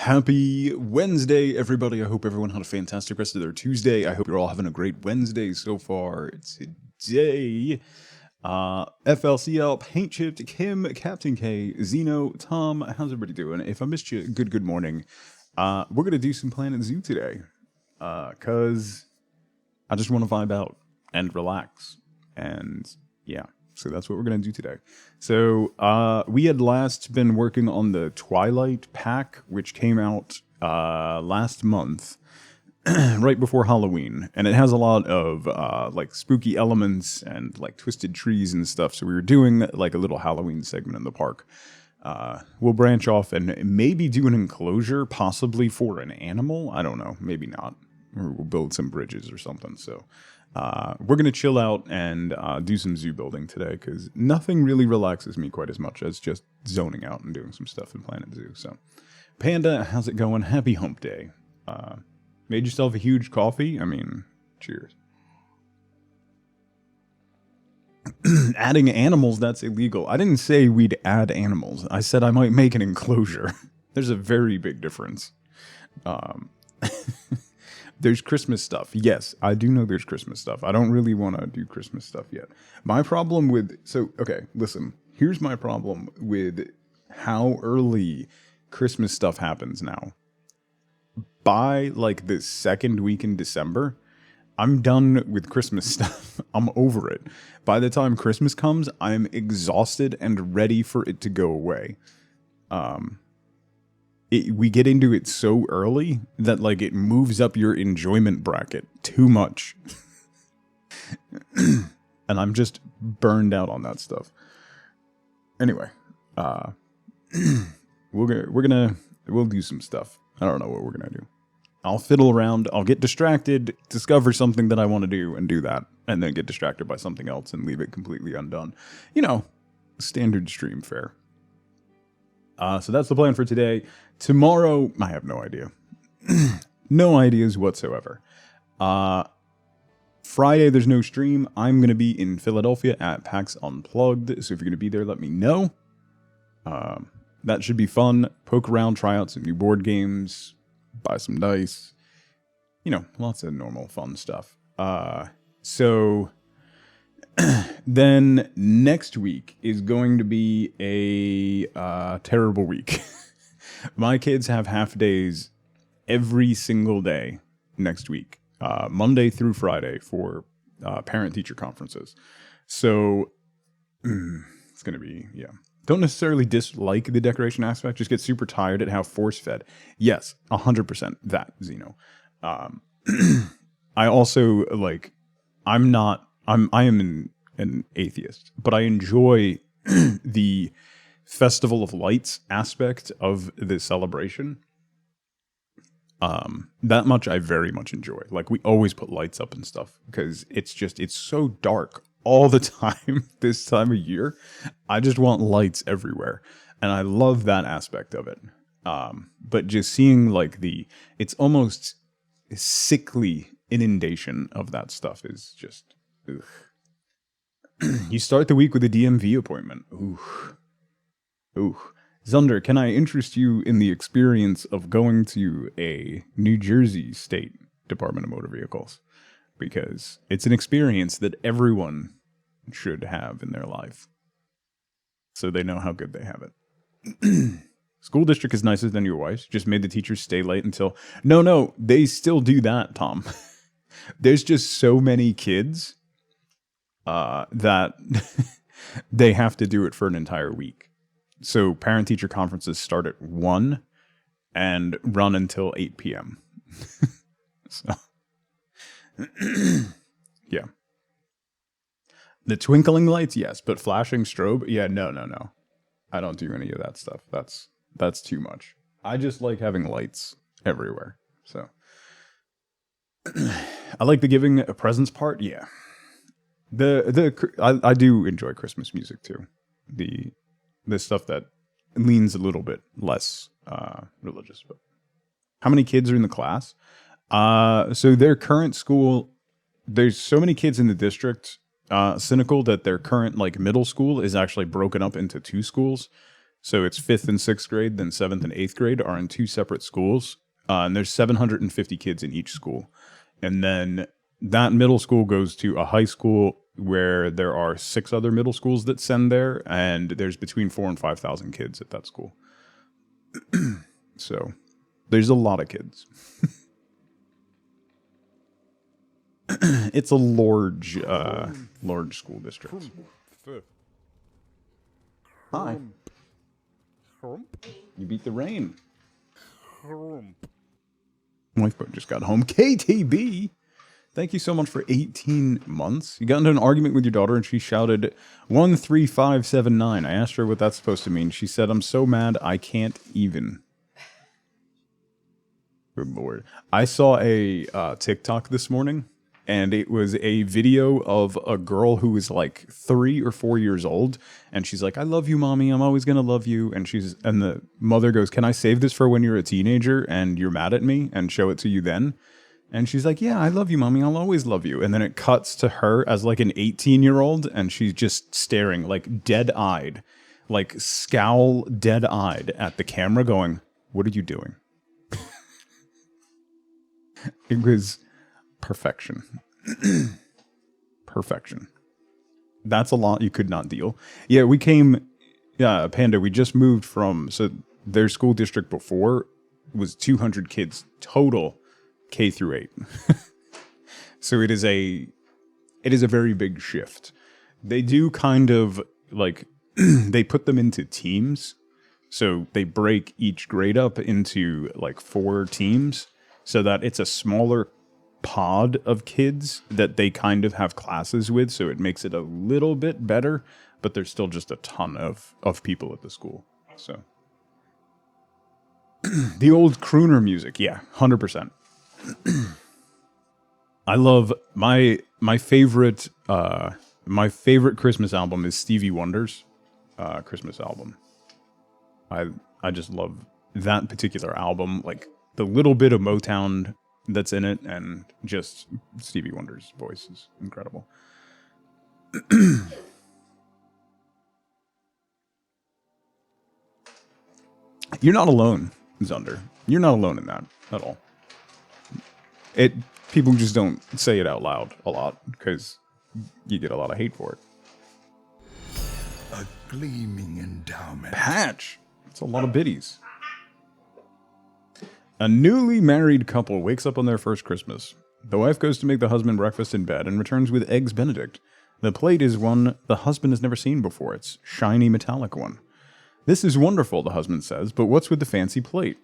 Happy Wednesday, everybody. I hope everyone had a fantastic rest of their Tuesday. I hope you're all having a great Wednesday so far today. FLCL, Paint Chipped, Kim, Captain K, Zeno, Tom, how's everybody doing? If I missed you, good morning. We're going to do some Planet Zoo today, because I just want to vibe out and relax. And yeah, so that's what we're going to do today. So we had last been working on the Twilight pack, which came out last month, right before Halloween. And it has a lot of like spooky elements and like twisted trees and stuff. So we were doing like a little Halloween segment in the park. We'll branch off and maybe do an enclosure, possibly for an animal. I don't know, maybe not. Or we'll build some bridges or something. So we're going to chill out and do some zoo building today, because nothing really relaxes me quite as much as just zoning out and doing some stuff in Planet Zoo. So, Panda, how's it going? Happy hump day. Made yourself a huge coffee? I mean, cheers. Adding animals, that's illegal. I didn't say we'd add animals. I said I might make an enclosure. There's a very big difference. There's Christmas stuff. Yes, I do know there's Christmas stuff. I don't really want to do Christmas stuff yet. My problem with... okay, listen. Here's my problem with how early Christmas stuff happens now. By, like, the second week in December, I'm done with Christmas stuff. I'm over it. By the time Christmas comes, I'm exhausted and ready for it to go away. We get into it so early that, like, it moves up your enjoyment bracket too much. And I'm just burned out on that stuff. Anyway, we'll do some stuff. I don't know what we're gonna do. I'll fiddle around, I'll get distracted, discover something that I want to do and do that, and then get distracted by something else and leave it completely undone. You know, standard stream fare. So that's the plan for today. Tomorrow, I have no idea. No ideas whatsoever. Friday, there's no stream. I'm going to be in Philadelphia at PAX Unplugged. So if you're going to be there, let me know. That should be fun. Poke around, try out some new board games, buy some dice. You know, lots of normal fun stuff. So then next week is going to be a terrible week. My kids have half days every single day next week, Monday through Friday, for parent-teacher conferences. So it's going to be, yeah. Don't necessarily dislike the decoration aspect, just get super tired at how force-fed. Yes, 100% that, Zeno. I also, like, I am an atheist, but I enjoy the Festival of Lights aspect of the celebration. That much I very much enjoy. Like, we always put lights up and stuff because it's so dark all the time this time of year. I just want lights everywhere, and I love that aspect of it. But just seeing, like, it's almost sickly inundation of that stuff is just, ugh. You start the week with a DMV appointment. Ooh. Zunder, can I interest you in the experience of going to a New Jersey State Department of Motor Vehicles? Because it's an experience that everyone should have in their life, so they know how good they have it. School district is nicer than your wife's. Just made the teachers stay late until... No, they still do that, Tom. There's just so many kids that they have to do it for an entire week. So parent-teacher conferences start at 1 and run until 8 p.m. So, yeah. The twinkling lights, yes, but flashing strobe, yeah, no. I don't do any of that stuff. That's too much. I just like having lights everywhere. So, I like the giving a presents part, yeah. I do enjoy Christmas music too. The stuff that leans a little bit less religious. But how many kids are in the class? So their current school, there's so many kids in the district, cynical that their current, like, middle school is actually broken up into 2 schools. So it's 5th and 6th grade, then 7th and 8th grade are in two separate schools. And there's 750 kids in each school. And then that middle school goes to a high school where there are 6 other middle schools that send there. And there's between 4,000 and 5,000 kids at that school. So there's a lot of kids. It's a large school district. Hi. You beat the rain. Lifeboat just got home. KTB, thank you so much for 18 months. You got into an argument with your daughter and she shouted 13579. I asked her what that's supposed to mean. She said, I'm so mad I can't even. Good Lord. I saw a TikTok this morning, and it was a video of a girl who was like 3 or 4 years old, and she's like, I love you, mommy, I'm always gonna love you. And the mother goes, can I save this for when you're a teenager and you're mad at me and show it to you then? And she's like, yeah, I love you, mommy, I'll always love you. And then it cuts to her as like an 18-year-old, and she's just staring like dead-eyed, like scowl dead-eyed at the camera going, what are you doing? It was perfection. Perfection. That's a lot you could not deal. Yeah, we came, Panda, we just moved from, so their school district before was 200 kids total K through 8. So it is a very big shift. They do kind of like, they put them into teams. So they break each grade up into like 4 teams, so that it's a smaller pod of kids that they kind of have classes with, so it makes it a little bit better, but there's still just a ton of people at the school. So the old crooner music, yeah, 100%. I love my favorite Christmas album is Stevie Wonder's Christmas album. I just love that particular album, like the little bit of Motown that's in it, and just Stevie Wonder's voice is incredible. You're not alone, Zunder. You're not alone in that at all. People just don't say it out loud a lot because you get a lot of hate for it. A gleaming endowment. Patch. It's a lot of biddies. A newly married couple wakes up on their first Christmas. The wife goes to make the husband breakfast in bed and returns with Eggs Benedict. The plate is one the husband has never seen before. It's shiny metallic one. This is wonderful, the husband says, but what's with the fancy plate?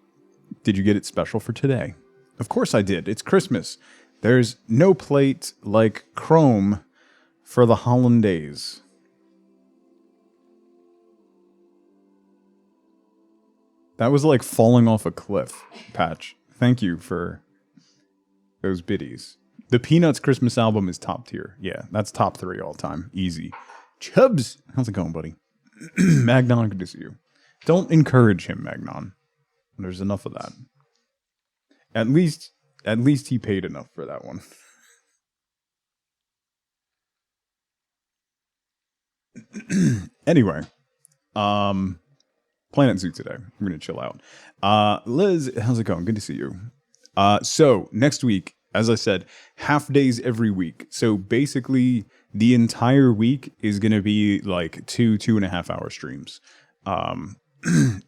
Did you get it special for today? Of course I did. It's Christmas. There's no plate like chrome for the hollandaise. That was like falling off a cliff, Patch. Thank you for those biddies. The Peanuts Christmas album is top tier. Yeah, that's top 3 all time. Easy. Chubbs, how's it going, buddy? Magnon, good to see you. Don't encourage him, Magnon. There's enough of that. At least he paid enough for that one. Anyway, Planet Zoo today. We're going to chill out. Liz, how's it going? Good to see you. So next week, as I said, half days every week. So basically the entire week is going to be like 2.5 hour streams.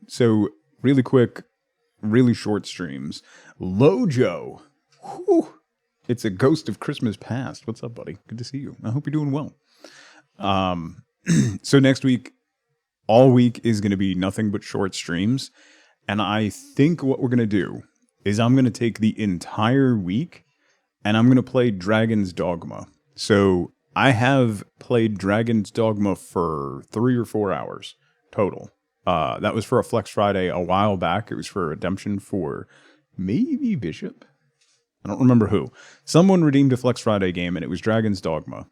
So really quick, really short streams. Lojo. Whew. It's a ghost of Christmas past. What's up, buddy? Good to see you. I hope you're doing well. So next week, all week is going to be nothing but short streams. And I think what we're going to do is I'm going to take the entire week and I'm going to play Dragon's Dogma. So I have played Dragon's Dogma for 3 or 4 hours total. That was for a Flex Friday a while back. It was for redemption for maybe Bishop. I don't remember who. Someone redeemed a Flex Friday game and it was Dragon's Dogma.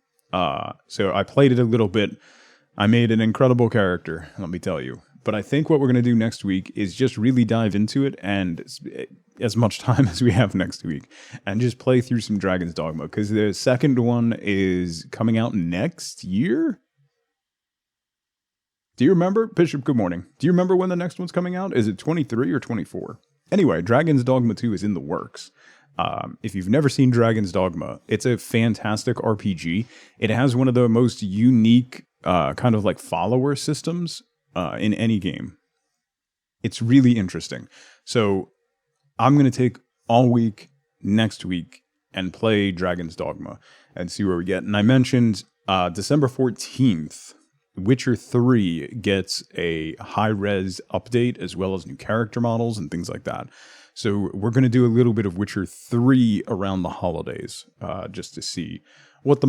So I played it a little bit. I made an incredible character, let me tell you. But I think what we're going to do next week is just really dive into it and as much time as we have next week and just play through some Dragon's Dogma because the second one is coming out next year. Do you remember, Bishop, good morning. Do you remember when the next one's coming out? Is it 23 or 24? Anyway, Dragon's Dogma 2 is in the works. If you've never seen Dragon's Dogma, it's a fantastic RPG. It has one of the most unique kind of like follower systems in any game. It's really interesting. So I'm going to take all week next week and play Dragon's Dogma and see where we get. And I mentioned December 14th, Witcher 3 gets a high-res update as well as new character models and things like that. So we're going to do a little bit of Witcher 3 around the holidays just to see what the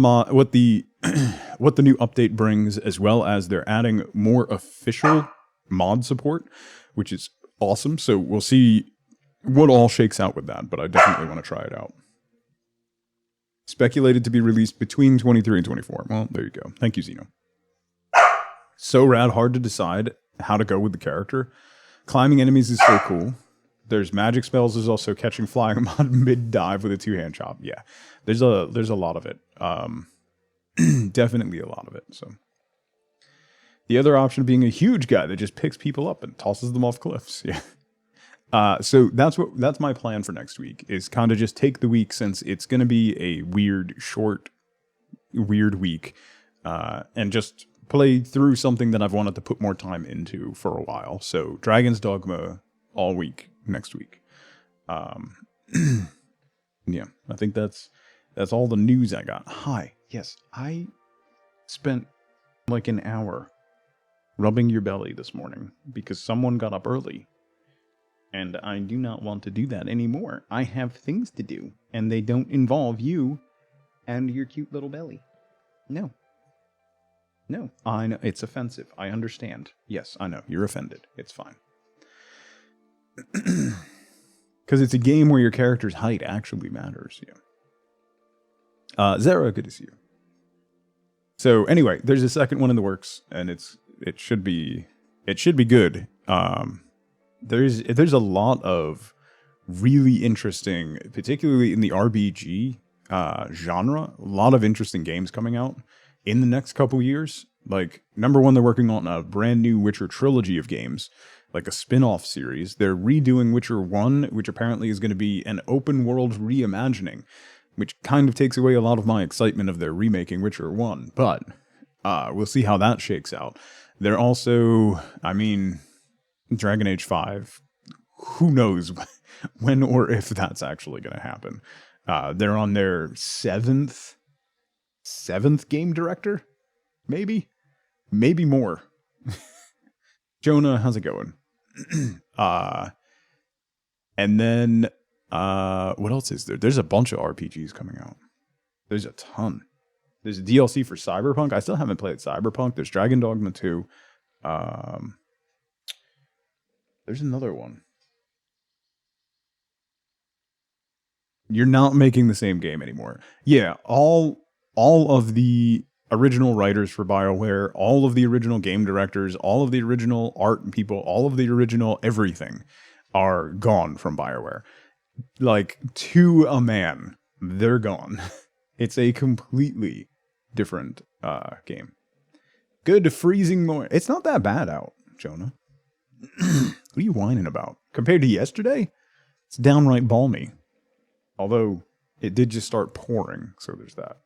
what the new update brings, as well as they're adding more official mod support, which is awesome. So we'll see what all shakes out with that, but I definitely want to try it out. Speculated to be released between 23 and 24. Well, there you go. Thank you, Zeno. So rad, hard to decide how to go with the character. Climbing enemies is so cool. There's magic spells. There's also catching flying mid-dive with a two-hand chop. Yeah, there's a lot of it. Definitely a lot of it. So the other option being a huge guy that just picks people up and tosses them off cliffs. Yeah. So that's my plan for next week, is kind of just take the week, since it's going to be a weird week, and just play through something that I've wanted to put more time into for a while. So Dragon's Dogma all week next week. Yeah, I think that's all the news I got. Hi. Yes, I spent like an hour rubbing your belly this morning because someone got up early. And I do not want to do that anymore. I have things to do, and they don't involve you and your cute little belly. No. No, I know. It's offensive. I understand. Yes, I know. You're offended. It's fine. Because it's a game where your character's height actually matters. Yeah. Zara, good to see you. So anyway, there's a second one in the works, and it should be good. There's a lot of really interesting, particularly in the RPG genre, a lot of interesting games coming out in the next couple years. Like, number one, they're working on a brand new Witcher trilogy of games, like a spin-off series. They're redoing Witcher 1, which apparently is going to be an open world reimagining, which kind of takes away a lot of my excitement of their remaking Witcher 1. But we'll see how that shakes out. They're also, Dragon Age 5, who knows when or if that's actually going to happen. They're on their seventh game director? Maybe more. Jonah, how's it going? And then, what else is there? There's a bunch of RPGs coming out. There's a ton. There's a DLC for Cyberpunk. I still haven't played Cyberpunk. There's Dragon Dogma 2. There's another one. You're not making the same game anymore. Yeah, all of the original writers for BioWare, all of the original game directors, all of the original art people, all of the original everything are gone from BioWare. Like, to a man, they're gone. It's a completely different game. Good freezing more. It's not that bad out, Jonah. What are you whining about? Compared to yesterday, it's downright balmy. Although, it did just start pouring, so there's that.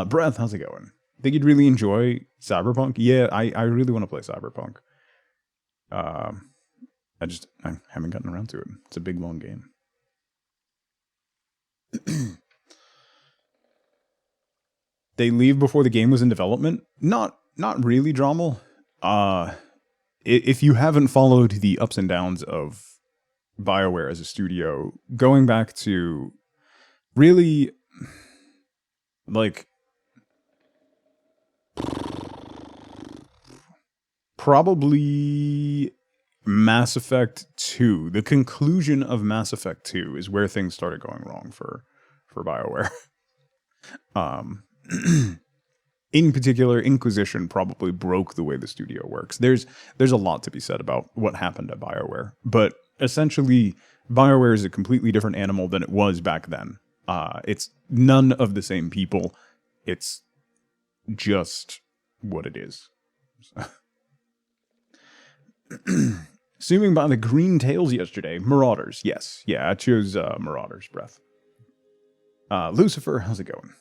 Breath, how's it going? Think you'd really enjoy Cyberpunk? Yeah, I really want to play Cyberpunk. I haven't gotten around to it. It's a big, long game. They leave before the game was in development? Not really, Drommel. If you haven't followed the ups and downs of BioWare as a studio, going back to really, like, probably Mass Effect 2. The conclusion of Mass Effect 2 is where things started going wrong for BioWare. In particular, Inquisition probably broke the way the studio works. There's a lot to be said about what happened at BioWare, but essentially, BioWare is a completely different animal than it was back then. It's none of the same people. It's just what it is. Assuming by the green tails yesterday, Marauders. Yes. Yeah, I chose Marauders, Breath. Lucifer, how's it going?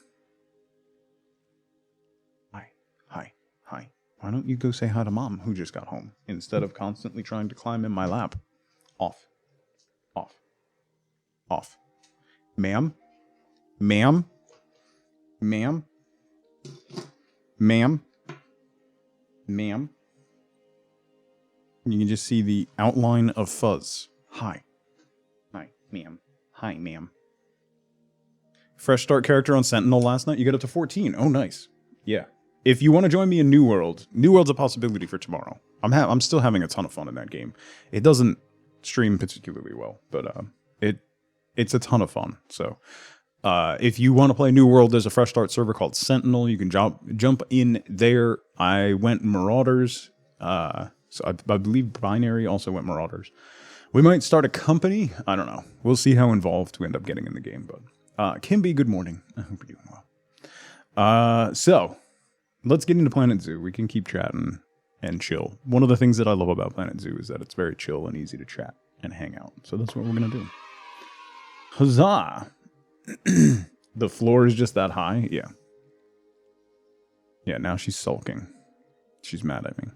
Hi. Why don't you go say hi to Mom, who just got home, instead of constantly trying to climb in my lap? Off. Ma'am? Ma'am? You can just see the outline of Fuzz. Hi, ma'am. Hi, ma'am. Fresh start character on Sentinel last night. You got up to 14. Oh, nice. Yeah. If you want to join me in New World, New World's a possibility for tomorrow. I'm still having a ton of fun in that game. It doesn't stream particularly well, but it's a ton of fun. So if you want to play New World, there's a fresh start server called Sentinel. You can jump in there. I went Marauders. So I believe Binary also went Marauders. We might start a company. I don't know. We'll see how involved we end up getting in the game. But Kimby, good morning. I hope you're doing well. So let's get into Planet Zoo. We can keep chatting and chill. One of the things that I love about Planet Zoo is that it's very chill and easy to chat and hang out. So that's what we're going to do. Huzzah! The floor is just that high? Yeah. Yeah, now she's sulking. She's mad at me.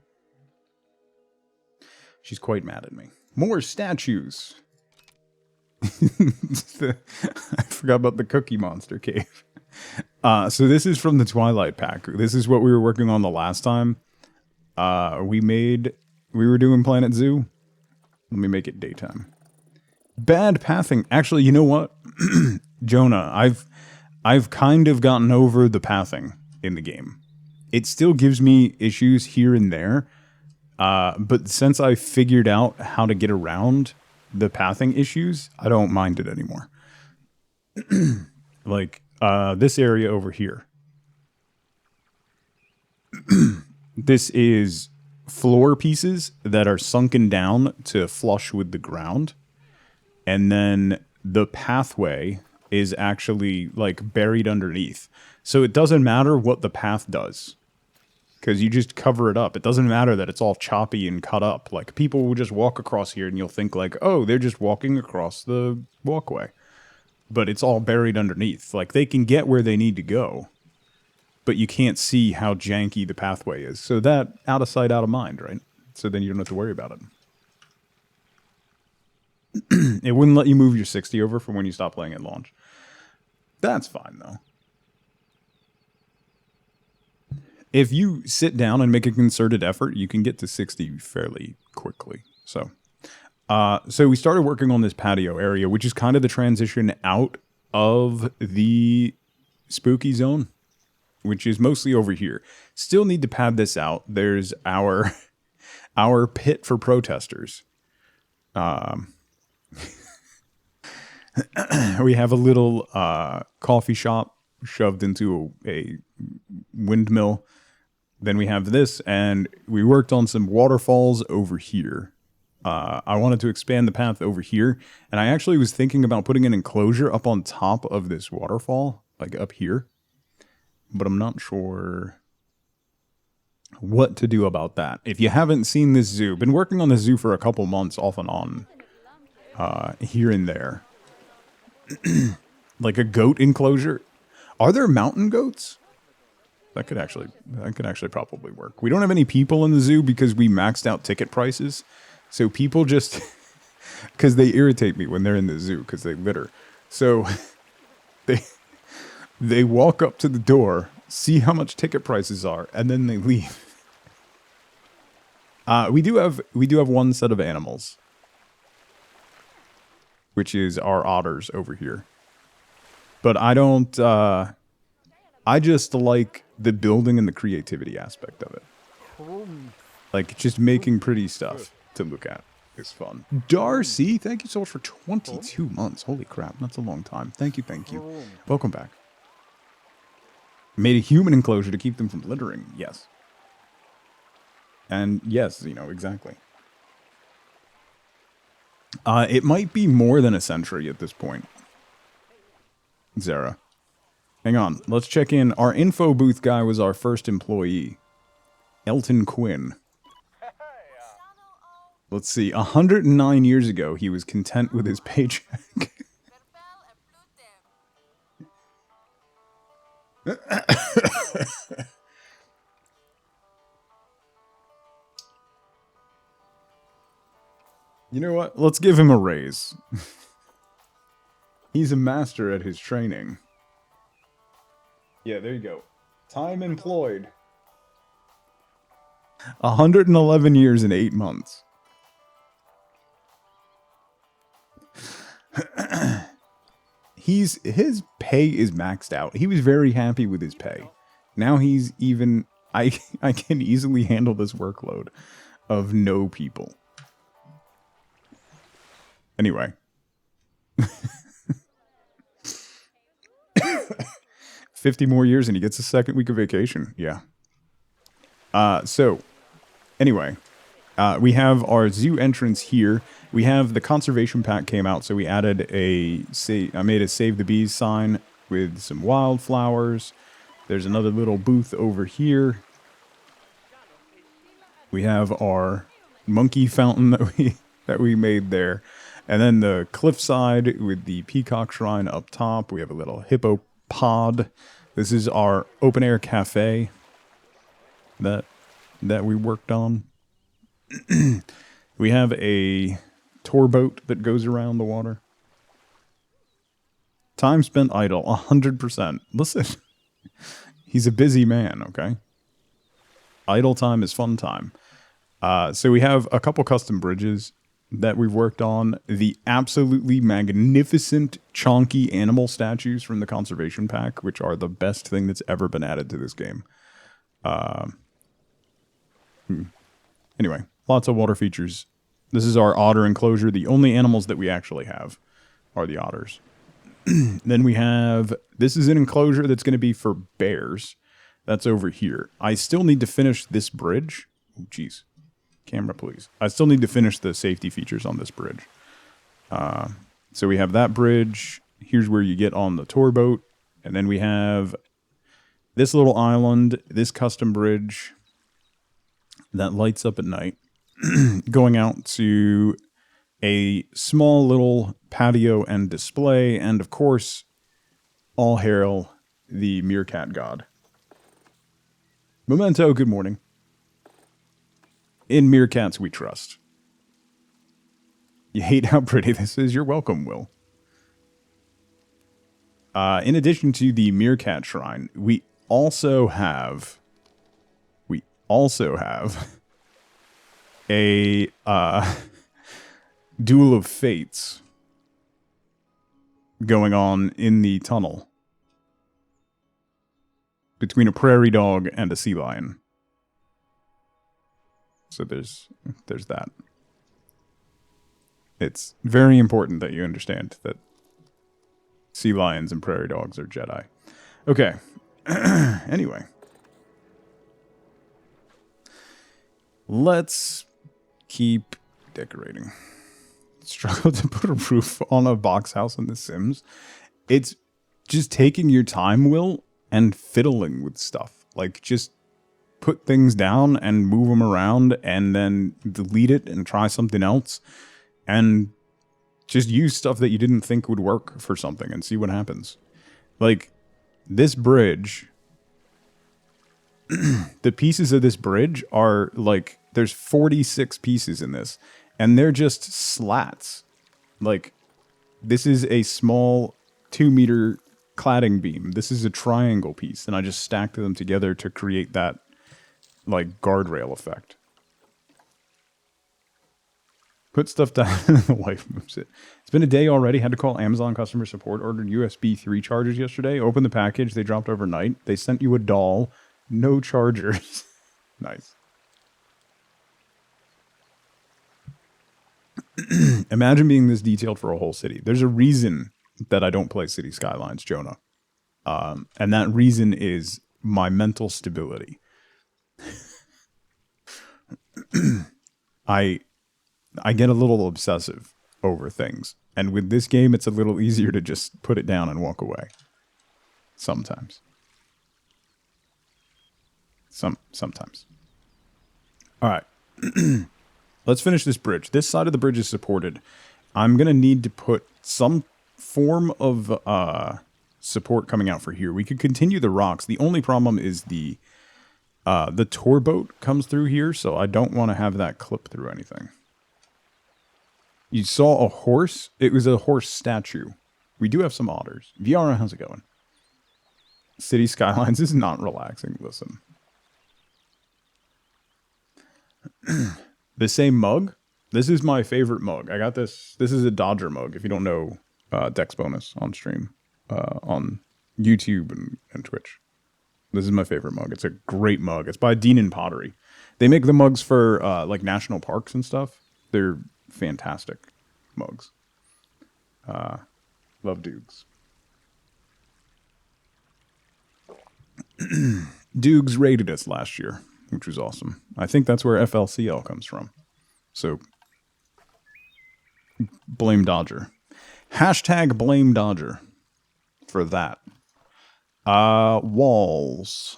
She's quite mad at me. More statues. I forgot about the Cookie Monster cave. So this is from the Twilight Pack. This is what we were working on the last time. We were doing Planet Zoo. Let me make it daytime. Bad pathing. Actually, you know what? Jonah, I've kind of gotten over the pathing in the game. It still gives me issues here and there. But since I figured out how to get around the pathing issues, I don't mind it anymore. Like, this area over here. This is floor pieces that are sunken down to flush with the ground. And then the pathway is actually, like, buried underneath. So it doesn't matter what the path does. Because you just cover it up. It doesn't matter that it's all choppy and cut up. Like, people will just walk across here and you'll think like, oh, they're just walking across the walkway. But it's all buried underneath. Like, they can get where they need to go. But you can't see how janky the pathway is. So that, out of sight, out of mind, right? So then you don't have to worry about it. It wouldn't let you move your 60 over from when you stop playing at launch. That's fine, though. If you sit down and make a concerted effort, you can get to 60 fairly quickly. So we started working on this patio area, which is kind of the transition out of the spooky zone, which is mostly over here. Still need to pad this out. There's our pit for protesters. We have a little coffee shop shoved into a windmill. Then we have this, and we worked on some waterfalls over here. I wanted to expand the path over here, and I actually was thinking about putting an enclosure up on top of this waterfall, like up here. But I'm not sure what to do about that. If you haven't seen this zoo, been working on this zoo for a couple months off and on, here and there. Like a goat enclosure. Are there mountain goats? That could actually probably work. We don't have any people in the zoo because we maxed out ticket prices. So people just, because they irritate me when they're in the zoo because they litter. So they walk up to the door, see how much ticket prices are, and then they leave. We do have one set of animals, which is our otters over here. But I don't. I just like the building and the creativity aspect of it. Like, just making pretty stuff to look at is fun. Darcy, thank you so much for 22 months. Holy crap, that's a long time. Thank you. Welcome back. Made a human enclosure to keep them from littering. Yes. And yes, exactly. It might be more than a century at this point. Zara. Hang on, let's check in. Our info booth guy was our first employee. Elton Quinn. Let's see. 109 years ago, he was content with his paycheck. You know what? Let's give him a raise. He's a master at his training. Yeah, there you go. Time employed. 111 years and 8 months. His pay is maxed out. He was very happy with his pay. Now he's even... I can easily handle this workload of no people. Anyway. 50 more years and he gets a second week of vacation. Yeah. So, anyway. We have our zoo entrance here. We have the conservation pack came out, so we added I made a Save the Bees sign with some wildflowers. There's another little booth over here. We have our monkey fountain that we made there. And then the cliffside with the peacock shrine up top. We have a little hippo pod. This is our open air cafe that we worked on. We have a tour boat that goes around the water. Time spent idle, 100%. Listen, he's a busy man, okay? Idle time is fun time. So we have a couple custom bridges that we've worked on. The absolutely magnificent chonky animal statues from the conservation pack, which are the best thing that's ever been added to this game. Anyway, lots of water features. This is our otter enclosure. The only animals that we actually have are the otters. Then we have... This is an enclosure that's going to be for bears. That's over here. I still need to finish this bridge. Oh, jeez. Camera, please. I still need to finish the safety features on this bridge. So we have that bridge. Here's where you get on the tour boat. And then we have this little island, this custom bridge that lights up at night, going out to a small little patio and display, and of course, all hail the meerkat god. Memento, good morning. In meerkats we trust. You hate how pretty this is? You're welcome, Will. In addition to the meerkat shrine, we also have a Duel of Fates going on in the tunnel between a prairie dog and a sea lion. So there's that. It's very important that you understand that sea lions and prairie dogs are Jedi. Okay. Anyway. Let's keep decorating. Struggle to put a roof on a box house in The Sims. It's just taking your time, Will, and fiddling with stuff. Like, just put things down and move them around and then delete it and try something else. And just use stuff that you didn't think would work for something and see what happens. Like, this bridge... the pieces of this bridge are like, there's 46 pieces in this, and they're just slats. Like, this is a small 2-meter cladding beam. This is a triangle piece, and I just stacked them together to create that, like, guardrail effect. Put stuff down and the wife moves it. It's been a day already. Had to call Amazon customer support. Ordered USB 3 chargers yesterday. Opened the package. They dropped overnight. They sent you a doll. No chargers. Nice. Imagine being this detailed for a whole city. There's a reason that I don't play City Skylines, Jonah. And that reason is my mental stability. I get a little obsessive over things. And with this game, it's a little easier to just put it down and walk away. Sometimes. Sometimes. All right. let's finish this bridge. This side of the bridge is supported. I'm going to need to put some form of support coming out for here. We could continue the rocks. The only problem is the tour boat comes through here, so I don't want to have that clip through anything. You saw a horse? It was a horse statue. We do have some otters. Viara, how's it going? City Skylines is not relaxing. Listen. The same mug? This is my favorite mug. I got this. This is a Dodger mug, if you don't know Dex Bonus on stream. On YouTube and Twitch. This is my favorite mug. It's a great mug. It's by Dean and Pottery. They make the mugs for like national parks and stuff. They're fantastic mugs. Love Dukes. Dukes rated us last year, which was awesome. I think that's where FLCL comes from. So, blame Dodger. Hashtag blame Dodger for that. Walls.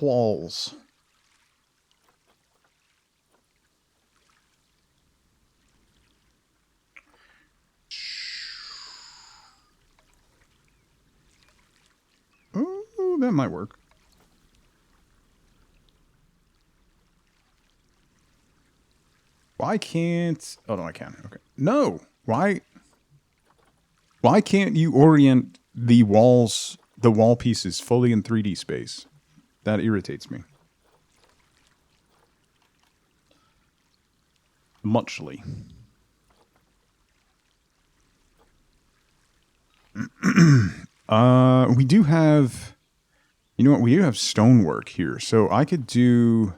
Walls. Oh, that might work. Why can't... Oh, no, I can. Okay. No! Why can't you orient the walls, the wall pieces fully in 3D space? That irritates me. Muchly. We do have... You know what? We do have stonework here. So I could do...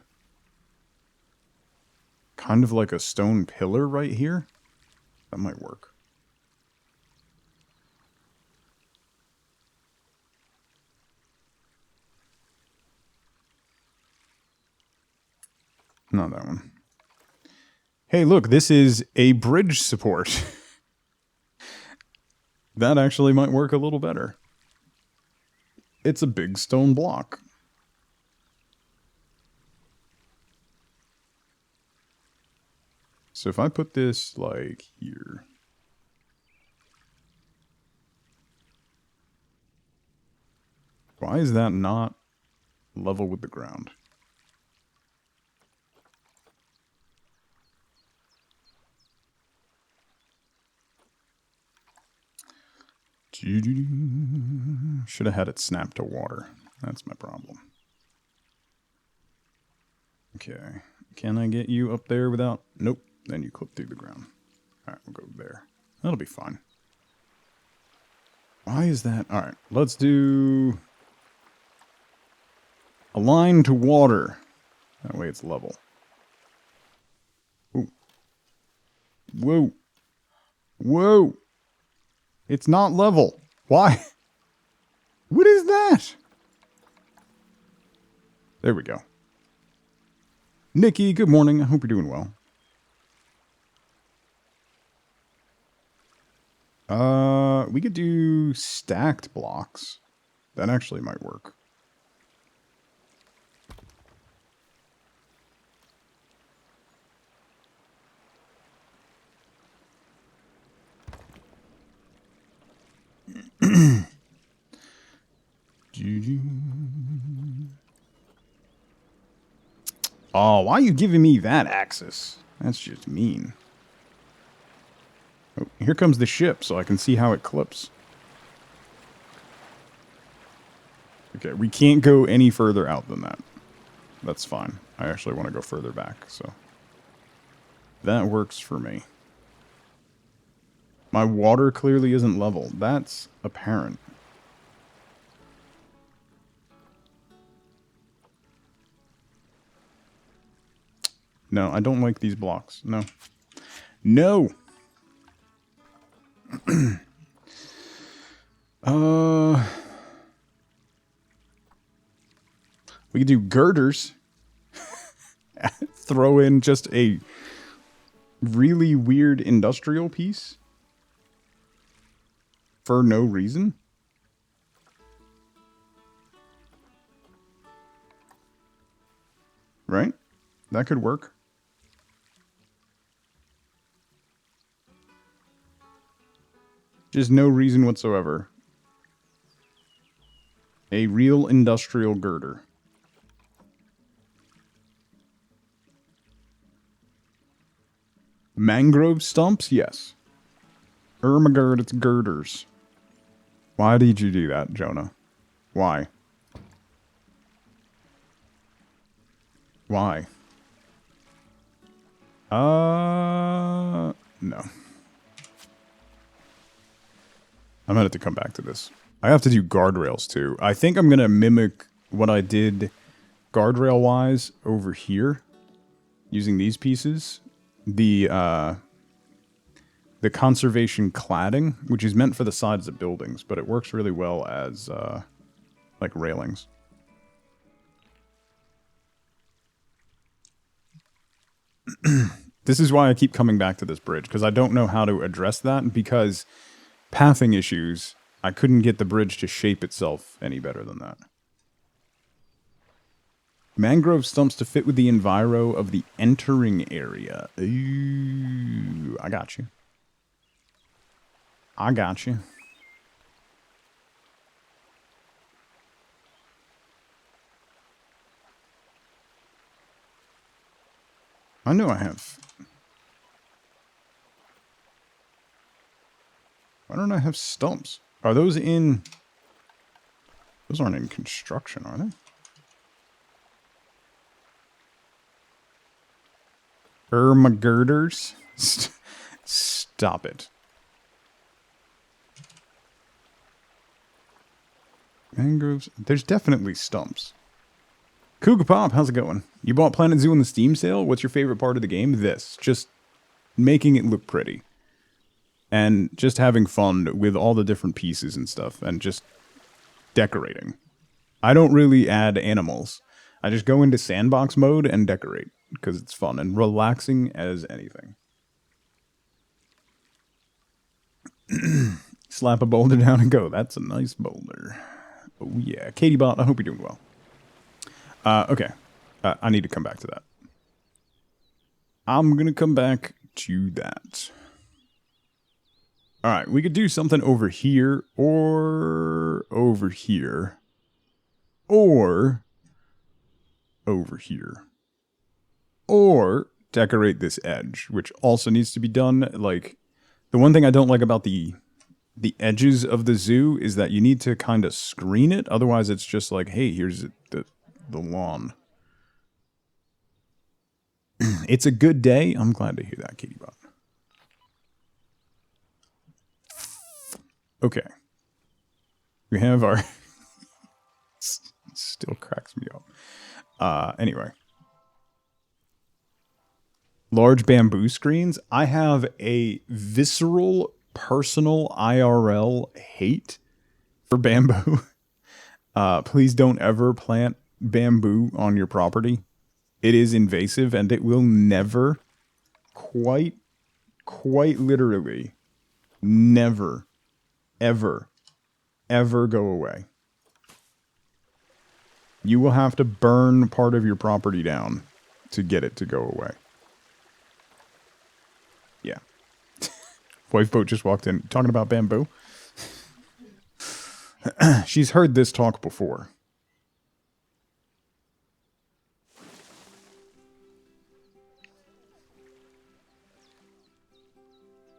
kind of like a stone pillar right here. That might work. Not that one. Hey, look, this is a bridge support. That actually might work a little better. It's a big stone block. So if I put this, like, here... Why is that not level with the ground? Should have had it snap to water. That's my problem. Okay. Can I get you up there without... Nope. Then you clip through the ground. Alright, we'll go there. That'll be fine. Why is that? Alright, let's do... a line to water. That way it's level. Ooh. Whoa. Whoa. It's not level. Why? What is that? There we go. Nikki, good morning. I hope you're doing well. We could do stacked blocks. That actually might work. Oh, why are you giving me that axis? That's just mean. Oh, here comes the ship, so I can see how it clips. Okay, we can't go any further out than that. That's fine. I actually want to go further back, so... that works for me. My water clearly isn't level. That's apparent. No, I don't like these blocks. No. No! We could do girders. Throw in just a really weird industrial piece. For no reason. Right? That could work. Just no reason whatsoever. A real industrial girder. Mangrove stumps? Yes. Ermagerd, it's girders. Why did you do that, Jonah? Why? Why? No. I'm gonna have to come back to this. I have to do guardrails too. I think I'm gonna mimic what I did guardrail-wise over here. Using these pieces. The conservation cladding, which is meant for the sides of buildings, but it works really well as, like, railings. This is why I keep coming back to this bridge, because I don't know how to address that, because pathing issues, I couldn't get the bridge to shape itself any better than that. Mangrove stumps to fit with the enviro of the entering area. Ooh, I got you. I got you. I know I have. Why don't I have stumps? Are those in... Those aren't in construction, are they? Ermagirders? Stop it. Mangroves. There's definitely stumps. Cougar Pop, how's it going? You bought Planet Zoo in the Steam sale? What's your favorite part of the game? This. Just making it look pretty. And just having fun with all the different pieces and stuff. And just decorating. I don't really add animals. I just go into sandbox mode and decorate. Because it's fun and relaxing as anything. Slap a boulder down and go. That's a nice boulder. Oh yeah. Katie Bot, I hope you're doing well. Okay. I need to come back to that. I'm going to come back to that. Alright, we could do something over here, or over here, or over here, or decorate this edge, which also needs to be done. Like, the one thing I don't like about the edges of the zoo is that you need to kind of screen it, otherwise it's just like, hey, here's the lawn. It's a good day. I'm glad to hear that, Katie Bot. Okay. We have our... Still cracks me up. Anyway. Large bamboo screens. I have a visceral, personal IRL hate for bamboo. Please don't ever plant bamboo on your property. It is invasive and it will never, quite literally, never, ever go away. You will have to burn part of your property down to get it to go away. Yeah. Wife Boat just walked in talking about bamboo. She's heard this talk before.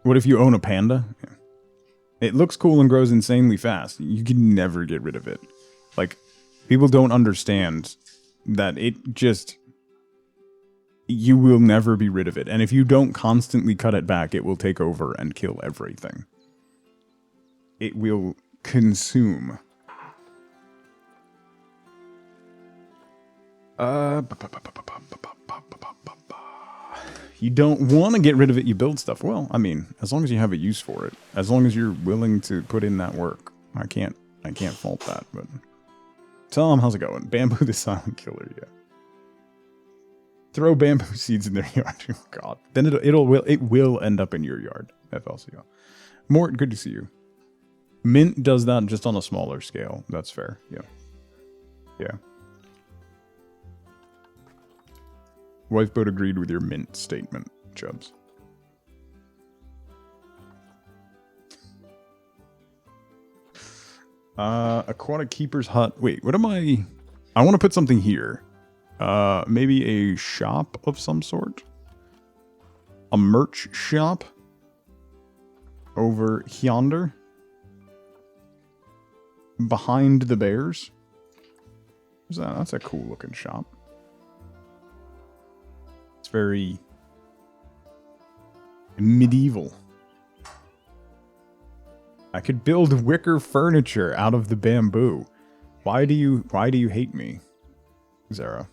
What if you own a panda? Yeah. It looks cool and grows insanely fast. You can never get rid of it. Like, people don't understand that it just... You will never be rid of it. And if you don't constantly cut it back, it will take over and kill everything. It will consume. You don't want to get rid of it, you build stuff. Well, I mean, as long as you have a use for it. As long as you're willing to put in that work. I can't fault that, but... Tom, how's it going? Bamboo the silent killer, yeah. Throw bamboo seeds in their yard. Oh god. Then it will end up in your yard, FLCL. Mort, good to see you. Mint does that just on a smaller scale. That's fair, yeah. Yeah. Wifeboat agreed with your mint statement, Chubbs. Aquatic Keeper's Hut. Wait, what am I want to put something here. Maybe a shop of some sort? A merch shop? Over yonder? Behind the bears? What's that? That's a cool looking shop. It's very medieval. I could build wicker furniture out of the bamboo. Why do you hate me, Zara?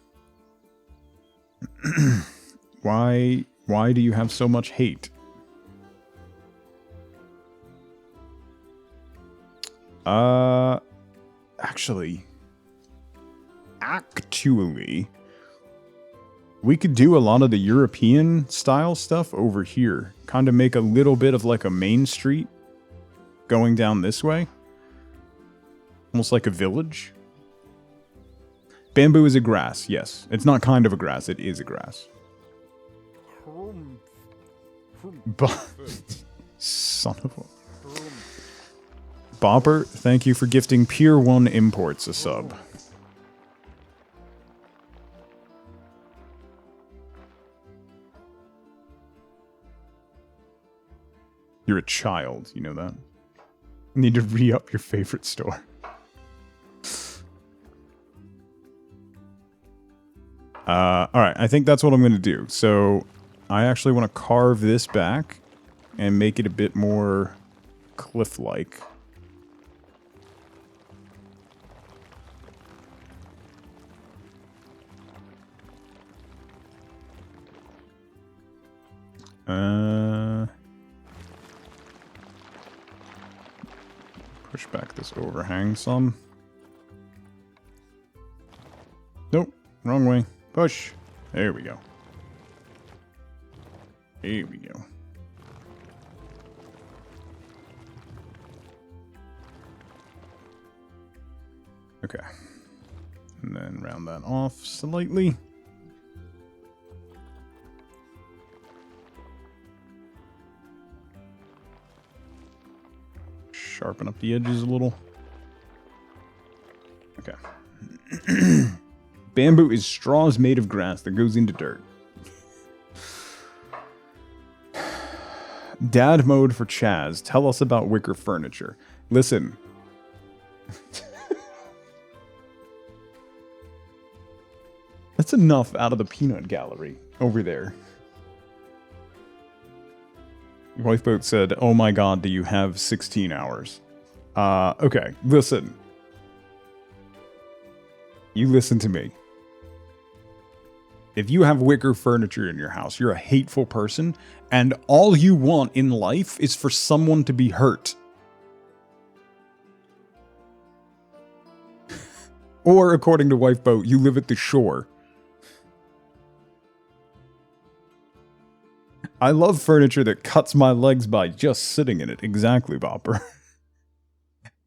Why do you have so much hate? Actually, we could do a lot of the European style stuff over here. Kind of make a little bit of like a main street going down this way. Almost like a village. Bamboo is a grass, yes. It's not kind of a grass, it is a grass. Son of a... Bopper, thank you for gifting Pier 1 Imports a sub. You're a child, you know that? You need to re-up your favorite store. Alright, I think that's what I'm going to do. So, I actually want to carve this back and make it a bit more cliff-like. Push back this overhang some. Nope, wrong way. Push. There we go. Here we go. Okay. And then round that off slightly. Sharpen up the edges a little. Okay. Bamboo is straws made of grass that goes into dirt. Dad mode for Chaz. Tell us about wicker furniture. Listen. That's enough out of the peanut gallery over there. Wifeboat said, oh my god, do you have 16 hours? Okay, listen. You listen to me. If you have wicker furniture in your house, you're a hateful person, and all you want in life is for someone to be hurt. Or, according to Wifeboat, you live at the shore. I love furniture that cuts my legs by just sitting in it. Exactly, Bopper.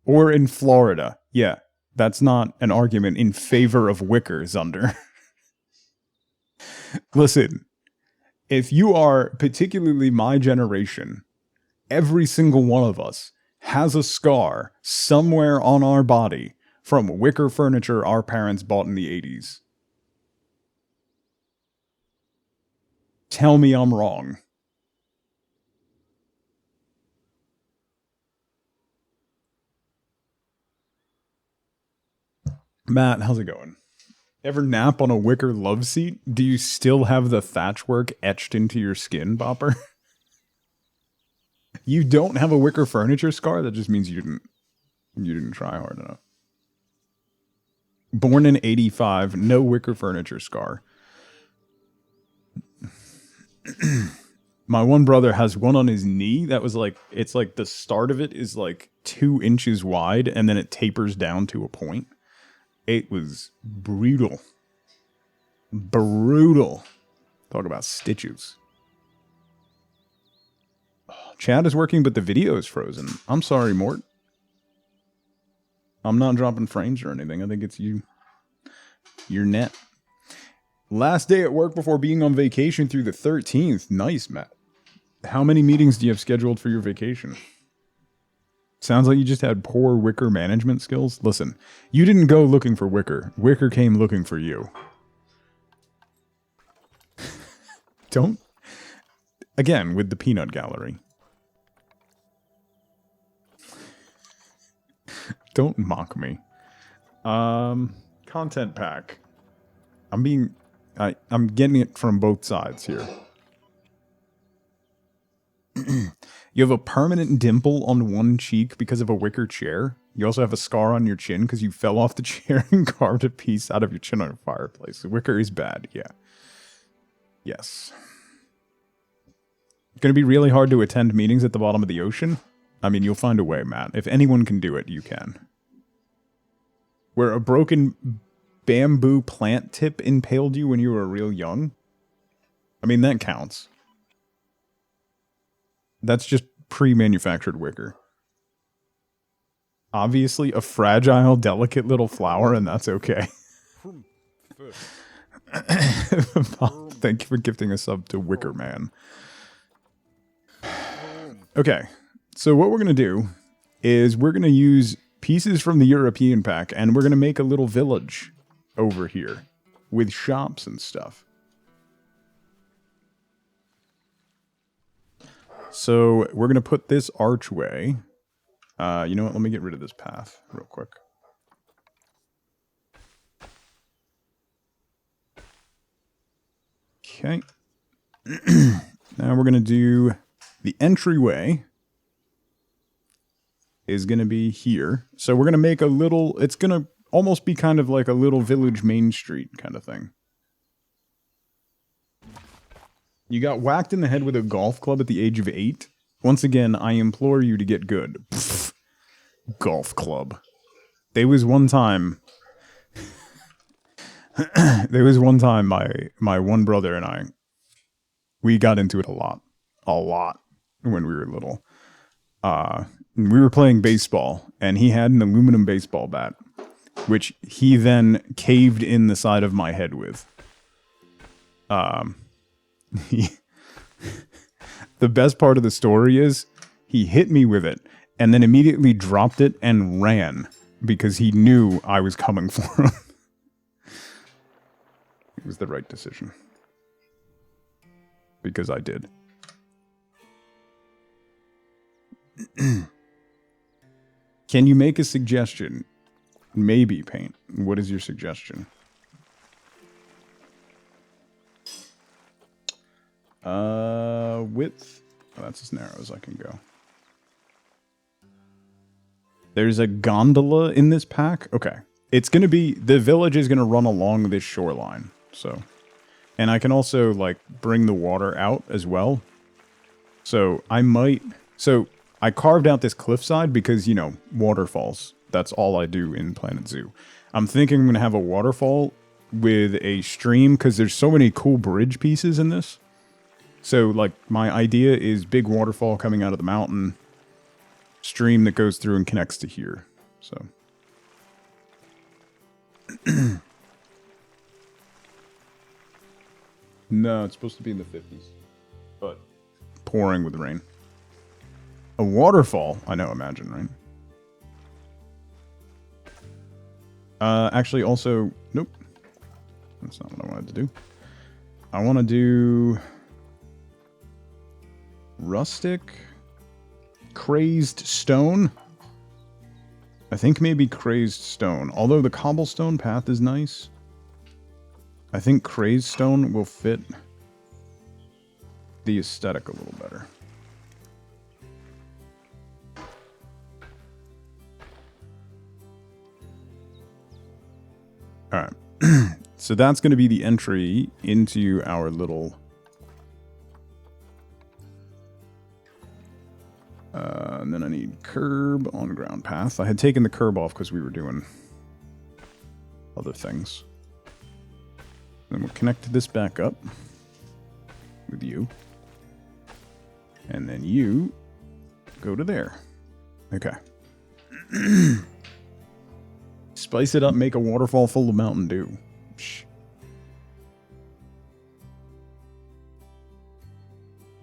Or in Florida. Yeah, that's not an argument in favor of wicker, Zunder. Listen, if you are particularly my generation, every single one of us has a scar somewhere on our body from wicker furniture our parents bought in the 80s. Tell me I'm wrong. Matt, how's it going? Ever nap on a wicker love seat? Do you still have the thatch work etched into your skin, Bopper? You don't have a wicker furniture scar? That just means you didn't try hard enough. Born in 85, no wicker furniture scar. My one brother has one on his knee that was like, it's like the start of it is like 2 inches wide and then it tapers down to a point. It was brutal. Brutal. Talk about stitches. Chat is working, but the video is frozen. I'm sorry, Mort. I'm not dropping frames or anything. I think it's you. Your net. Last day at work before being on vacation through the 13th. Nice, Matt. How many meetings do you have scheduled for your vacation? Sounds like you just had poor Wicker management skills. Listen, you didn't go looking for Wicker. Wicker came looking for you. Don't... Again, with the peanut gallery. Don't mock me. Content pack. I'm getting it from both sides here. You have a permanent dimple on one cheek because of a wicker chair. You also have a scar on your chin because you fell off the chair and carved a piece out of your chin on a fireplace. Wicker is bad, yeah. Yes. It's going to be really hard to attend meetings at the bottom of the ocean. I mean, you'll find a way, Matt. If anyone can do it, you can. Where a broken bamboo plant tip impaled you when you were real young? I mean, that counts. That's just pre-manufactured wicker. Obviously, a fragile, delicate little flower, and that's okay. Thank you for gifting a sub to Wicker Man. Okay, so what we're going to do is we're going to use pieces from the European pack, and we're going to make a little village over here with shops and stuff. So we're going to put this archway. You know what? Let me get rid of this path real quick. Okay. Now we're going to do the entryway is going to be here. So we're going to make a little, it's going to almost be kind of like a little village main street kind of thing. You got whacked in the head with a golf club at the age of 8. Once again, I implore you to get good. Pfft. Golf club. There was one time my one brother and I, we got into it a lot when we were little. We were playing baseball, and he had an aluminum baseball bat, which he then caved in the side of my head with. The best part of the story is he hit me with it and then immediately dropped it and ran because he knew I was coming for him. It was the right decision. Because I did. Can you make a suggestion? Maybe paint. What is your suggestion? Width. Oh, that's as narrow as I can go. There's a gondola in this pack. Okay. It's going to be, the village is going to run along this shoreline. So, and I can also like bring the water out as well. So I carved out this cliffside because, you know, waterfalls. That's all I do in Planet Zoo. I'm thinking I'm going to have a waterfall with a stream because there's so many cool bridge pieces in this. So, like, my idea is big waterfall coming out of the mountain, stream that goes through and connects to here. So. No, it's supposed to be in the 50s. But pouring with rain. A waterfall? I know, imagine, right? Actually, also... Nope. That's not what I wanted to do. I want to do... rustic, crazed stone. I think maybe crazed stone. Although the cobblestone path is nice. I think crazed stone will fit the aesthetic a little better. Alright. So that's going to be the entry into our little... and then I need curb on ground path. I had taken the curb off because we were doing other things. Then we'll connect this back up with you. And then you go to there. Okay. Spice it up, make a waterfall full of Mountain Dew. Shh.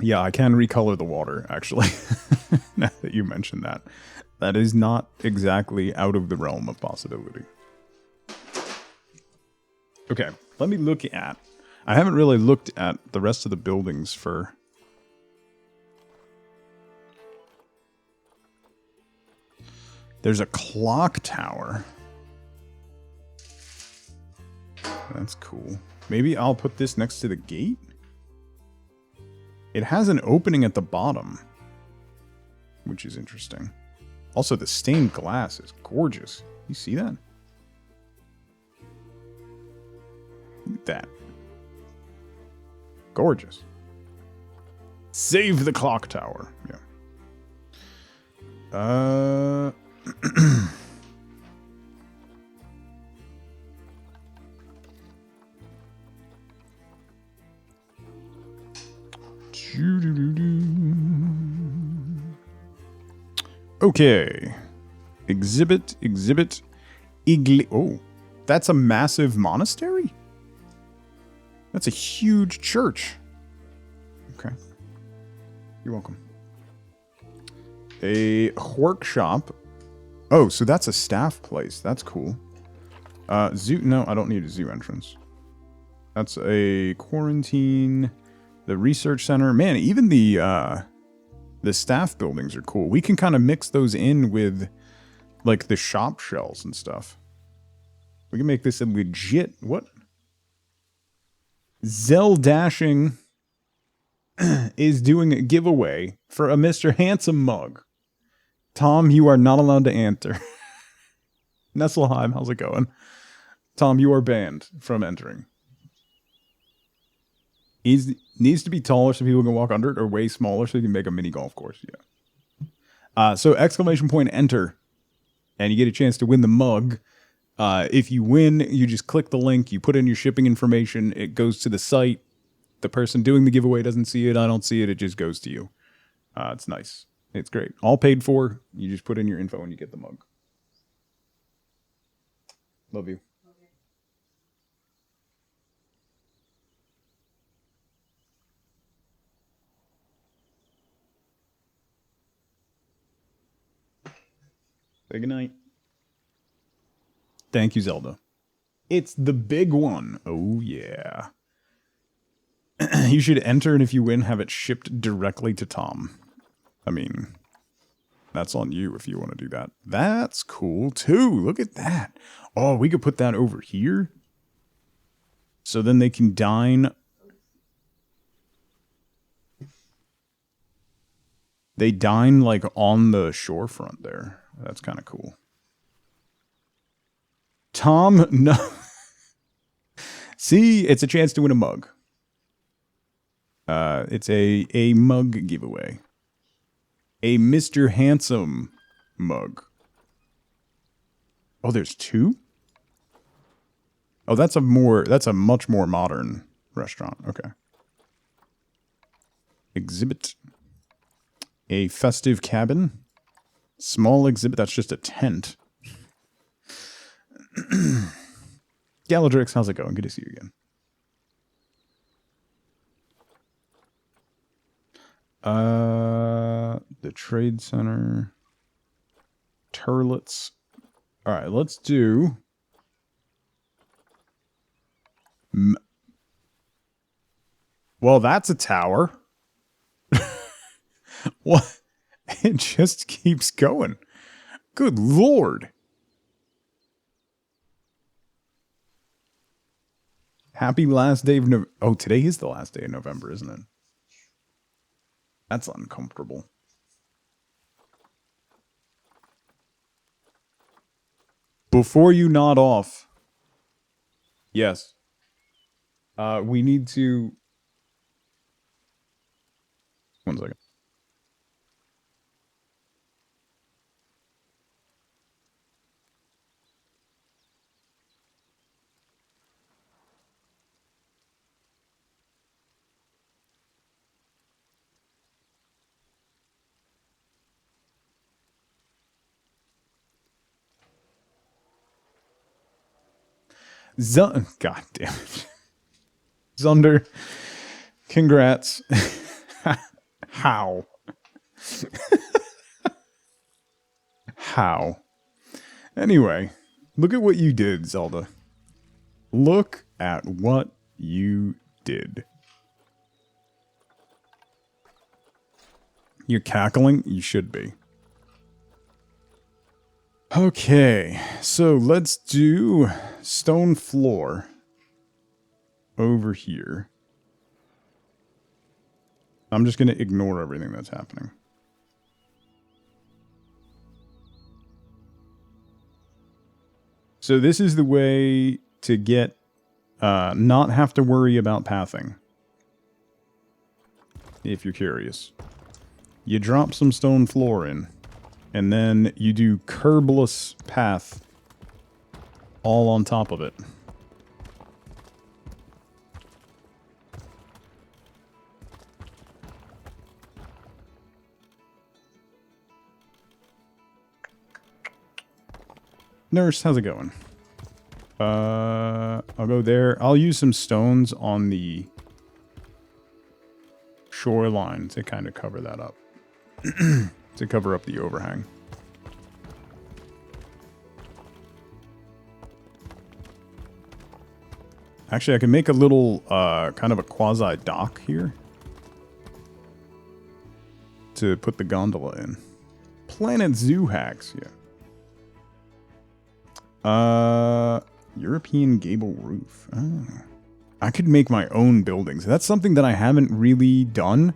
Yeah, I can recolor the water, actually. Now that you mentioned that. That is not exactly out of the realm of possibility. Okay, let me look at... I haven't really looked at the rest of the buildings for... There's a clock tower. That's cool. Maybe I'll put this next to the gate? It has an opening at the bottom, which is interesting. Also, the stained glass is gorgeous. You see that? Look at that. Gorgeous. Save the clock tower. Yeah. Okay. Exhibit. Oh, that's a massive monastery? That's a huge church. Okay. You're welcome. A workshop. Oh, so that's a staff place. That's cool. Zoo. No, I don't need a zoo entrance. That's a quarantine. The research center. Man, even the staff buildings are cool. We can kind of mix those in with, like, the shop shells and stuff. We can make this a legit... What? Zeldashing is doing a giveaway for a Mr. Handsome mug. Tom, you are not allowed to enter. Nesselheim, how's it going? Tom, you are banned from entering. He needs to be taller so people can walk under it, or way smaller so you can make a mini golf course. Yeah. So exclamation point enter, and you get a chance to win the mug. If you win, you just click the link, you put in your shipping information, it goes to the site. The person doing the giveaway doesn't see it, I don't see it, it just goes to you. It's nice. It's great. All paid for. You just put in your info and you get the mug. Love you. Say goodnight. Thank you, Zelda. It's the big one. Oh, yeah. You should enter, and if you win, have it shipped directly to Tom. I mean, that's on you if you want to do that. That's cool, too. Look at that. Oh, we could put that over here. So then they can dine. They dine, like, on the shorefront there. That's kind of cool. Tom, no. See, it's a chance to win a mug. It's a mug giveaway. A Mr. Handsome mug. Oh, there's two? Oh, that's a much more modern restaurant. Okay. Exhibit. A festive cabin. Small exhibit, that's just a tent. Galadrix, how's it going? Good to see you again. The Trade Center. Turlets. Alright, let's do... Well, that's a tower. What? It just keeps going. Good Lord. Happy last day of November. Oh, today is the last day of November, isn't it? That's uncomfortable. Before you nod off. Yes. We need to... One second. God damn it. Zunder, congrats. How? How? Anyway, look at what you did, Zelda. Look at what you did. You're cackling? You should be. Okay, so let's do stone floor over here. I'm just going to ignore everything that's happening. So this is the way to get, not have to worry about pathing. If you're curious. You drop some stone floor in, and then you do curbless path all on top of it. Nurse, how's it going? I'll go there. I'll use some stones on the shoreline to kind of cover that up. To cover up the overhang. Actually, I can make a little, kind of a quasi-dock here. To put the gondola in. Planet Zoo hacks, yeah. European gable roof. Oh. I could make my own buildings. That's something that I haven't really done.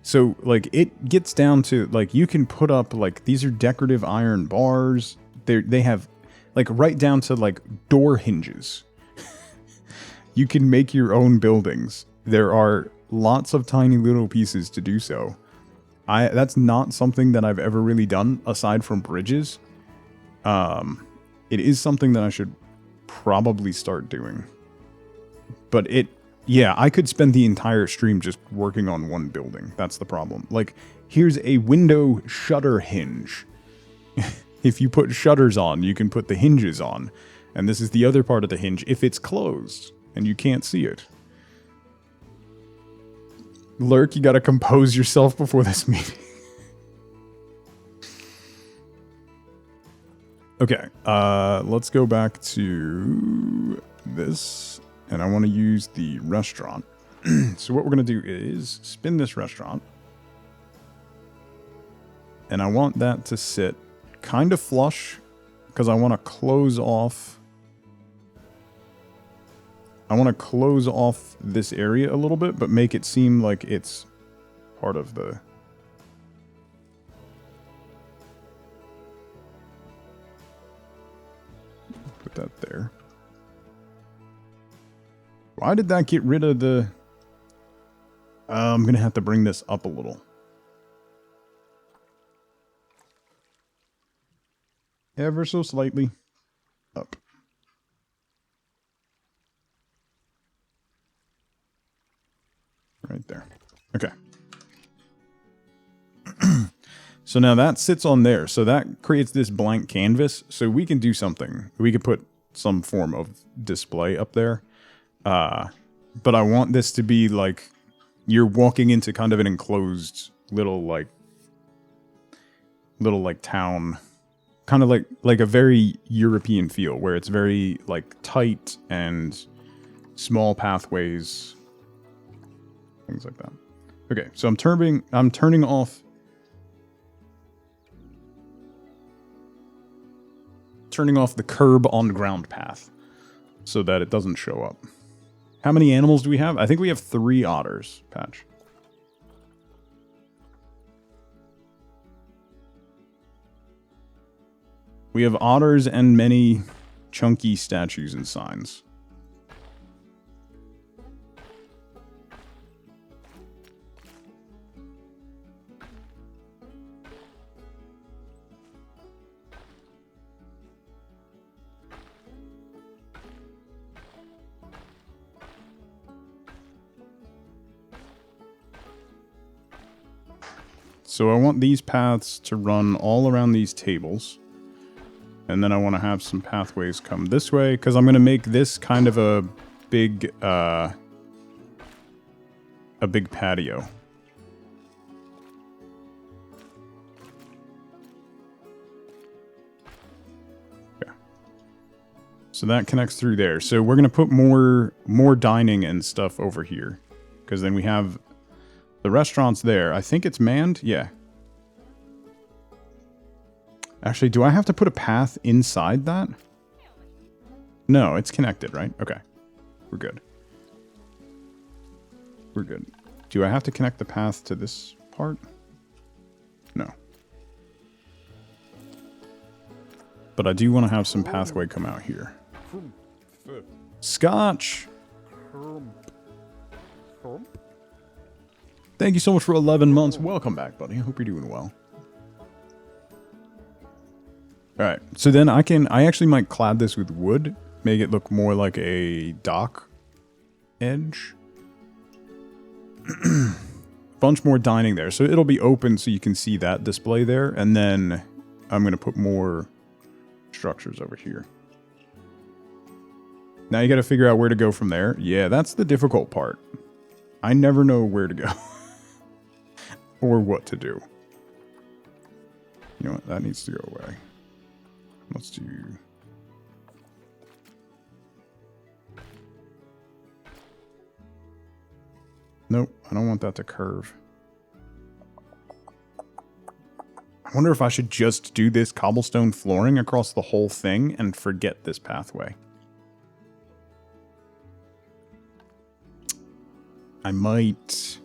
So, like, it gets down to, like, you can put up, like, these are decorative iron bars. They have, like, right down to, like, door hinges. You can make your own buildings. There are lots of tiny little pieces to do so. That's not something that I've ever really done, aside from bridges. It is something that I should probably start doing. But yeah, I could spend the entire stream just working on one building. That's the problem. Like, here's a window shutter hinge. If you put shutters on, you can put the hinges on. And this is the other part of the hinge if it's closed and you can't see it. Lurk, you gotta compose yourself before this meeting. Okay, let's go back to this. And I want to use the restaurant. So what we're going to do is spin this restaurant. And I want that to sit kind of flush. Because I want to close off... I want to close off this area a little bit, but make it seem like it's part of the... Put that there. Why did that get rid of the... I'm going to have to bring this up a little. Ever so slightly. Up. Right there. Okay. So now that sits on there. So that creates this blank canvas. So we can do something. We could put some form of display up there. But I want this to be like you're walking into kind of an enclosed little town, kind of like a very European feel where it's very like tight and small pathways, things like that. Okay, so I'm turning off the curb on ground path so that it doesn't show up. How many animals do we have? I think we have 3 otters, Patch. We have otters and many chunky statues and signs. So I want these paths to run all around these tables. And then I want to have some pathways come this way, because I'm going to make this kind of a big patio. So that connects through there. So we're going to put more dining and stuff over here. Because then we have the restaurants there. I think it's manned. Yeah. Actually, do I have to put a path inside that? No, it's connected, right? Okay. We're good. We're good. Do I have to connect the path to this part? No. But I do want to have some pathway come out here. Scotch! Thank you so much for 11 months. Welcome back, buddy. I hope you're doing well. Alright, so then I actually might clad this with wood. Make it look more like a dock edge. Bunch more dining there. So it'll be open so you can see that display there. And then I'm going to put more structures over here. Now you got to figure out where to go from there. Yeah, that's the difficult part. I never know where to go. Or what to do. You know what? That needs to go away. Let's do... Nope, I don't want that to curve. I wonder if I should just do this cobblestone flooring across the whole thing and forget this pathway. I might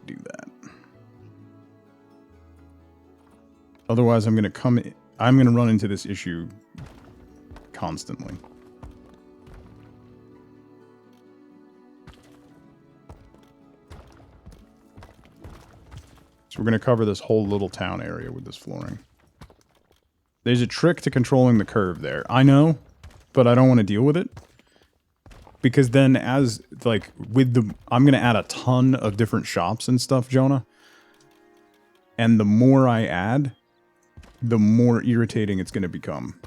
do that. Otherwise, I'm going to run into this issue constantly. So we're going to cover this whole little town area with this flooring. There's a trick to controlling the curve there. I know, but I don't want to deal with it. Because then I'm going to add a ton of different shops and stuff, Jonah. And the more I add, the more irritating it's going to become.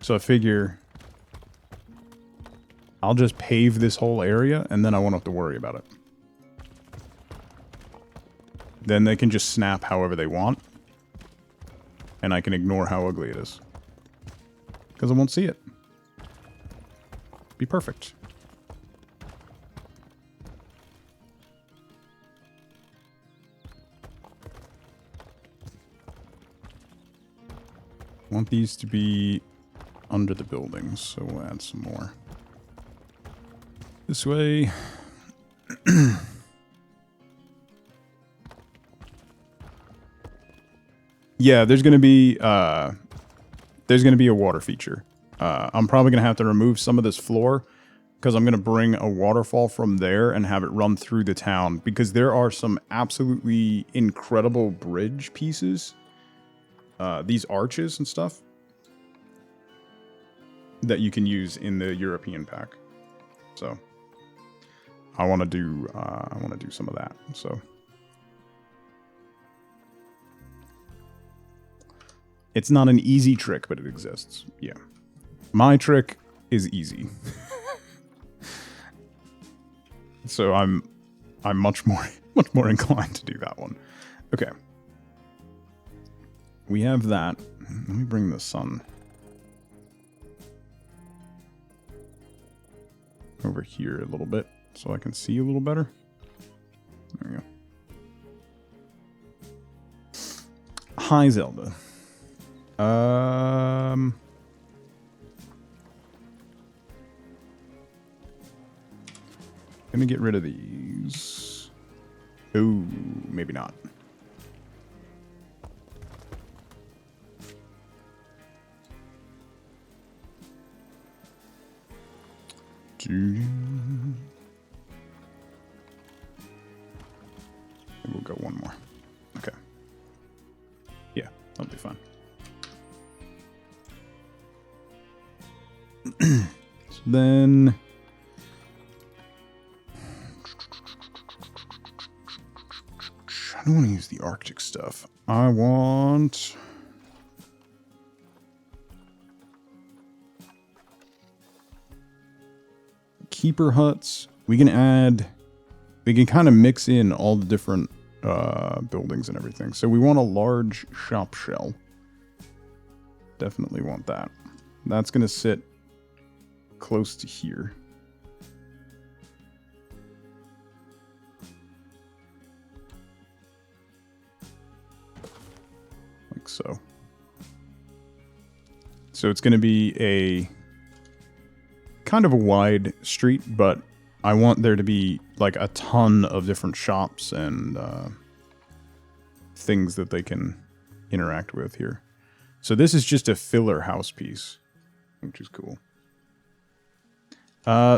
So I figure I'll just pave this whole area and then I won't have to worry about it. Then they can just snap however they want. And I can ignore how ugly it is. Because I won't see it. Be perfect. I want these to be under the buildings, so we'll add some more. This way. Yeah, there's gonna be a water feature. I'm probably going to have to remove some of this floor because I'm going to bring a waterfall from there and have it run through the town because there are some absolutely incredible bridge pieces, these arches and stuff, that you can use in the European pack. So I want to do some of that. So it's not an easy trick, but it exists. Yeah. My trick is easy. So I'm much more inclined to do that one. Okay. We have that. Let me bring the sun over here a little bit so I can see a little better. There we go. Hi, Zelda. Gonna get rid of these. Ooh, maybe not. We'll go one more. Okay. Yeah, that'll be fine. So then I don't want to use the Arctic stuff. I want keeper huts. We can kind of mix in all the different buildings and everything. So we want a large shop shell. Definitely want that. That's going to sit close to here. Like so. So it's going to be a kind of a wide street, but I want there to be like a ton of different shops and things that they can interact with here. So this is just a filler house piece, which is cool.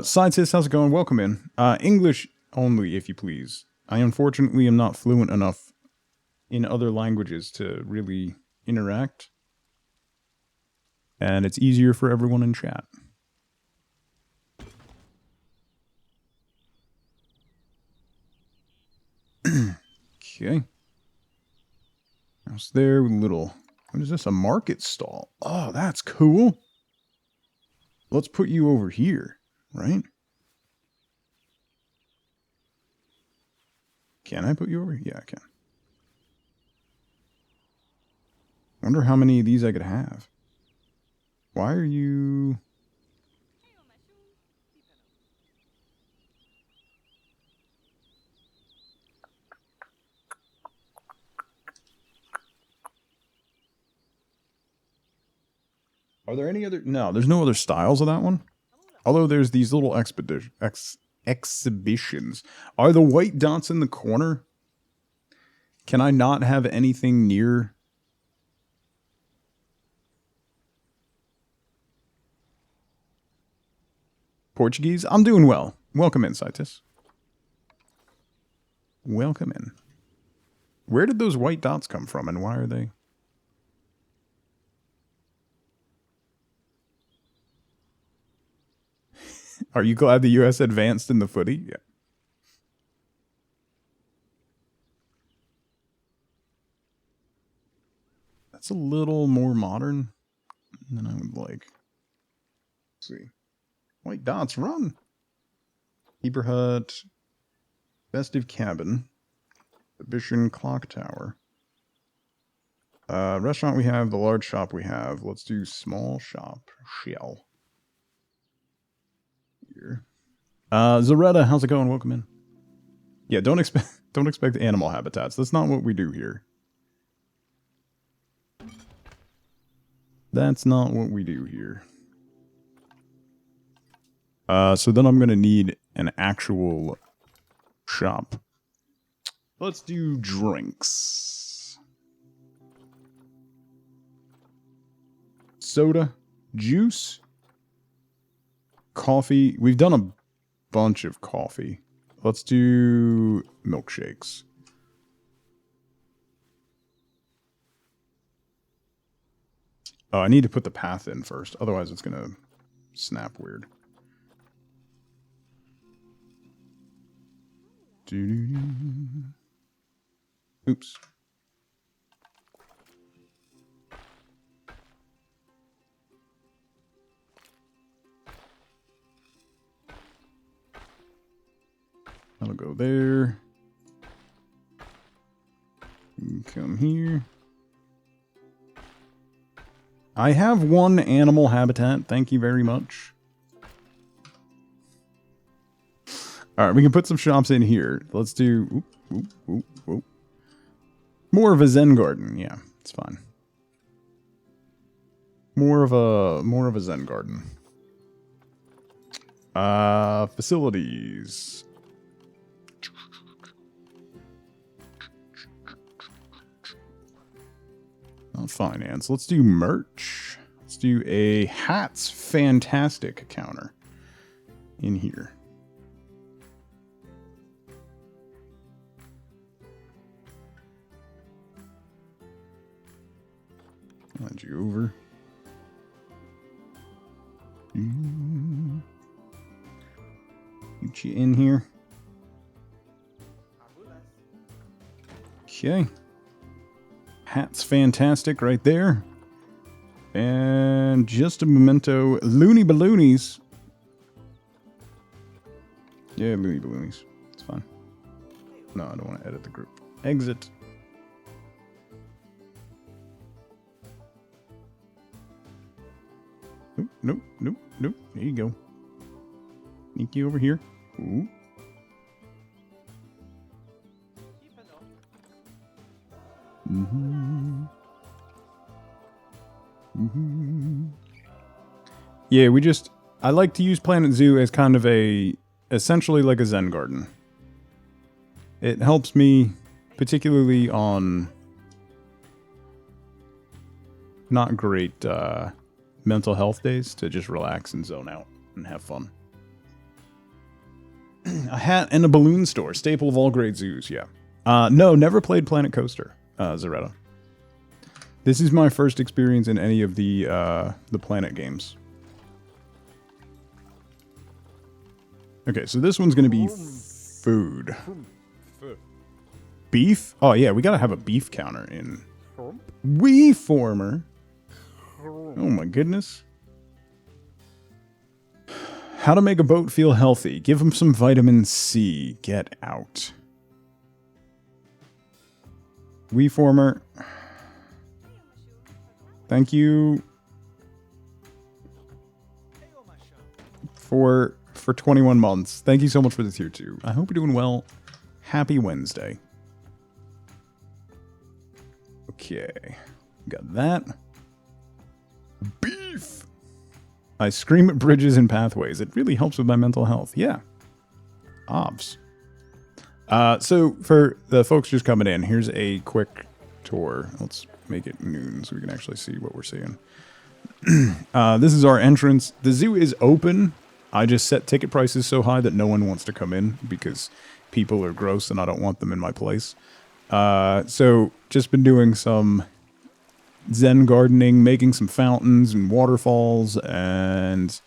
Scientist, how's it going? Welcome in. English only, if you please. I unfortunately am not fluent enough in other languages to really interact. And it's easier for everyone in chat. Okay. House there with a little... What is this? A market stall. Oh, that's cool. Let's put you over here, right? Can I put you over here? Yeah, I can. Wonder how many of these I could have. Why are you... Are there any other... No, there's no other styles of that one. Although there's these little exhibitions. Are the white dots in the corner? Can I not have anything near... Portuguese? I'm doing well. Welcome in, Citus. Welcome in. Where did those white dots come from and why are they... Are you glad the U.S. advanced in the footy? Yeah. That's a little more modern than I would like. Let's see. White dots, run! Heber Hut. Festive Cabin. Exhibition Clock Tower. Restaurant we have, the large shop we have. Let's do small shop shell. Here. Zaretta, how's it going? Welcome in. Yeah, don't expect animal habitats. That's not what we do here. That's not what we do here. So then I'm gonna need an actual shop. Let's do drinks. Soda, juice, coffee. We've done a bunch of coffee. Let's do milkshakes. Oh, I need to put the path in first. Otherwise it's gonna snap weird. Oops. That'll go there. Come here. I have one animal habitat. Thank you very much. All right, we can put some shops in here. Let's do more of a Zen garden. Yeah, it's fine. More of a Zen garden. Facilities. Not finance. Let's do merch. Let's do a hats fantastic counter in here. Slide you over. Get you in here. Okay. Hat's fantastic right there. And just a memento. Looney Balloonies. Yeah, Looney Balloonies. It's fine. No, I don't want to edit the group. Exit. nope, nope, nope. There you go. Sneaky over here. Ooh. Yeah, I like to use Planet Zoo as kind of essentially like a Zen garden. It helps me, particularly on not great mental health days, to just relax and zone out and have fun. A hat and a balloon store, staple of all great zoos, yeah. No, never played Planet Coaster, Zaretta. This is my first experience in any of the Planet games. Okay, so this one's gonna be food. Beef? Oh yeah, we gotta have a beef counter in Wii Former. Oh my goodness. How to make a boat feel healthy. Give him some vitamin C. Get out. Wii Former. Thank you for 21 months. Thank you so much for the tier 2. I hope you're doing well. Happy Wednesday. Okay. Got that. Beef! I scream at bridges and pathways. It really helps with my mental health. Yeah. Obs. So for the folks just coming in, here's a quick tour. Let's make it noon so we can actually see what we're seeing. This is our entrance. The zoo is open. I just set ticket prices so high that no one wants to come in because people are gross and I don't want them in my place. So just been doing some Zen gardening, making some fountains and waterfalls, and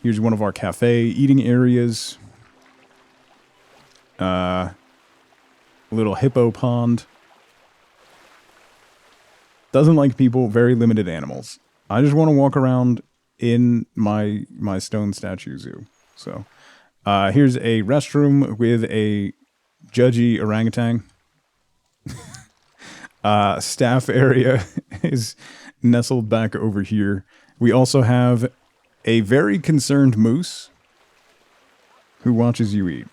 here's one of our cafe eating areas. A little hippo pond. Doesn't like people, very limited animals. I just want to walk around in my stone statue zoo. So here's a restroom with a judgy orangutan. Staff area is nestled back over here. We also have a very concerned moose who watches you eat.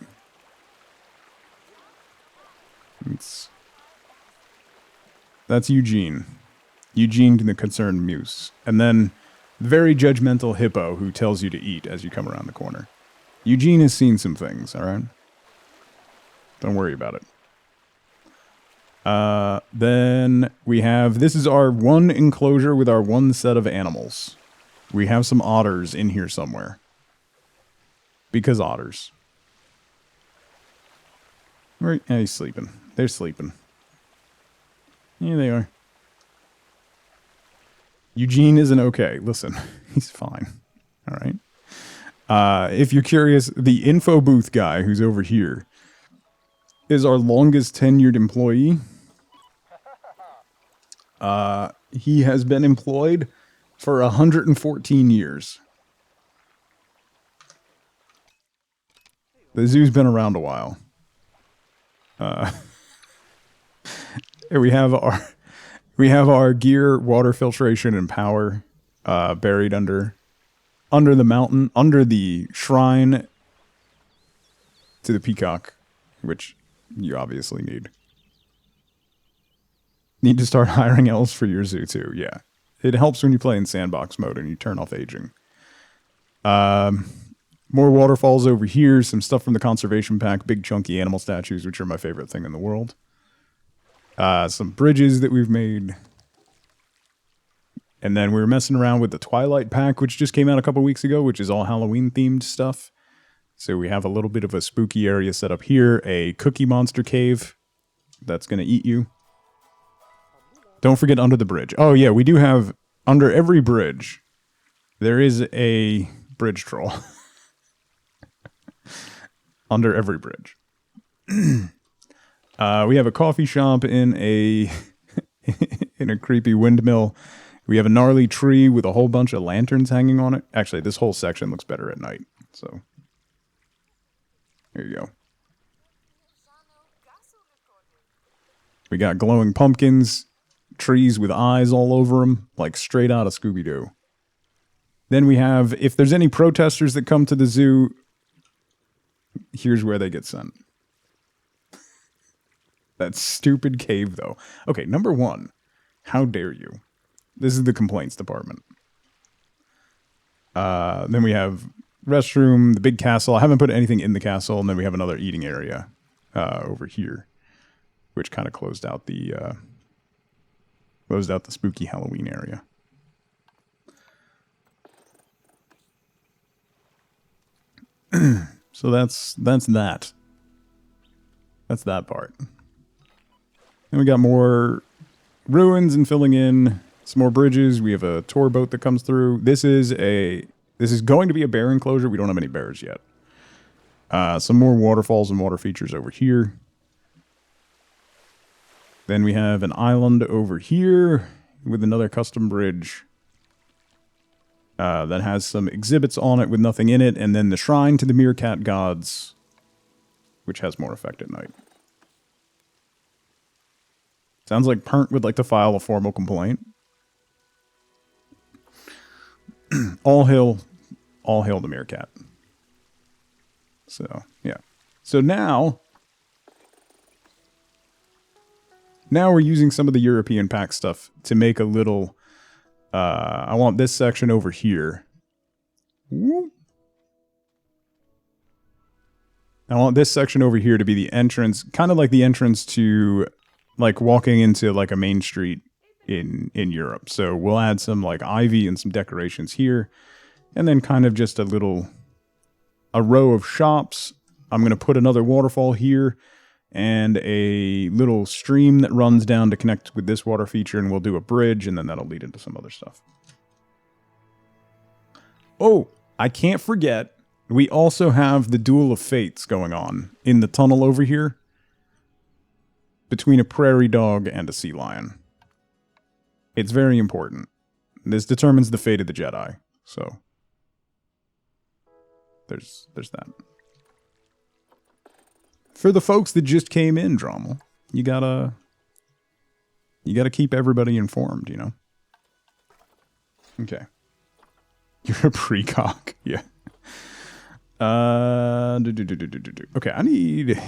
That's Eugene. Eugene the concerned moose. And then very judgmental hippo who tells you to eat as you come around the corner. Eugene has seen some things, alright? Don't worry about it. Then we have, this is our one enclosure with our one set of animals. We have some otters in here somewhere. Because otters. Right, yeah, he's sleeping. They're sleeping. Yeah, they are. Eugene isn't okay. Listen, he's fine. Alright. If you're curious, the info booth guy who's over here is our longest tenured employee. He has been employed for 114 years. The zoo's been around a while. We have our gear, water filtration, and power buried under the mountain, under the shrine to the peacock, which you obviously need. Need to start hiring elves for your zoo too, yeah. It helps when you play in sandbox mode and you turn off aging. More waterfalls over here, some stuff from the conservation pack, big chunky animal statues, which are my favorite thing in the world. Some bridges that we've made. And then we were messing around with the Twilight pack, which just came out a couple weeks ago, which is all Halloween themed stuff. So we have a little bit of a spooky area set up here, a cookie monster cave that's going to eat you. Don't forget under the bridge. Oh yeah, we do have, under every bridge, there is a bridge troll. Under every bridge. We have a coffee shop in a in a creepy windmill. We have a gnarly tree with a whole bunch of lanterns hanging on it. Actually, this whole section looks better at night. So, there you go. We got glowing pumpkins, trees with eyes all over them, like straight out of Scooby-Doo. Then we have, if there's any protesters that come to the zoo, here's where they get sent. That stupid cave, though. Okay, number one, how dare you? This is the complaints department. Then we have restroom, the big castle. I haven't put anything in the castle, and then we have another eating area over here, which kind of closed out the spooky Halloween area. So that's that. That's that part. And we got more ruins and filling in, some more bridges. We have a tour boat that comes through. This is going to be a bear enclosure. We don't have any bears yet. Some more waterfalls and water features over here. Then we have an island over here with another custom bridge that has some exhibits on it with nothing in it. And then the shrine to the meerkat gods, which has more effect at night. Sounds like Pernt would like to file a formal complaint. All hail the meerkat. So, yeah. So now we're using some of the European pack stuff to make a little, I want this section over here. Whoop. I want this section over here to be the entrance, kind of like the entrance to, like, walking into, like, a main street in Europe. So we'll add some, like, ivy and some decorations here, and then kind of just a row of shops. I'm going to put another waterfall here, and a little stream that runs down to connect with this water feature, and we'll do a bridge, and then that'll lead into some other stuff. Oh, I can't forget, we also have the Duel of Fates going on in the tunnel over here between a prairie dog and a sea lion. It's very important. This determines the fate of the Jedi, so there's that. For the folks that just came in, Drama, you gotta keep everybody informed, you know? Okay. You're a precock, yeah. Okay, I need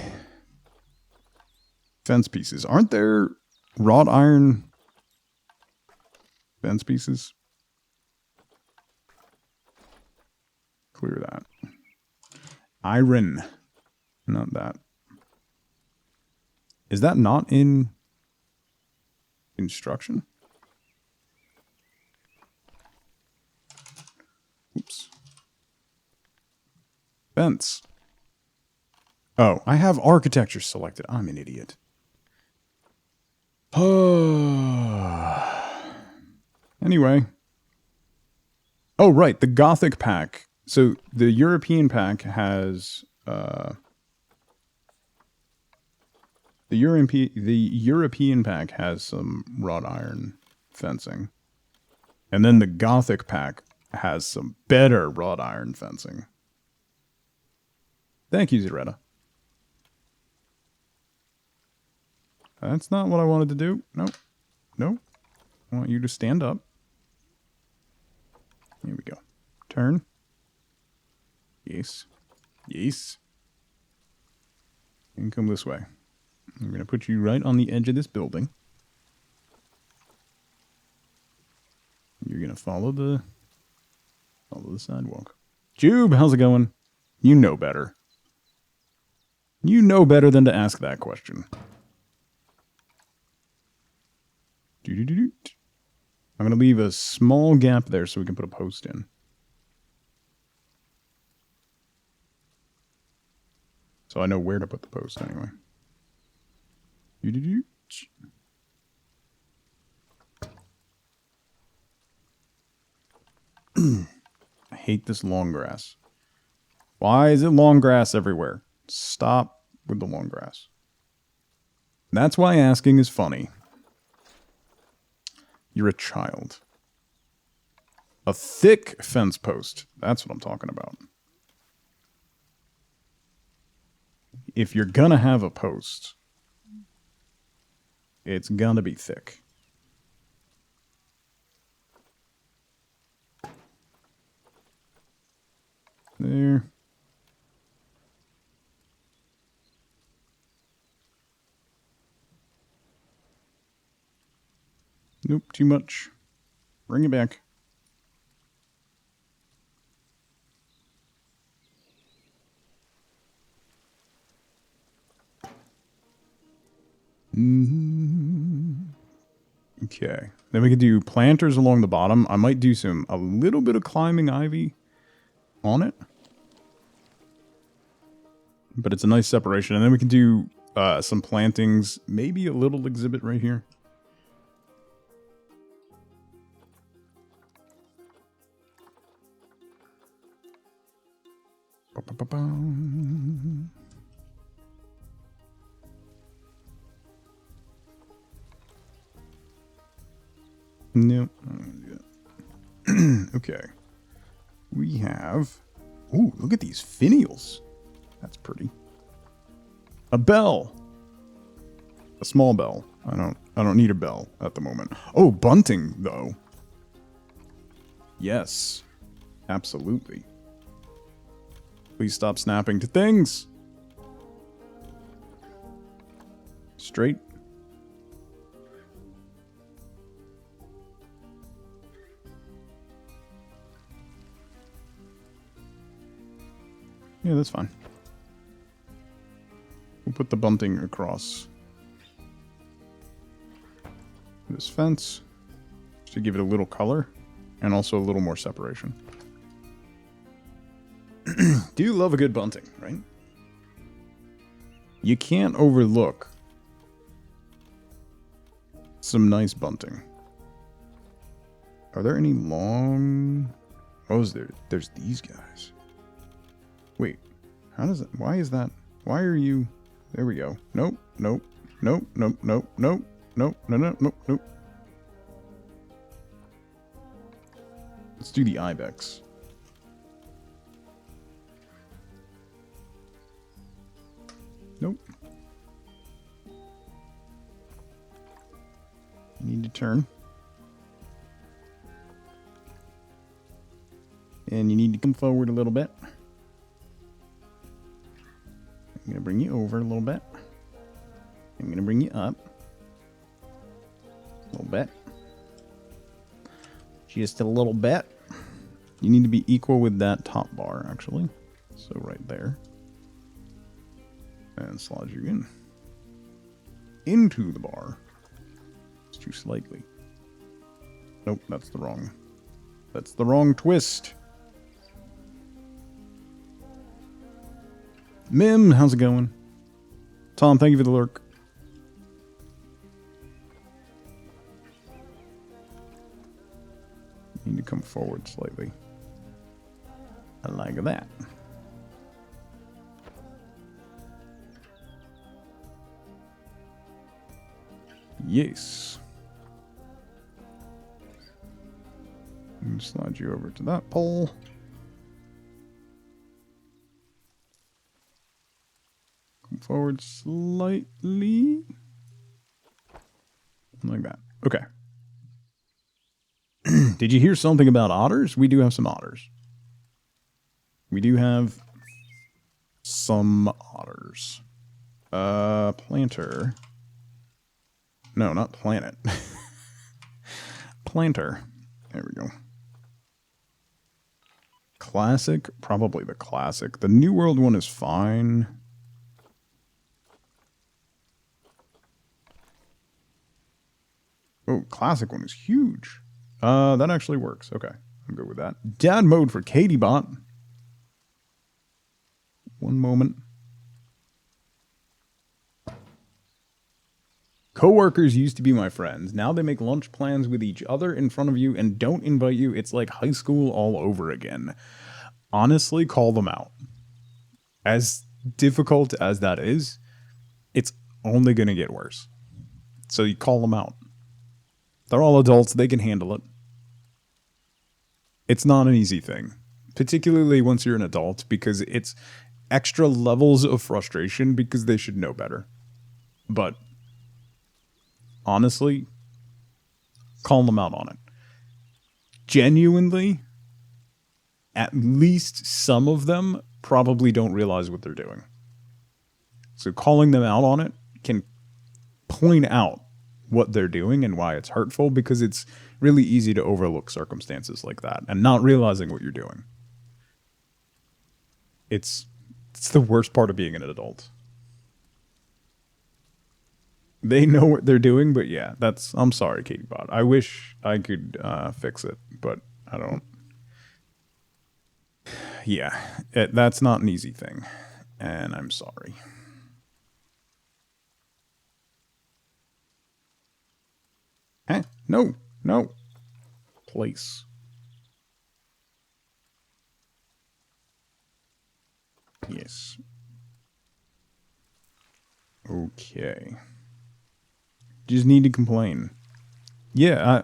fence pieces. Aren't there wrought iron fence pieces? Clear that. Iron. Not that. Is that not in instruction? Oops. Fence. Oh, I have architecture selected. I'm an idiot. Anyway. Oh, right. The Gothic pack. So the European pack has... The European pack has some wrought iron fencing. And then the Gothic pack has some better wrought iron fencing. Thank you, Zaretta. That's not what I wanted to do. Nope. Nope. I want you to stand up. Here we go. Turn. Yes. Yes. And come this way. I'm going to put you right on the edge of this building. You're going to follow the sidewalk. Jube, how's it going? You know better. You know better than to ask that question. I'm going to leave a small gap there so we can put a post in. So I know where to put the post anyway. I hate this long grass. Why is it long grass everywhere? Stop with the long grass. That's why asking is funny. You're a child. A thick fence post. That's what I'm talking about. If you're gonna have a post, it's gonna be thick. there. Nope, too much. Bring it back. Okay. Then we can do planters along the bottom. I might do a little bit of climbing ivy on it. But it's a nice separation. And then we can do some plantings. Maybe a little exhibit right here. No. Okay. We have... Ooh, look at these finials. That's pretty. A bell. A small bell. I don't need a bell at the moment. Oh, bunting, though. Yes. Absolutely. Please stop snapping to things. Straight. Yeah, that's fine. We'll put the bunting across this fence to give it a little color and also a little more separation. Do love a good bunting, right? You can't overlook some nice bunting. Are there any long... Oh, there's these guys. Wait, how does it... Why is that... Why are you... There we go. Nope, nope, nope, nope, nope, nope, nope, no, no, nope, nope. Let's do the ibex. Nope. You need to turn. And you need to come forward a little bit. I'm going to bring you over a little bit. I'm going to bring you up. A little bit. Just a little bit. You need to be equal with that top bar, actually. So right there. And slide you in. Into the bar. Just too slightly. Nope, that's the wrong twist. Mim, how's it going? Tom, thank you for the lurk. You need to come forward slightly. I like that. Yes. And slide you over to that pole. Come forward slightly. Like that. Okay. Did you hear something about otters? We do have some otters. We do have some otters. Planter. No, not planet. Planter. There we go. Classic? Probably the classic. The New World one is fine. Oh, classic one is huge. That actually works. Okay, I'm good with that. Dad mode for KatieBot. One moment. Coworkers used to be my friends. Now they make lunch plans with each other in front of you and don't invite you. It's like high school all over again. Honestly, call them out. As difficult as that is, it's only going to get worse. So you call them out. They're all adults. They can handle it. It's not an easy thing, particularly once you're an adult, because it's extra levels of frustration because they should know better. But honestly, call them out on it. Genuinely, at least some of them probably don't realize what they're doing. So calling them out on it can point out what they're doing and why it's hurtful, because it's really easy to overlook circumstances like that and not realizing what you're doing. It's the worst part of being an adult. They know what they're doing, but yeah, I'm sorry, Katie Bot. I wish I could fix it, but I don't. Yeah, that's not an easy thing, and I'm sorry. Eh? No. Place. Yes. Okay. Just need to complain. Yeah,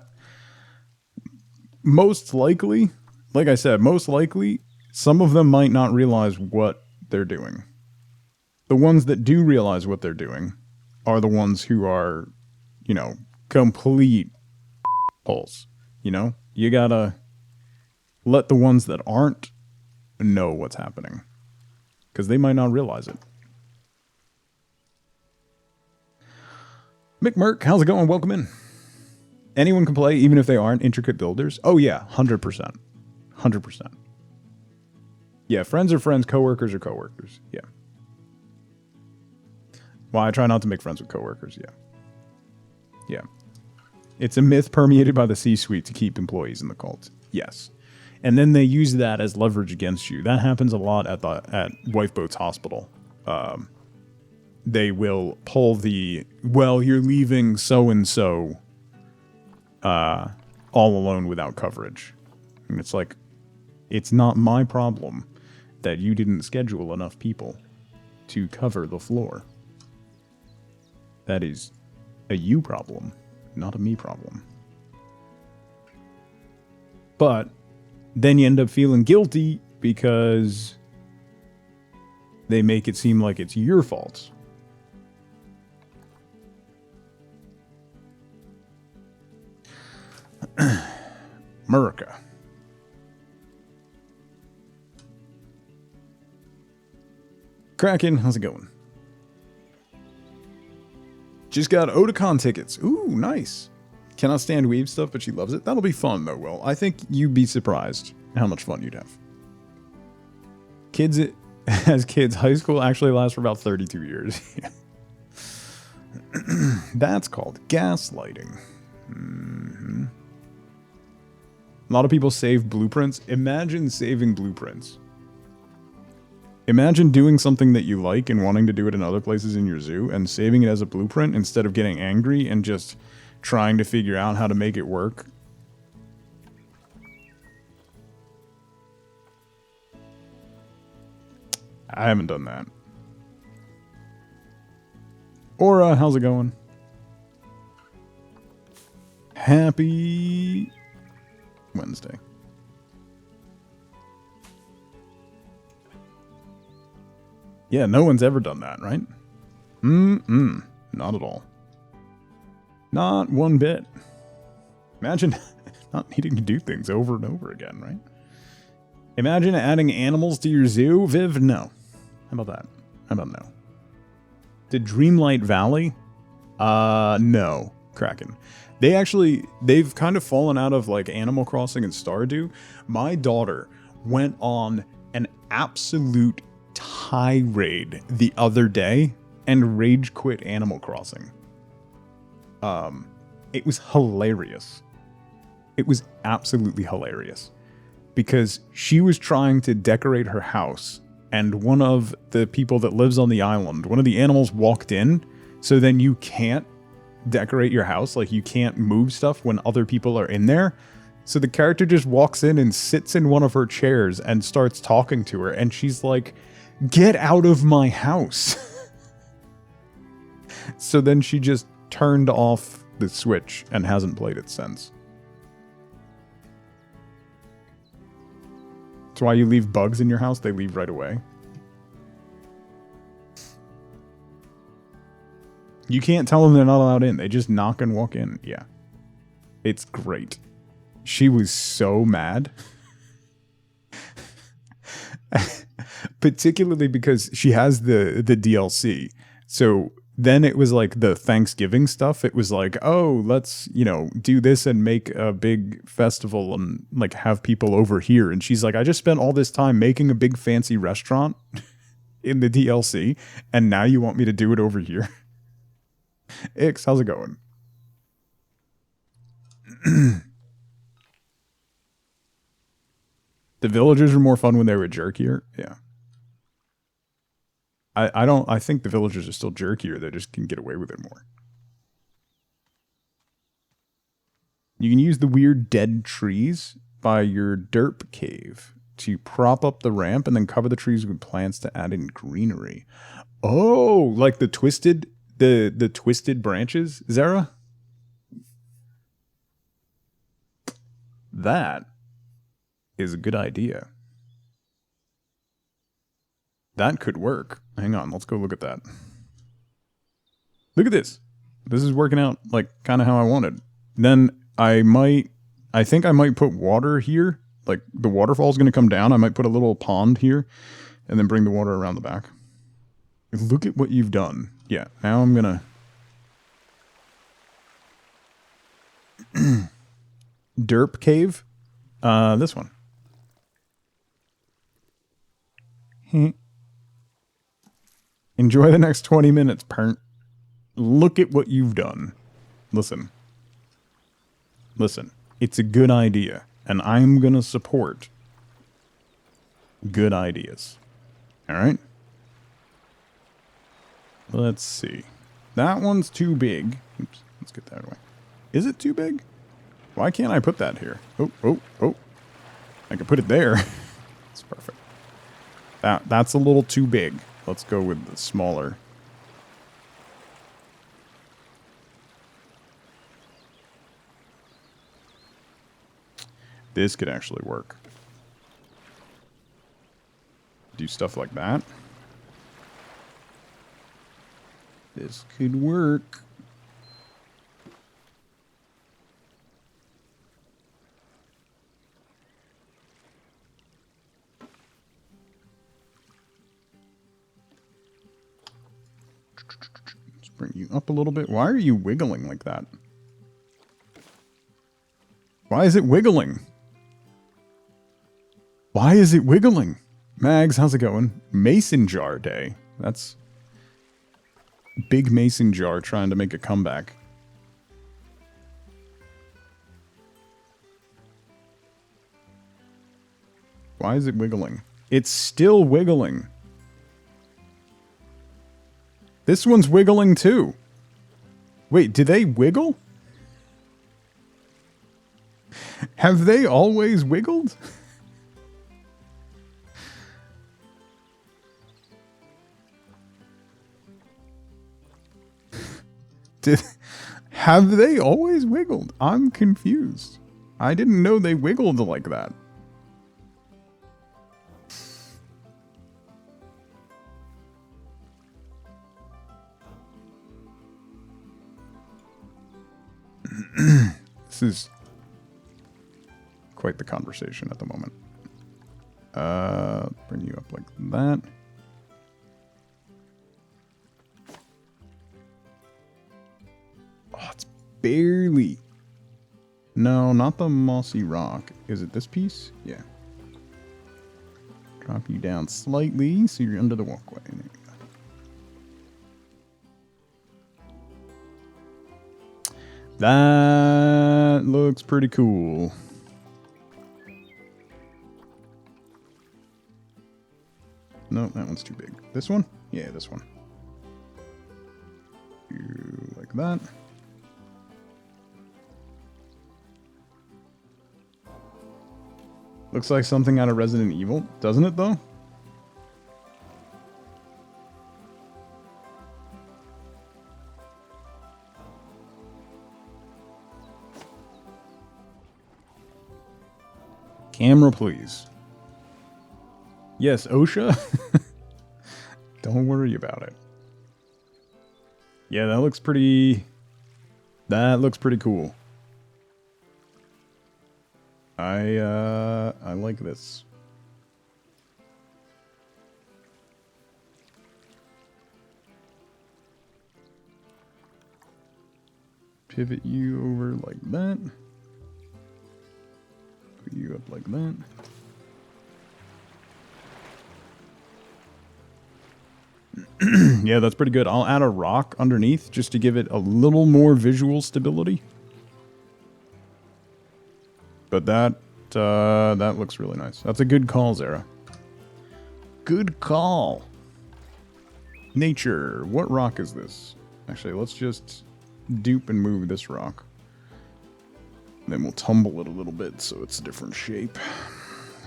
most likely, like I said, most likely, some of them might not realize what they're doing. The ones that do realize what they're doing are the ones who are, complete holes. You gotta let the ones that aren't know what's happening, because they might not realize it. McMurk, how's it going? Welcome in. Anyone can play, even if they aren't intricate builders. Oh yeah, 100%. 100%. Yeah, friends are friends, coworkers are coworkers. Yeah. Well, I try not to make friends with coworkers, yeah. Yeah. It's a myth permeated by the C-suite to keep employees in the cult. Yes. And then they use that as leverage against you. That happens a lot at Lifeboats Hospital. They will pull you're leaving so-and-so all alone without coverage. And it's like, it's not my problem that you didn't schedule enough people to cover the floor. That is a you problem, not a me problem. But then you end up feeling guilty because they make it seem like it's your fault. America. Kraken, how's it going? Just got Otakon tickets. Ooh, nice. Cannot stand weeb stuff, but she loves it. That'll be fun, though, Will. I think you'd be surprised how much fun you'd have. As kids, high school actually lasts for about 32 years. That's called gaslighting. Mm-hmm. A lot of people save blueprints. Imagine saving blueprints. Imagine doing something that you like and wanting to do it in other places in your zoo and saving it as a blueprint instead of getting angry and just trying to figure out how to make it work. I haven't done that. Aura, how's it going? Happy Wednesday. Yeah, no one's ever done that, right? Not at all. Not one bit. Imagine not needing to do things over and over again, right? Imagine adding animals to your zoo, Viv? No. How about that? How about no? Did Dreamlight Valley? No. Kraken. They've kind of fallen out of like Animal Crossing and Stardew. My daughter went on an absolute tirade the other day and rage quit Animal Crossing. It was hilarious. It was absolutely hilarious because she was trying to decorate her house and one of the people that lives on the island, one of the animals walked in, so then you can't decorate your house, like you can't move stuff when other people are in there. So the character just walks in and sits in one of her chairs and starts talking to her, and she's like, "Get out of my house." So then she just turned off the Switch and hasn't played it since. That's why you leave bugs in your house, they leave right away. You can't tell them they're not allowed in. They just knock and walk in. Yeah. It's great. She was so mad. Particularly because she has the DLC. So then it was like the Thanksgiving stuff. It was like, oh, let's, do this and make a big festival and like have people over here. And she's like, I just spent all this time making a big fancy restaurant in the DLC, and now you want me to do it over here? Ix, how's it going? The villagers were more fun when they were jerkier. Yeah. I think the villagers are still jerkier. They just can get away with it more. You can use the weird dead trees by your derp cave to prop up the ramp and then cover the trees with plants to add in greenery. Oh, like the twisted branches, Zara? That is a good idea. That could work. Hang on, let's go look at that. Look at this. This is working out like kind of how I wanted. Then I think I might put water here. Like the waterfall's going to come down. I might put a little pond here and then bring the water around the back. Look at what you've done. Yeah, now I'm going to... Derp cave. This one. Enjoy the next 20 minutes, parent. Look at what you've done. Listen. It's a good idea, and I'm gonna support good ideas. Alright? Let's see. That one's too big. Oops, let's get that away. Is it too big? Why can't I put that here? Oh. I can put it there. It's perfect. That's a little too big. Let's go with the smaller. This could actually work. Do stuff like that. This could work. Bring you up a little bit. Why are you wiggling like that? Why is it wiggling? Why is it wiggling? Mags, how's it going? Mason jar day. That's big mason jar trying to make a comeback. Why is it wiggling? It's still wiggling. This one's wiggling too. Wait, do they wiggle? Have they always wiggled? Have they always wiggled? I'm confused. I didn't know they wiggled like that. This is quite the conversation at the moment. Bring you up like that. Oh, it's barely. No, not the mossy rock. Is it this piece? Yeah. Drop you down slightly so you're under the walkway. There you go. That looks pretty cool. No, that one's too big. This one? Yeah, this one. You like that. Looks like something out of Resident Evil, doesn't it though? Camera, please. Yes, OSHA? Don't worry about it. Yeah, that looks pretty... That looks pretty cool. I like this. pivot you over like that. Put you up like that. Yeah, that's pretty good. I'll add a rock underneath just to give it a little more visual stability. But that looks really nice. That's a good call, Zara. Good call. Nature. What rock is this? Actually, let's just dupe and move this rock. Then we'll tumble it a little bit so it's a different shape.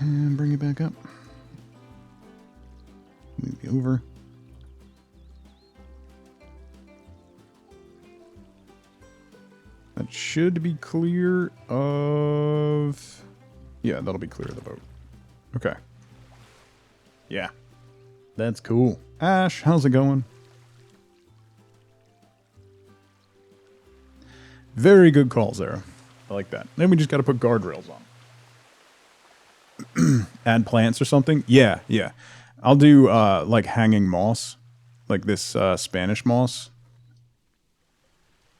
And bring it back up. Move it over. That should be clear of... Yeah, that'll be clear of the boat. Okay. Yeah. That's cool. Ash, how's it going? Very good call, Zara. I like that. Then we just got to put guardrails on. Add plants or something? Yeah, yeah. I'll do, like, hanging moss. Like this, Spanish moss.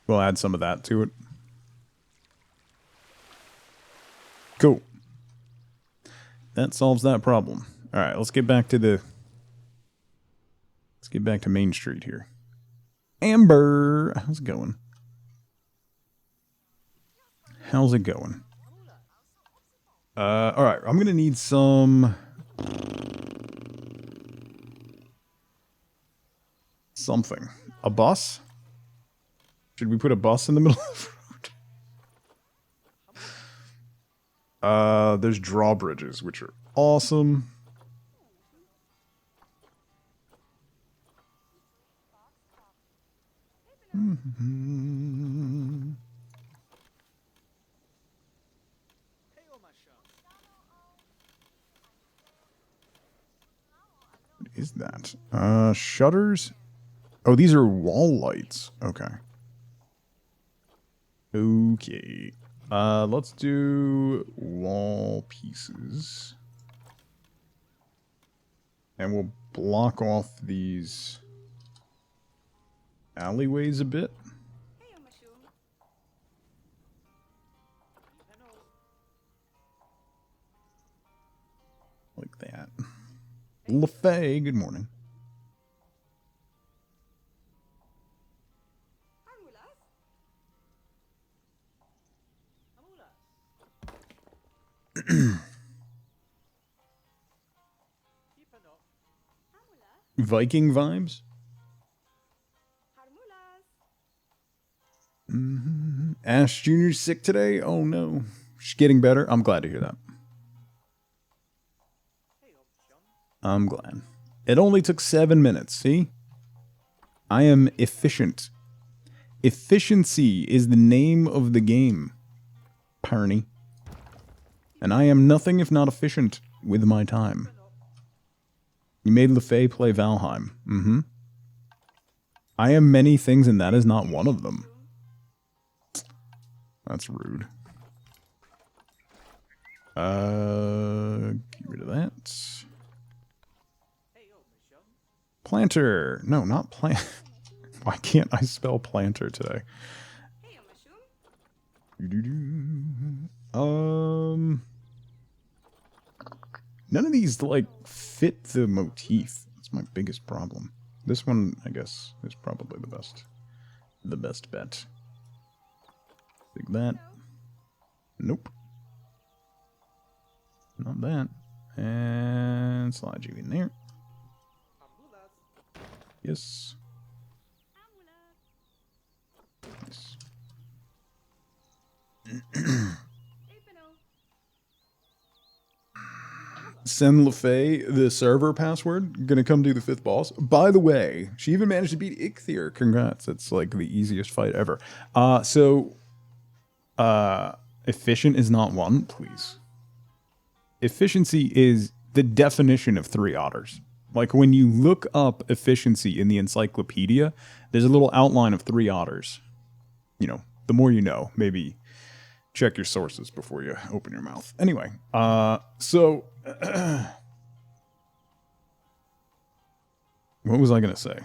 We'll add some of that to it. Cool. That solves that problem. All right, let's get back to the... Let's get back to Main Street here. Amber, how's it going? How's it going? All right, I'm gonna need some... something. A bus? Should we put a bus in the middle of the road? There's drawbridges, which are awesome. What is that? Shutters? Oh, these are wall lights. Okay. Okay. Let's do wall pieces. And we'll block off these alleyways a bit. Like that. LaFay, good morning. Viking vibes? Ash Jr.'s sick today? Oh no. She's getting better. I'm glad to hear that. I'm glad. It only took 7 minutes, see? I am efficient. Efficiency is the name of the game, Parney. And I am nothing if not efficient with my time. You made LaFay play Valheim. Mm-hmm. I am many things and that is not one of them. That's rude. Get rid of that. Planter. No, not plant. Why can't I spell planter today? None of these, like, fit the motif. That's my biggest problem. This one, I guess, is probably the best. The best bet. Like that. Nope. Not that. And slide you in there. Yes. Yes. Send LaFay the server password. Gonna come do the 5th boss. By the way, she even managed to beat Ichthyr. Congrats. It's like the easiest fight ever. Efficient is not one, please. Efficiency is the definition of 3 otters. Like when you look up efficiency in the encyclopedia, there's a little outline of 3 otters. You know, the more you know, maybe check your sources before you open your mouth. Anyway, so what was I gonna say?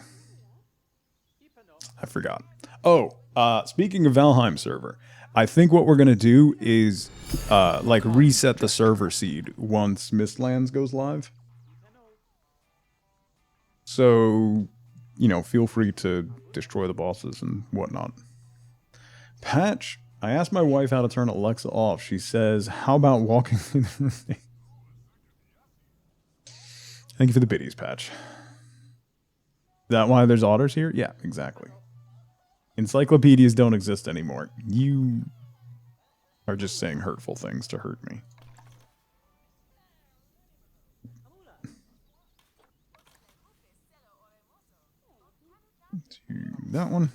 I forgot. Oh, Speaking of Valheim server, I think what we're gonna do is like reset the server seed once Mistlands goes live. So, you know, feel free to destroy the bosses and whatnot. Patch, I asked my wife how to turn Alexa off. She says, how about walking through the room? Thank you for the biddies, Patch. Is that why there's otters here? Yeah, exactly. Encyclopedias don't exist anymore. You are just saying hurtful things to hurt me. To that one.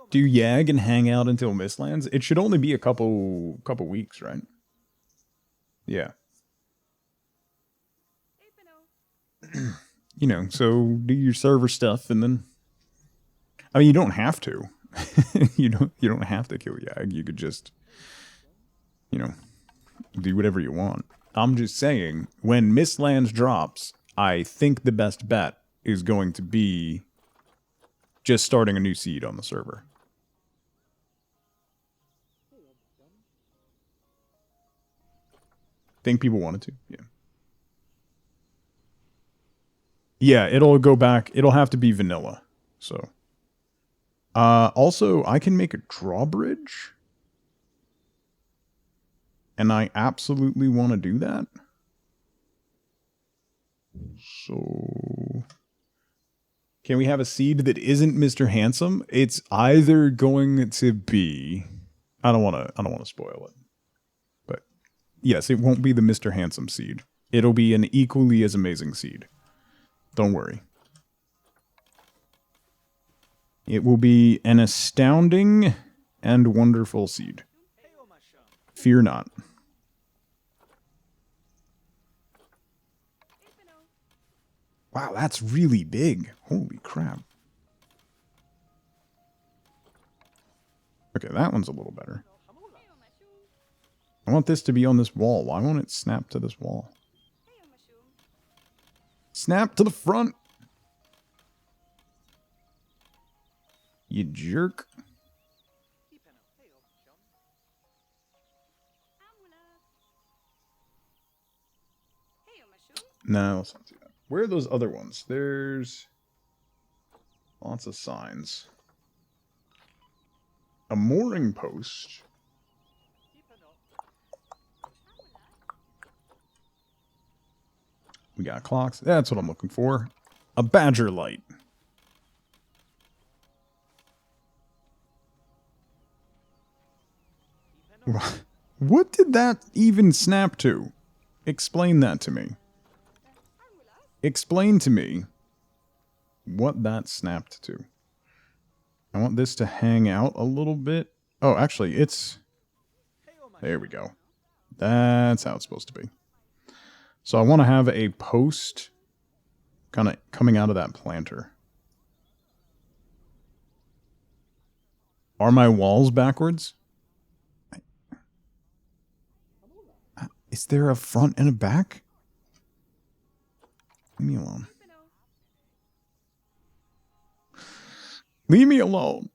Do Yag and hang out until Mistlands? It should only be a couple weeks, right? Yeah. You know, so do your server stuff and then I mean you don't have to. you don't have to kill Yag. You could just you know do whatever you want. I'm just saying when Mistlands drops, I think the best bet is going to be just starting a new seed on the server. Think people wanted to? Yeah. Yeah, it'll go back. It'll have to be vanilla. So. Also, I can make a drawbridge. And I absolutely want to do that. So. Can we have a seed that isn't Mr. Handsome? It's either going to be. I don't want to spoil it. But yes, it won't be the Mr. Handsome seed. It'll be an equally as amazing seed. Don't worry. It will be an astounding and wonderful seed. Fear not. Wow, that's really big. Holy crap. Okay, that one's a little better. I want this to be on this wall. Why won't it snap to this wall? Snap to the front. You jerk. No, let's not do that. Where are those other ones? There's lots of signs. A mooring post. We got clocks. That's what I'm looking for. A badger light. What did that even snap to? Explain that to me. Explain to me what that snapped to. I want this to hang out a little bit. Oh, actually, it's... There we go. That's how it's supposed to be. So I want to have a post kind of coming out of that planter. Are my walls backwards? Is there a front and a back? Leave me alone. Leave me alone.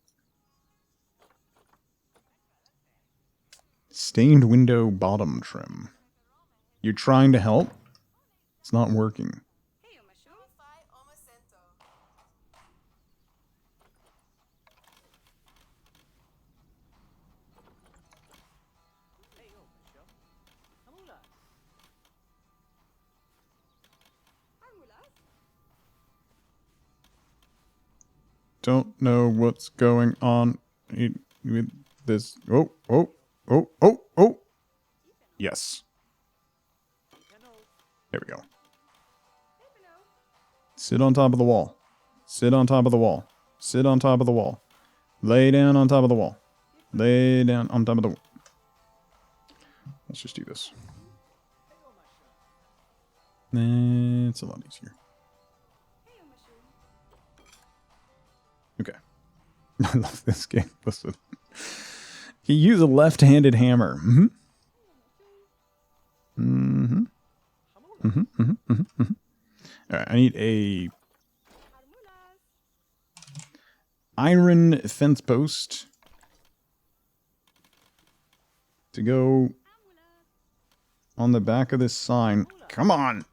Stained window bottom trim. You're trying to help? It's not working. Don't know what's going on with this. Oh. Yes. There we go. Sit on top of the wall. Sit on top of the wall. Sit on top of the wall. Lay down on top of the wall. Lay down on top of the wall. Let's just do this. It's a lot easier. Okay. I love this game. Listen. You use a left-handed hammer. Alright, I need a iron fence post to go on the back of this sign. Come on!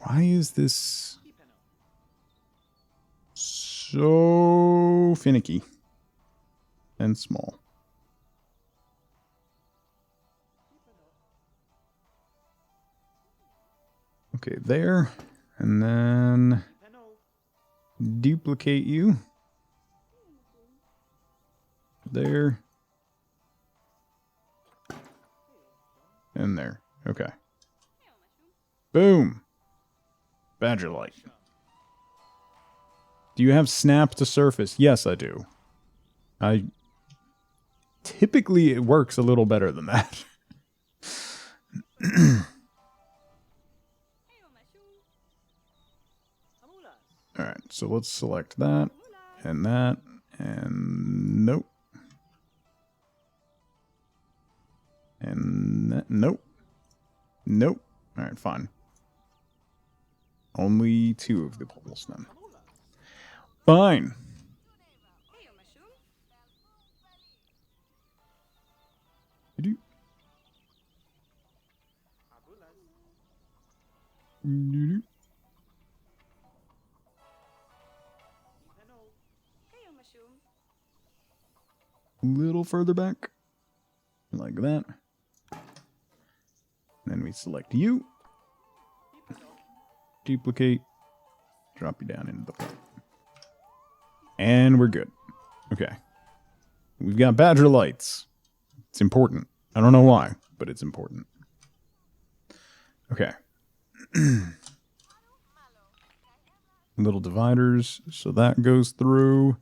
Why is this so finicky and small? Okay, there. And then duplicate you. There. And there. Okay. Boom. Badger light. Do you have snap to surface? Yes, I do. Typically it works a little better than that. Alright, so let's select that, and nope. And that, nope. Nope. Alright, fine. Only 2 of the poles then. Fine. A little further back. Like that. Then we select you. Duplicate. Drop you down into the hole. And we're good. Okay. We've got badger lights. It's important. I don't know why, but it's important. Okay. Little dividers, so that goes through.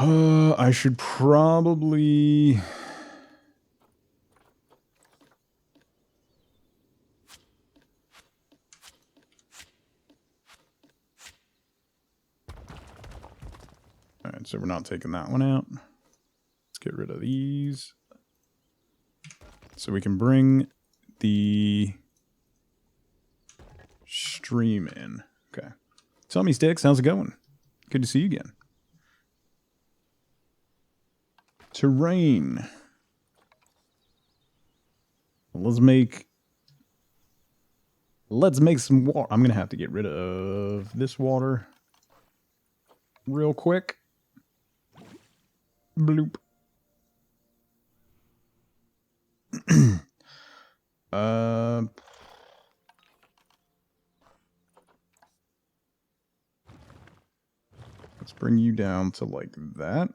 I should probably... Alright, so we're not taking that one out. Let's get rid of these. So we can bring the stream in. Okay. Tell me, Sticks, how's it going? Good to see you again. Terrain. Let's make some water. I'm gonna have to get rid of this water real quick. Bloop. Let's bring you down to like that.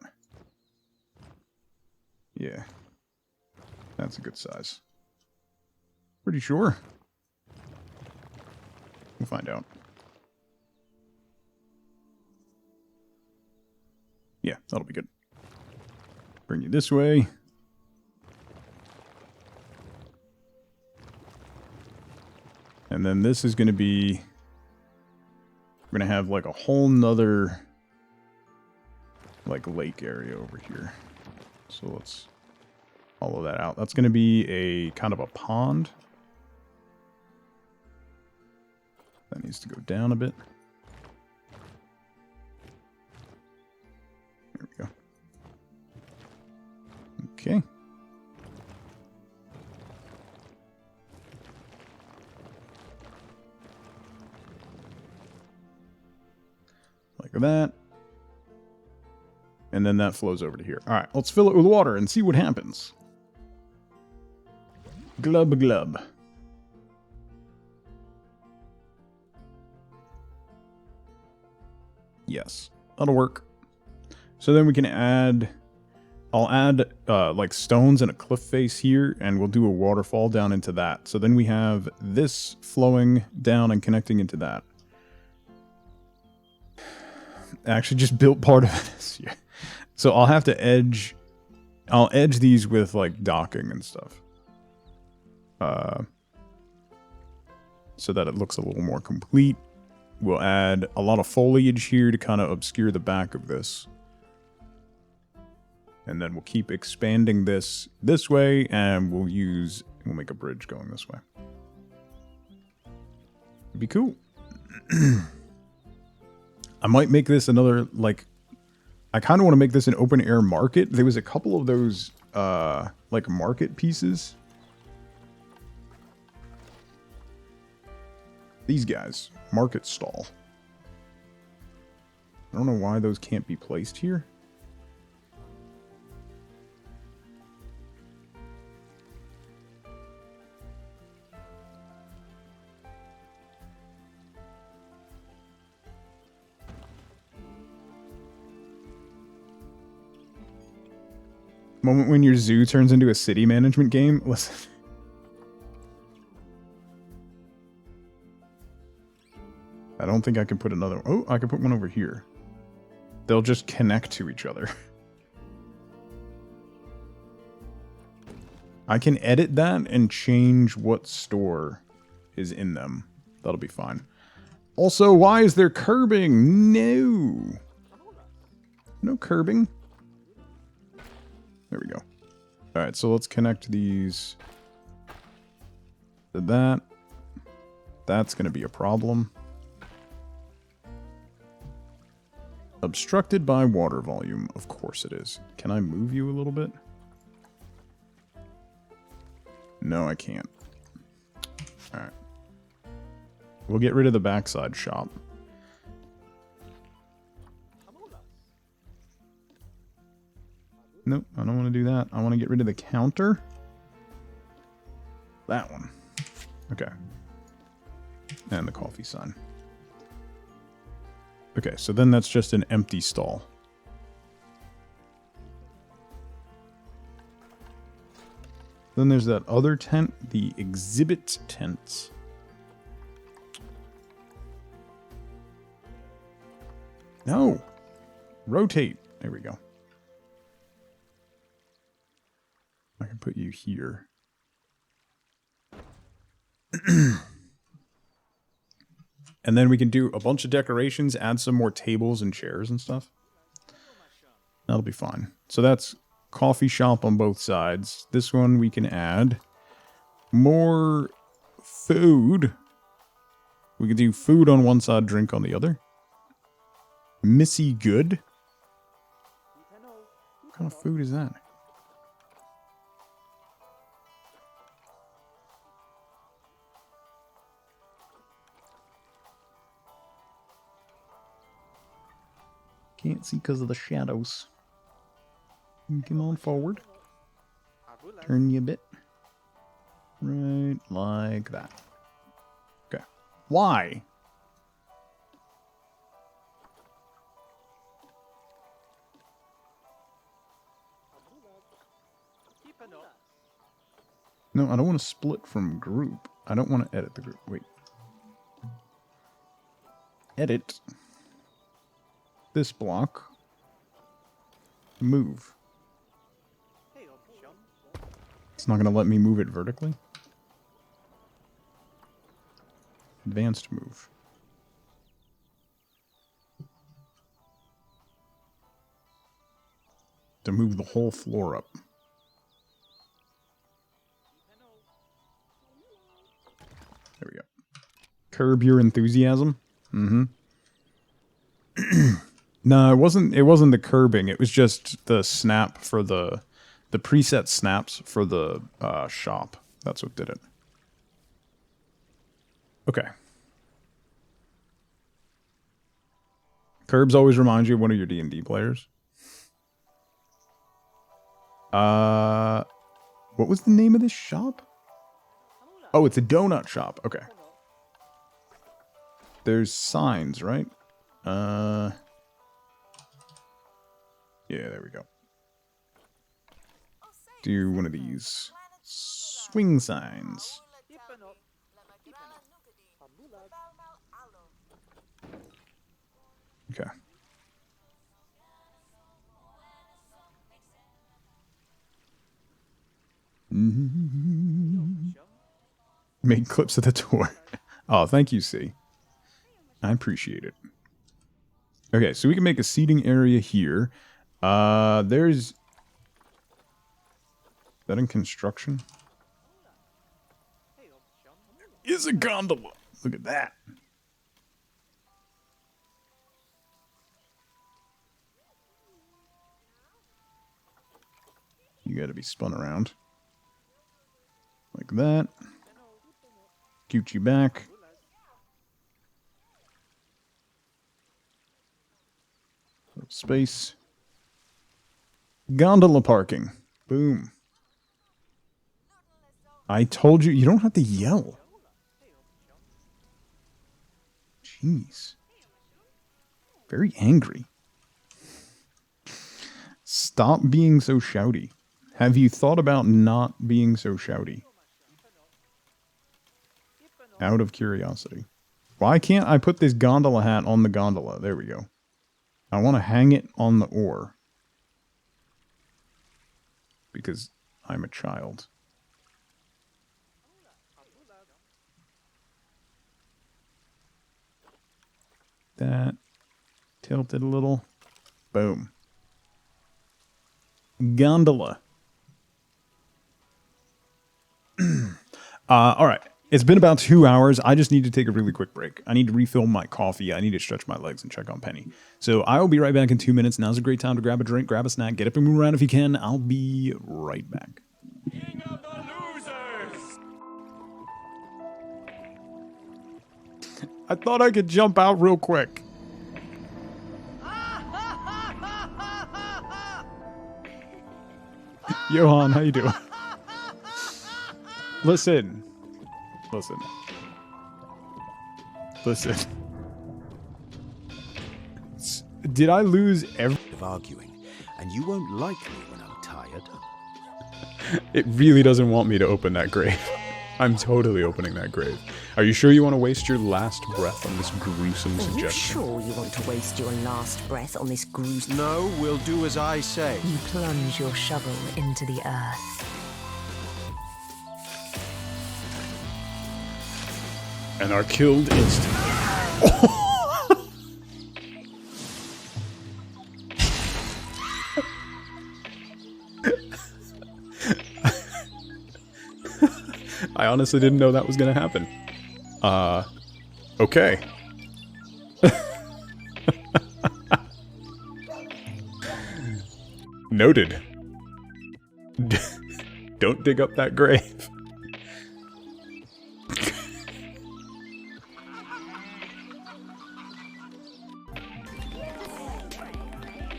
Yeah. That's a good size. Pretty sure. We'll find out. Yeah, that'll be good. Bring you this way. And then this is going to be... We're going to have like a whole nother like lake area over here. So let's follow that out. That's going to be a kind of a pond. That needs to go down a bit. There we go. Okay. Like that. And then that flows over to here. All right, let's fill it with water and see what happens. Glub glub. Yes, that'll work. So then we can add... I'll add like stones and a cliff face here, and we'll do a waterfall down into that. So then we have this flowing down and connecting into that. I actually just built part of this. Yeah. So I'll have to edge... I'll edge these with like docking and stuff. so that it looks a little more complete. We'll add a lot of foliage here to kind of obscure the back of this. And then we'll keep expanding this way, and we'll make a bridge going this way. It'd be cool. I might make this another, like, I kind of want to make this an open air market. There was a couple of those, like, market pieces. These guys, market stall. I don't know why those can't be placed here. Moment when your zoo turns into a city management game. Listen. I don't think I can put another... Oh, I can put one over here. They'll just connect to each other. I can edit that and change what store is in them. That'll be fine. Also, why is there curbing? No. No curbing. There we go. Alright, so let's connect these to that. That's going to be a problem. Obstructed by water volume. Of course it is. Can I move you a little bit? No, I can't. Alright. We'll get rid of the backside shop. Nope, I don't want to do that. I want to get rid of the counter. That one. Okay. And the coffee sign. Okay, so then that's just an empty stall. Then there's that other tent, the exhibit tents. No! Rotate. There we go. I can put you here. And then we can do a bunch of decorations, add some more tables and chairs and stuff. That'll be fine. So that's coffee shop on both sides. This one we can add more food. We can do food on one side, drink on the other. Missy Good? What kind of food is that? Can't see because of the shadows. Come on forward. Turn you a bit. Right like that. Okay. Why? No, I don't want to split from group. I don't want to edit the group. Wait. Edit. This block. Move. It's not going to let me move it vertically. Advanced move. To move the whole floor up. There we go. Curb your enthusiasm. Mm-hmm. No, it wasn't the curbing. It was just the snap for the preset snaps for the shop. That's what did it. Okay. Curbs always remind you of one of your D&D players. What was the name of this shop? Oh, it's a donut shop. Okay. There's signs, right? Yeah, there we go. Do one of these swing signs. Okay. Make clips of the tour. Oh, thank you, C. I appreciate it. Okay, so we can make a seating area here. There's... Is that in construction? Is a gondola. Look at that. You gotta be spun around. Like that. Cute you back. Space. Gondola parking. Boom. I told you, you don't have to yell. Jeez. Very angry. Stop being so shouty. Have you thought about not being so shouty? Out of curiosity. Why can't I put this gondola hat on the gondola? There we go. I want to hang it on the oar. Because I'm a child. That. Tilt it a little. Boom. Gondola. Alright. It's been about 2 hours. I just need to take a really quick break. I need to refill my coffee. I need to stretch my legs and check on Penny. So I will be right back in 2 minutes. Now's a great time to grab a drink, grab a snack, get up and move around if you can. I'll be right back. King of the losers! I thought I could jump out real quick. Johan, how you doing? Listen. Listen. Did I lose every... Of arguing, and you won't like me when I'm tired. It really doesn't want me to open that grave. I'm totally opening that grave. Are you sure you want to waste your last breath on this gruesome Are you suggestion? sure you want to waste your last breath on this gruesome... No, we'll do as I say. You plunge your shovel into the earth. And are killed instantly. I honestly didn't know that was gonna happen. Okay. Noted. Don't dig up that grave.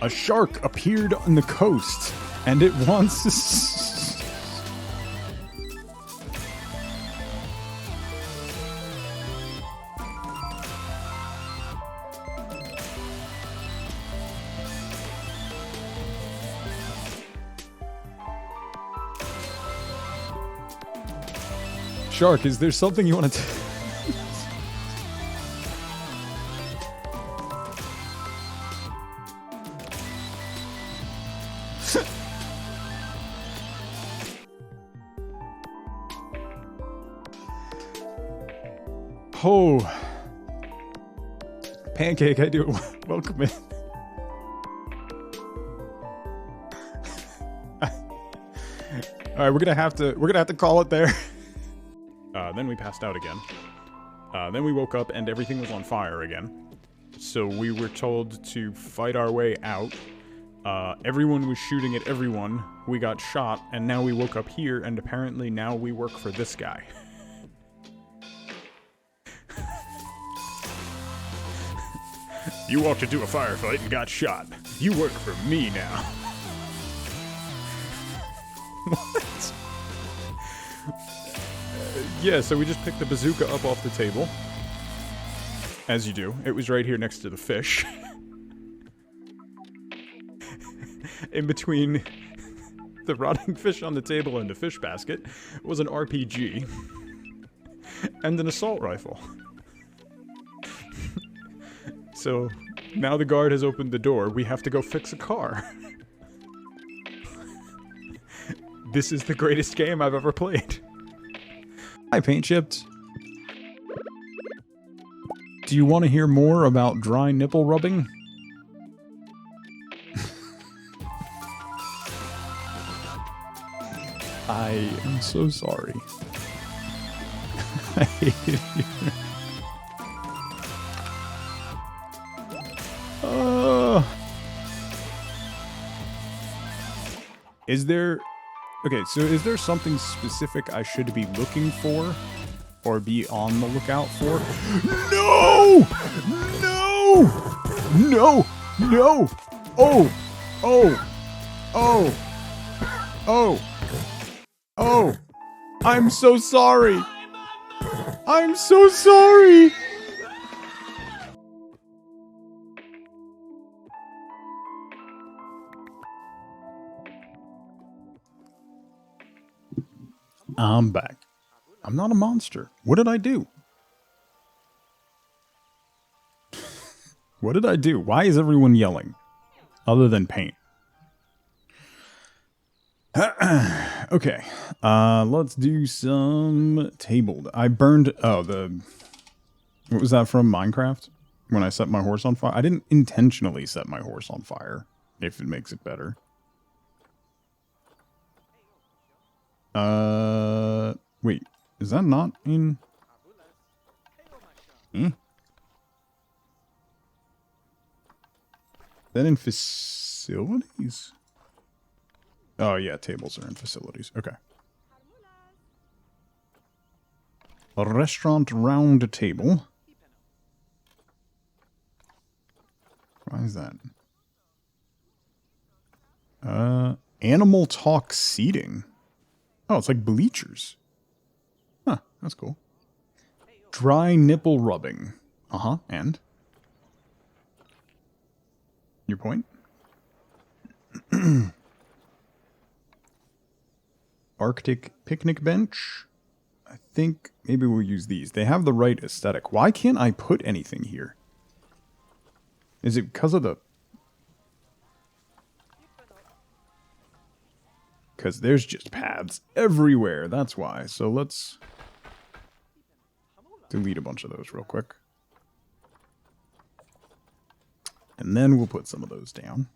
A shark appeared on the coast, and it wants to... Shark, is there something you want to... Oh, Pancake, I do. Welcome in. All right, we're gonna have to call it there. Then we passed out again. Then we woke up and everything was on fire again. So we were told to fight our way out. Everyone was shooting at everyone. We got shot, and now we woke up here, and apparently now we work for this guy. You walked into a firefight and got shot. You work for me now. What? Yeah, so we just picked the bazooka up off the table. As you do. It was right here next to the fish. In between the rotting fish on the table and the fish basket was an RPG. And an assault rifle. So, now the guard has opened the door, we have to go fix a car. This is the greatest game I've ever played. Hi, Paint Chipped. Do you want to hear more about dry nipple rubbing? I am so sorry. I hate it here. Is there... Okay, so is there something specific I should be looking for? Or be on the lookout for? No! No! No! No! Oh! Oh! Oh! Oh! Oh! I'm so sorry! I'm so sorry! I'm back. I'm not a monster. What did I do? What did I do? Why is everyone yelling? Other than paint. Okay. Let's do some tabled. I burned... Oh, the... What was that from Minecraft? When I set my horse on fire? I didn't intentionally set my horse on fire. If it makes it better. Wait. Is that not in... That in facilities? Oh, yeah, tables are in facilities. Okay. A restaurant round table. Why is that? Animal talk seating. Oh, it's like bleachers. Huh, that's cool. Dry nipple rubbing. Uh-huh, and? Your point? Arctic picnic bench. I think maybe we'll use these. They have the right aesthetic. Why can't I put anything here? Is it because of the... Because there's just paths everywhere. That's why. So let's delete a bunch of those real quick. And then we'll put some of those down.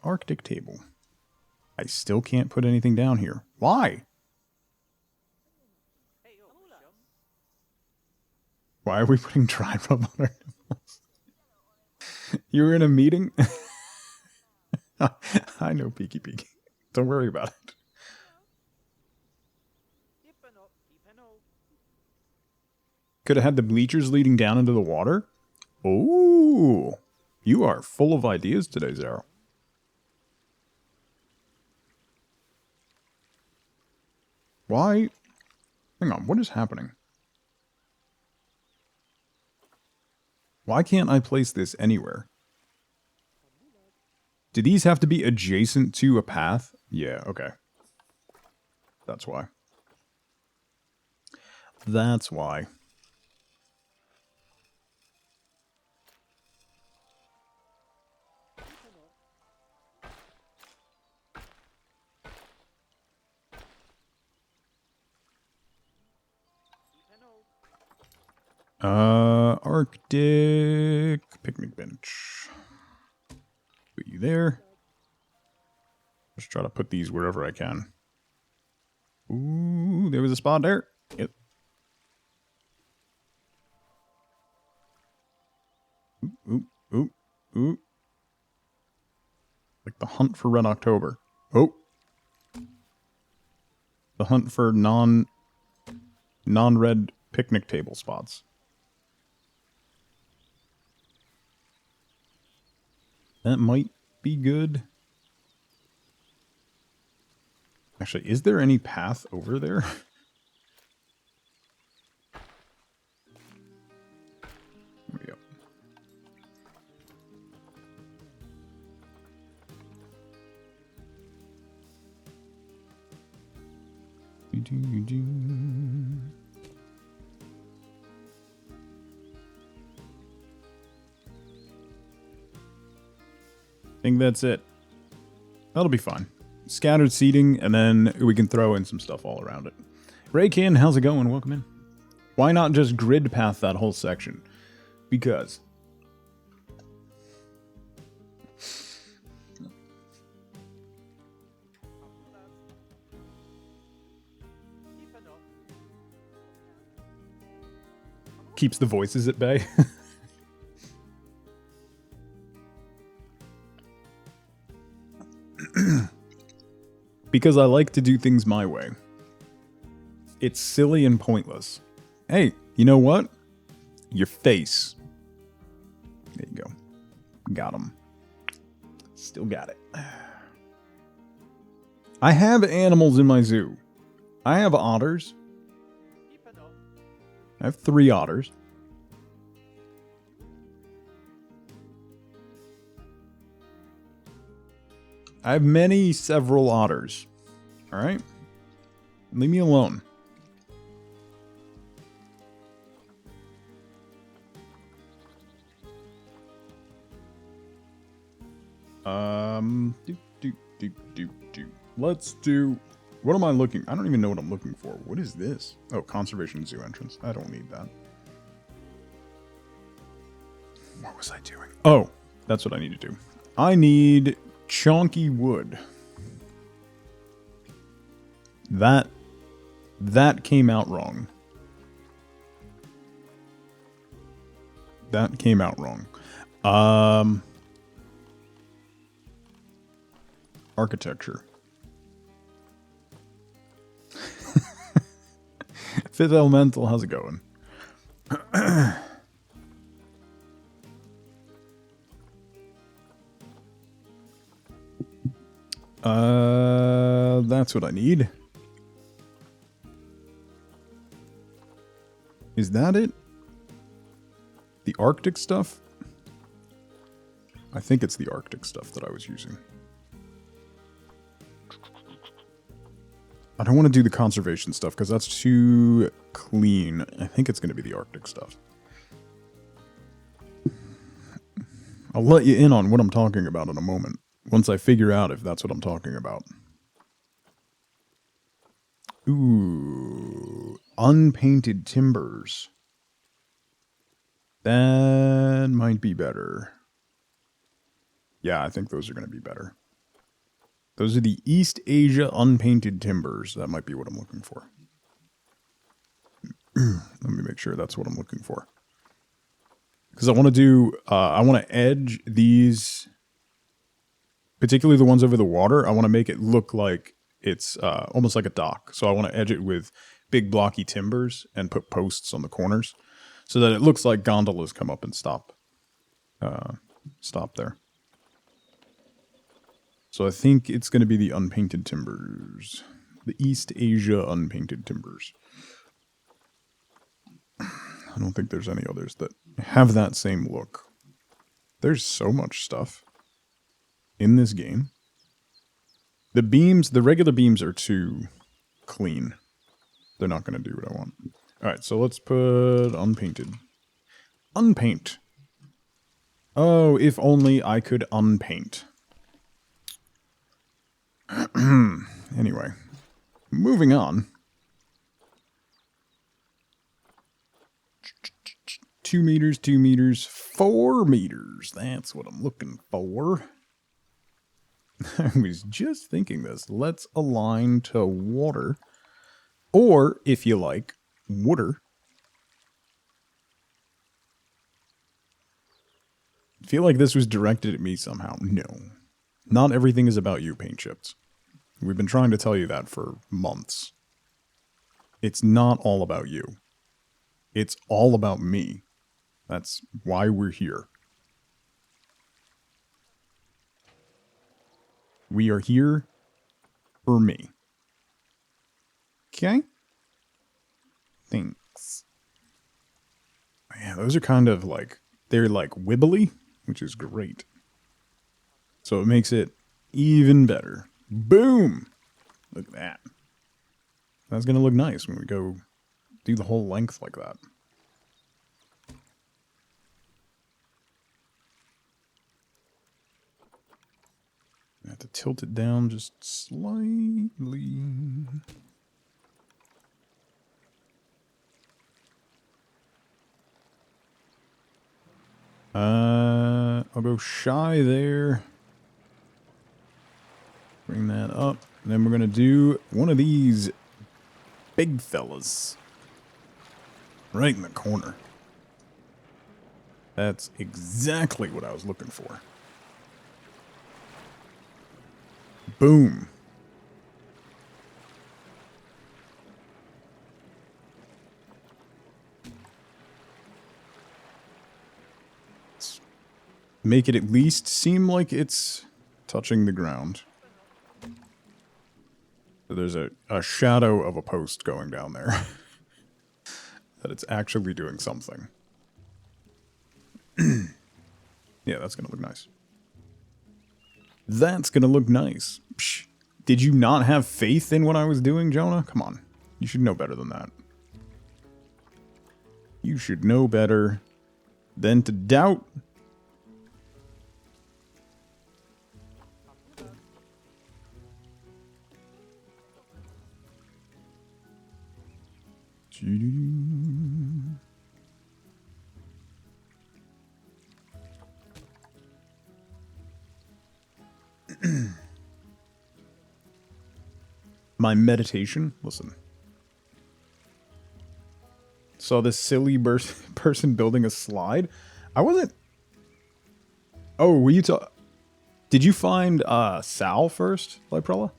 Arctic table. I still can't put anything down here. Why? Why are we putting dry rub on our nipples? You were in a meeting? I know, Peeky Peeky. Don't worry about it. Could have had the bleachers leading down into the water? Oh, you are full of ideas today, Zero. Why? Hang on, what is happening? Why can't I place this anywhere? Do these have to be adjacent to a path? Yeah, okay. That's why. That's why. Arctic picnic bench. Put you there. Just try to put these wherever I can. Ooh, there was a spot there. Yep. Ooh, ooh, ooh. Like the hunt for Red October. Oh. The hunt for non-red picnic table spots. That might be good. Actually, is there any path over there? There we go. I think that's it. That'll be fine. Scattered seating, and then we can throw in some stuff all around it. Raykin, how's it going? Welcome in. Why not just grid path that whole section? Because keeps the voices at bay. Because I like to do things my way. It's silly and pointless. Hey, you know what? Your face. There you go. Got him. Still got it. I have animals in my zoo. I have otters. I have 3 otters. I have several otters. Alright? Leave me alone. Let's do... What am I looking... I don't even know what I'm looking for. What is this? Oh, conservation zoo entrance. I don't need that. What was I doing? Oh, that's what I need to do. I need chonky wood. That came out wrong. That came out wrong. Architecture. Fifth Elemental, how's it going? That's what I need. Is that it? The Arctic stuff? I think it's the Arctic stuff that I was using. I don't want to do the conservation stuff because that's too clean. I think it's going to be the Arctic stuff. I'll let you in on what I'm talking about in a moment, once I figure out if that's what I'm talking about. Ooh, unpainted timbers. That might be better. Yeah, I think those are going to be better. Those are the East Asia unpainted timbers. That might be what I'm looking for. Let me make sure that's what I'm looking for. Because I want to do, I want to edge these, particularly the ones over the water. I want to make it look like it's almost like a dock. So I want to edge it with big blocky timbers and put posts on the corners so that it looks like gondolas come up and stop there. So I think it's going to be the unpainted timbers. The East Asia unpainted timbers. I don't think there's any others that have that same look. There's so much stuff in this game. The beams, the regular beams are too clean. They're not going to do what I want. Alright, so let's put unpainted. Unpaint. Oh, if only I could unpaint. Anyway, moving on. 2 meters, 2 meters, 4 meters. That's what I'm looking for. I was just thinking this. Let's align to water. Or, if you like, water. I feel like this was directed at me somehow. No. Not everything is about you, Paint Chips. We've been trying to tell you that for months. It's not all about you. It's all about me. That's why we're here. We are here for me. Okay? Thanks. Yeah, those are kind of like, they're like wibbly, which is great. So it makes it even better. Boom! Look at that. That's going to look nice when we go do the whole length like that. I have to tilt it down just slightly. I'll go shy there. Bring that up. And then we're going to do one of these big fellas. Right in the corner. That's exactly what I was looking for. Boom. Let's make it at least seem like it's touching the ground. So there's a shadow of a post going down there. That it's actually doing something. Yeah, that's going to look nice. That's going to look nice. Psh, did you not have faith in what I was doing, Jonah? Come on. You should know better than that. You should know better than to doubt. My meditation? Listen. Saw this silly person building a slide? I wasn't... Oh, were you Did you find Sal first, Liprella?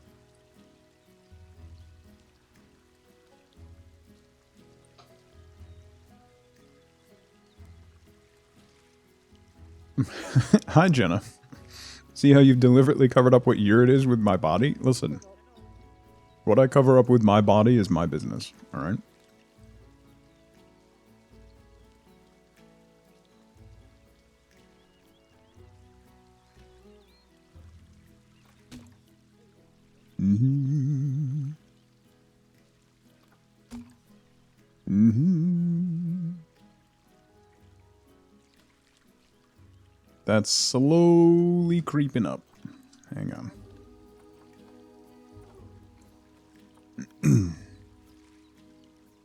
Hi, Jenna. See how you've deliberately covered up what year it is with my body? Listen. What I cover up with my body is my business, alright? Mm-hmm. Mm-hmm. That's slowly creeping up. Hang on.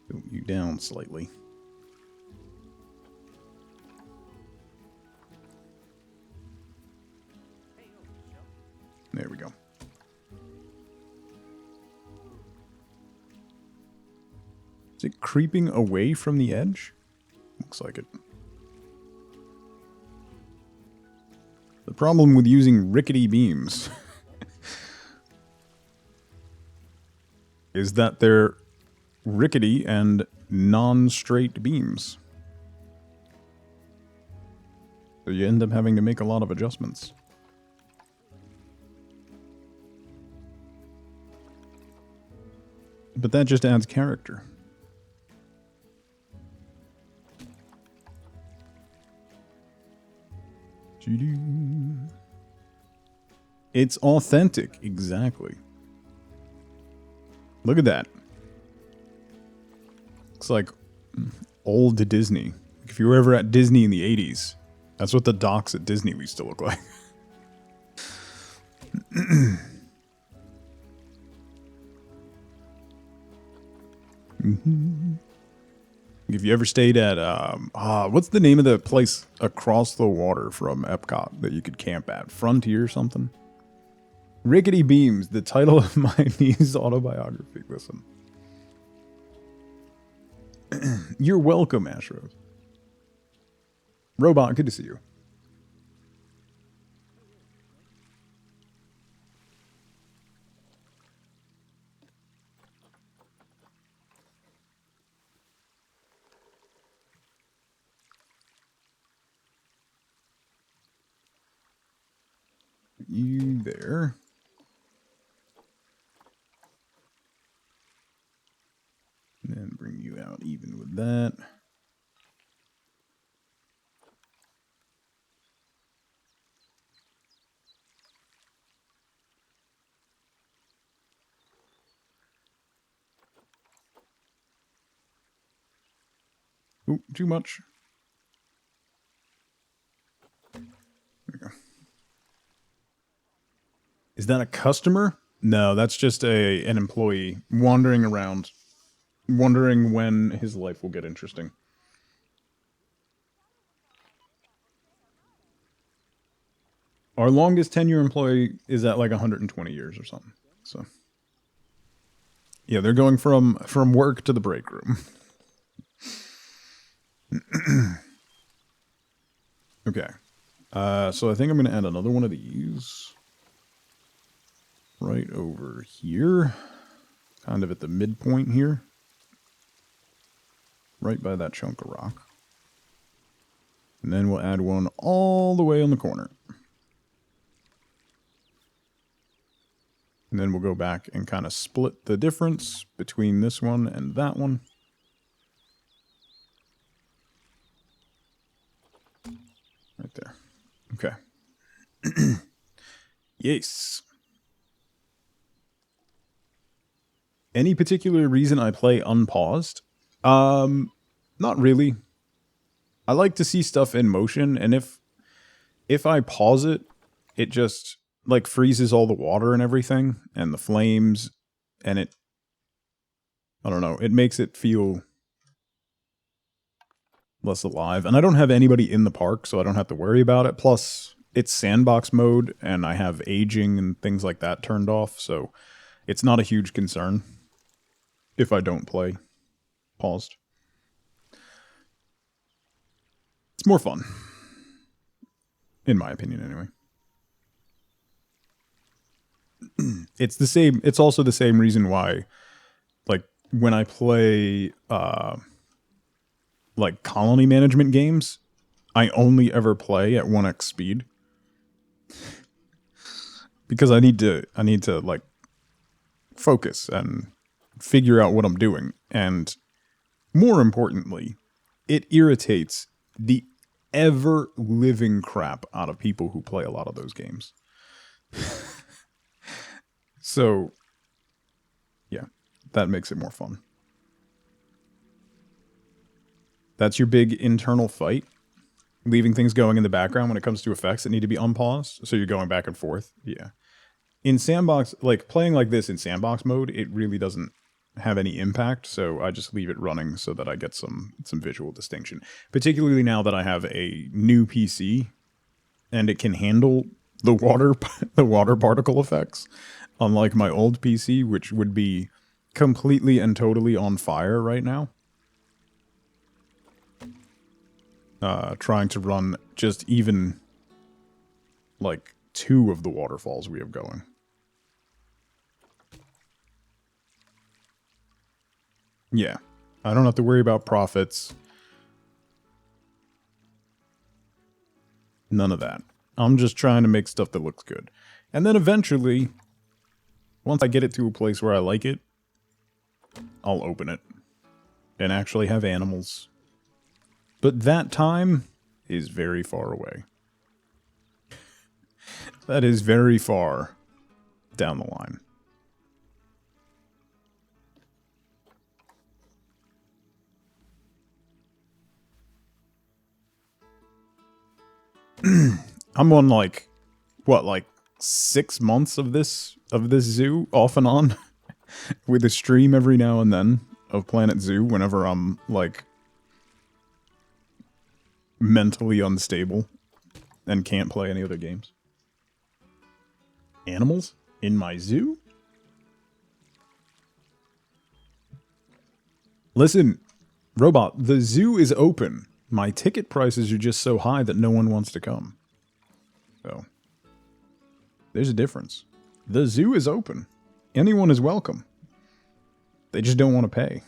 Tilt you down slightly. There we go. Is it creeping away from the edge? Looks like it. The problem with using rickety beams is that they're rickety and non-straight beams. So you end up having to make a lot of adjustments. But that just adds character. It's authentic, exactly. Look at that. Looks like old Disney. If you were ever at Disney in the 80s, that's what the docks at Disney used to look like. If you ever stayed at, what's the name of the place across the water from Epcot that you could camp at? Frontier or something? Rickety Beams, the title of my niece's autobiography. Listen. You're welcome, Ashros. Robot, good to see you. You there. And then bring you out even with that. Ooh, too much. There we go. Is that a customer? No, that's just an employee wandering around, wondering when his life will get interesting. Our longest tenure employee is at like 120 years or something. So, yeah, they're going from work to the break room. Okay. So I think I'm going to add another one of these right over here, kind of at the midpoint here, right by that chunk of rock. And then we'll add one all the way on the corner. And then we'll go back and kind of split the difference between this one and that one. Right there. Okay. Yes. Any particular reason I play unpaused? Not really. I like to see stuff in motion, and if I pause it, it just like freezes all the water and everything and the flames, and I don't know, it makes it feel less alive. And I don't have anybody in the park, so I don't have to worry about it. Plus, it's sandbox mode, and I have aging and things like that turned off, so it's not a huge concern if I don't play paused. It's more fun. In my opinion, anyway. It's also the same reason why, like, when I play, like, colony management games, I only ever play at 1x speed. Because I need to, like, focus and figure out what I'm doing. And more importantly, it irritates the ever-living crap out of people who play a lot of those games. So, yeah, that makes it more fun. That's your big internal fight. Leaving things going in the background when it comes to effects that need to be unpaused. So you're going back and forth. Yeah. In sandbox, like playing like this in sandbox mode, it really doesn't have any impact. So I just leave it running so that I get some visual distinction. Particularly now that I have a new PC and it can handle the water particle effects. Unlike my old PC, which would be completely and totally on fire right now. Trying to run just even, like, 2 of the waterfalls we have going. Yeah, I don't have to worry about profits. None of that. I'm just trying to make stuff that looks good. And then eventually, once I get it to a place where I like it, I'll open it and actually have animals. But that time is very far away. That is very far down the line. I'm on like, what, like 6 months of this zoo off and on with a stream every now and then of Planet Zoo whenever I'm like mentally unstable and can't play any other games. Animals in my zoo? Listen, Robot, the zoo is open. My ticket prices are just so high that no one wants to come. So, there's a difference. The zoo is open. Anyone is welcome. They just don't want to pay.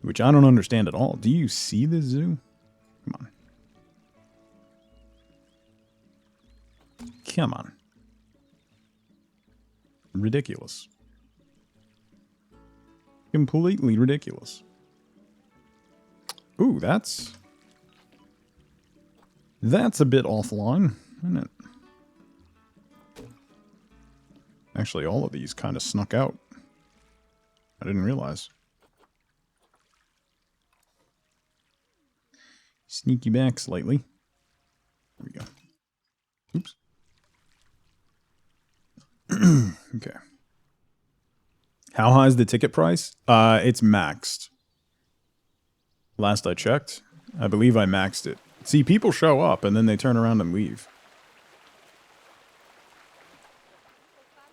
Which I don't understand at all. Do you see the zoo? Come on. Come on. Ridiculous. Completely ridiculous. Ooh, that's a bit offline, isn't it? Actually, all of these kind of snuck out. I didn't realize. Sneak you back slightly. There we go. Oops. Okay. How high is the ticket price? It's maxed. Last I checked. I believe I maxed it. See, people show up and then they turn around and leave.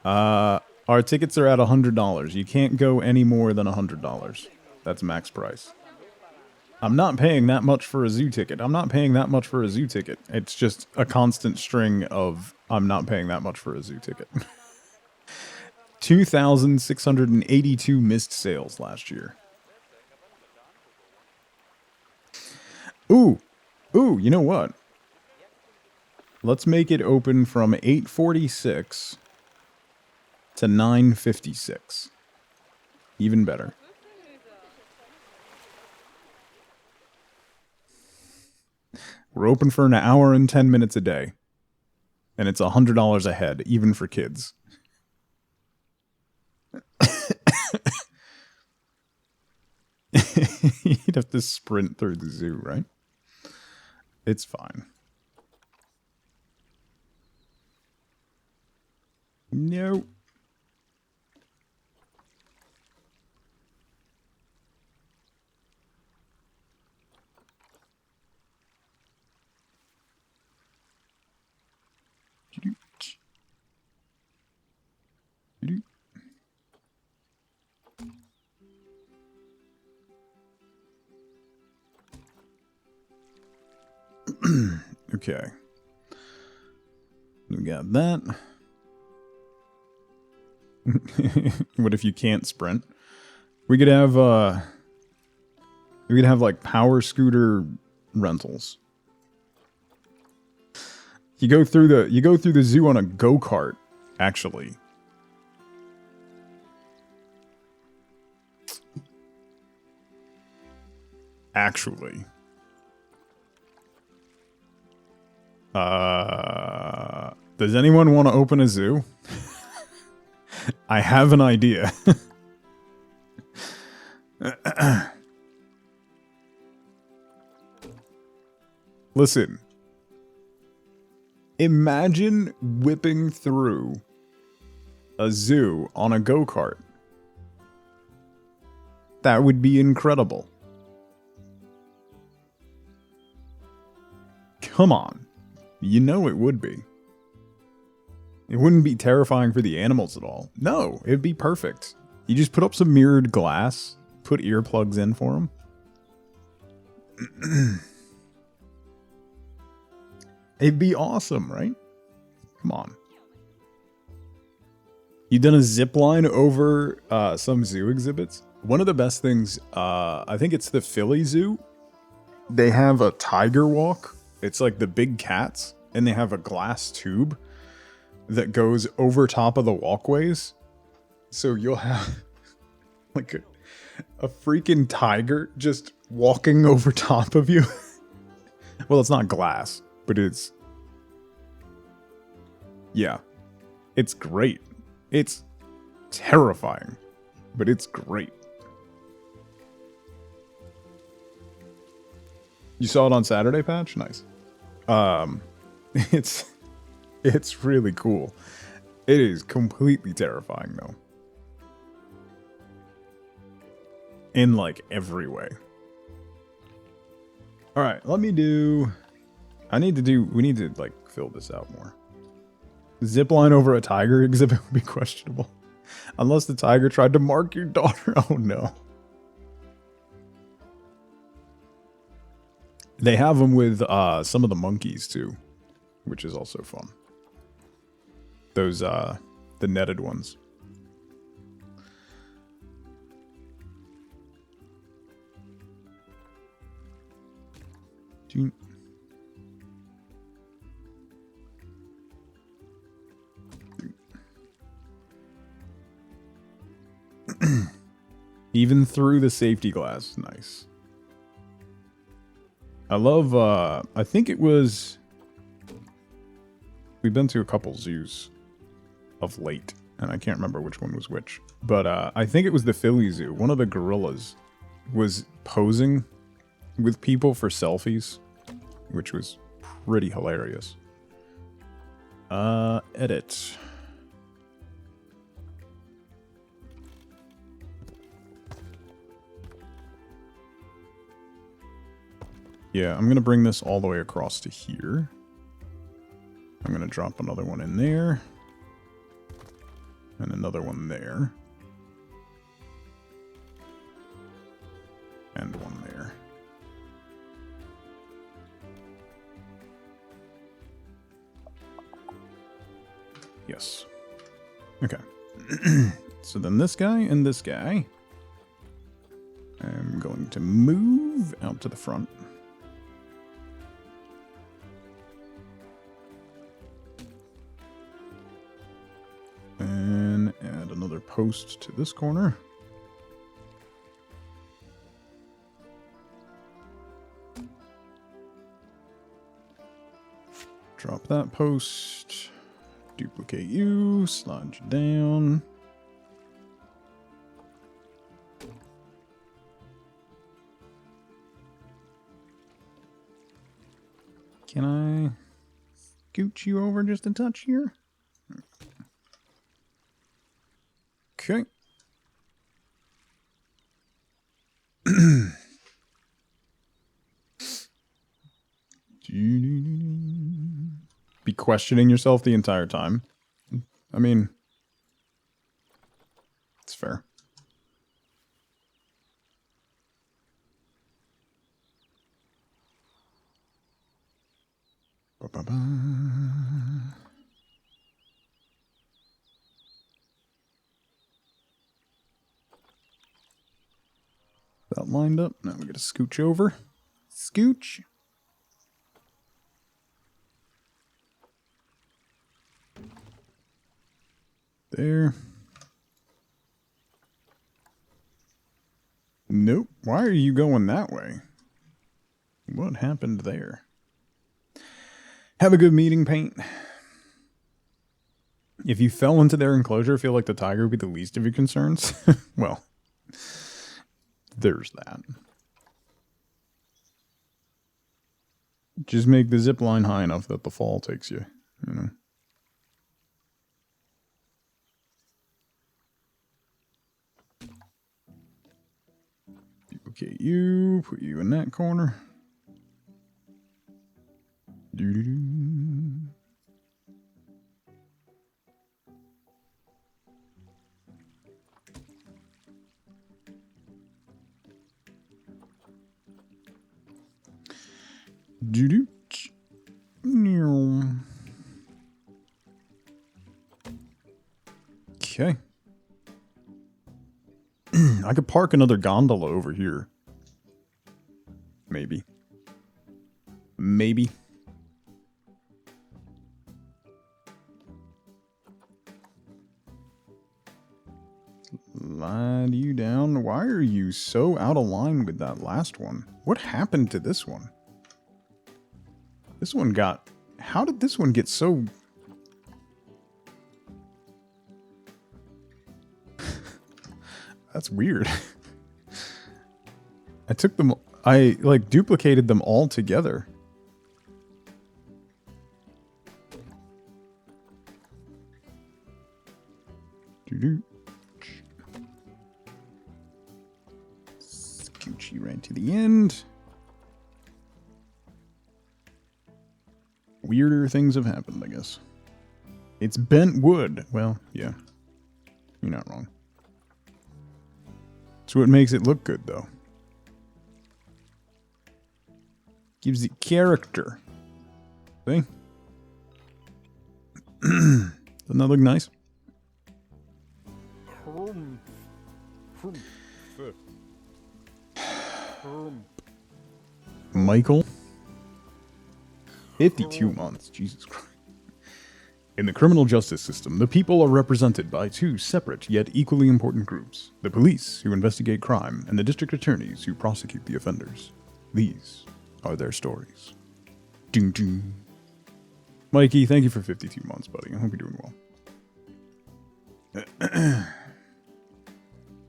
Our tickets are at $100. You can't go any more than $100. That's max price. I'm not paying that much for a zoo ticket. I'm not paying that much for a zoo ticket. It's just a constant string of I'm not paying that much for a zoo ticket. 2,682 missed sales last year. Ooh, you know what? Let's make it open from 8:46 to 9:56. Even better. We're open for an hour and 10 minutes a day. And it's $100 a head, even for kids. You'd have to sprint through the zoo, right? It's fine. No. Okay. We got that. What if you can't sprint? We could have like power scooter rentals. You go through the zoo on a go-kart, actually. Does anyone want to open a zoo? I have an idea. Listen. Imagine whipping through a zoo on a go-kart. That would be incredible. Come on. You know it would be. It wouldn't be terrifying for the animals at all. No, it'd be perfect. You just put up some mirrored glass, put earplugs in for them. It'd be awesome, right? Come on. You done a zip line over some zoo exhibits? One of the best things, I think it's the Philly Zoo. They have a tiger walk. It's like the big cats, and they have a glass tube that goes over top of the walkways. So you'll have like a freaking tiger just walking over top of you. Well, it's not glass, but it's... Yeah. It's great. It's terrifying, but it's great. You saw it on Saturday, Patch? Nice. It's really cool. It is completely terrifying, though. In, like, every way. Alright, we need to, like, fill this out more. Zipline over a tiger exhibit would be questionable. Unless the tiger tried to mark your daughter. Oh, no. They have them with some of the monkeys, too. Which is also fun. Those, the netted ones. Even through the safety glass. Nice. I love, I think it was... We've been to a couple zoos of late, and I can't remember which one was which. But I think it was the Philly Zoo. One of the gorillas was posing with people for selfies, which was pretty hilarious. Edit. Yeah, I'm going to bring this all the way across to here. I'm going to drop another one in there. And another one there. And one there. Yes. Okay. So then this guy and this guy. I'm going to move out to the front. And add another post to this corner. Drop that post. Duplicate you. Slide you down. Can I scoot you over just a touch here? Okay. Be questioning yourself the entire time. I mean, it's fair. Ba-ba-ba. That lined up. Now we gotta scooch over. Scooch. There. Nope. Why are you going that way? What happened there? Have a good meeting, Paint. If you fell into their enclosure, I feel like the tiger would be the least of your concerns. Well, there's that. Just make the zip line high enough that the fall takes you, you know. Duplicate you, put you in that corner. Doo-doo-doo. Doo-doo. Okay. I could park another gondola over here. Maybe. Maybe. Slide you down. Why are you so out of line with that last one? What happened to this one? This one got... How did this one get so... That's weird. I took them... I, like, duplicated them all together. Doo-doo. Scooch you right to the end. Weirder things have happened, I guess. It's bent wood. Well, yeah. You're not wrong. It's what makes it look good, though. Gives it character. See? Doesn't that look nice? Michael? 52 months. Jesus Christ. In the criminal justice system, the people are represented by two separate yet equally important groups. The police, who investigate crime, and the district attorneys, who prosecute the offenders. These are their stories. Ding ding. Mikey, thank you for 52 months, buddy. I hope you're doing well.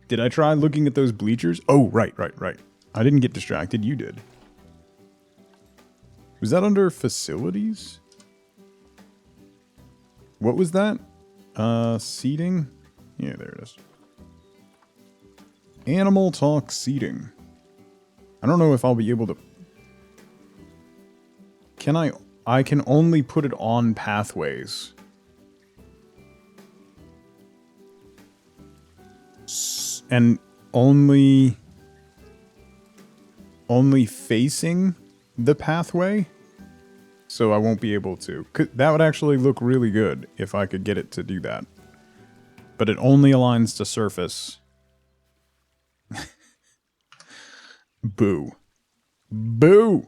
Did I try looking at those bleachers? Oh, right. I didn't get distracted. You did. Was that under facilities? What was that? Seating? Yeah, there it is. Animal talk seating. I don't know if I'll be able to Can I can only put it on pathways. And only facing the pathway. So I won't be able to. That would actually look really good if I could get it to do that. But it only aligns to surface. Boo. Boo!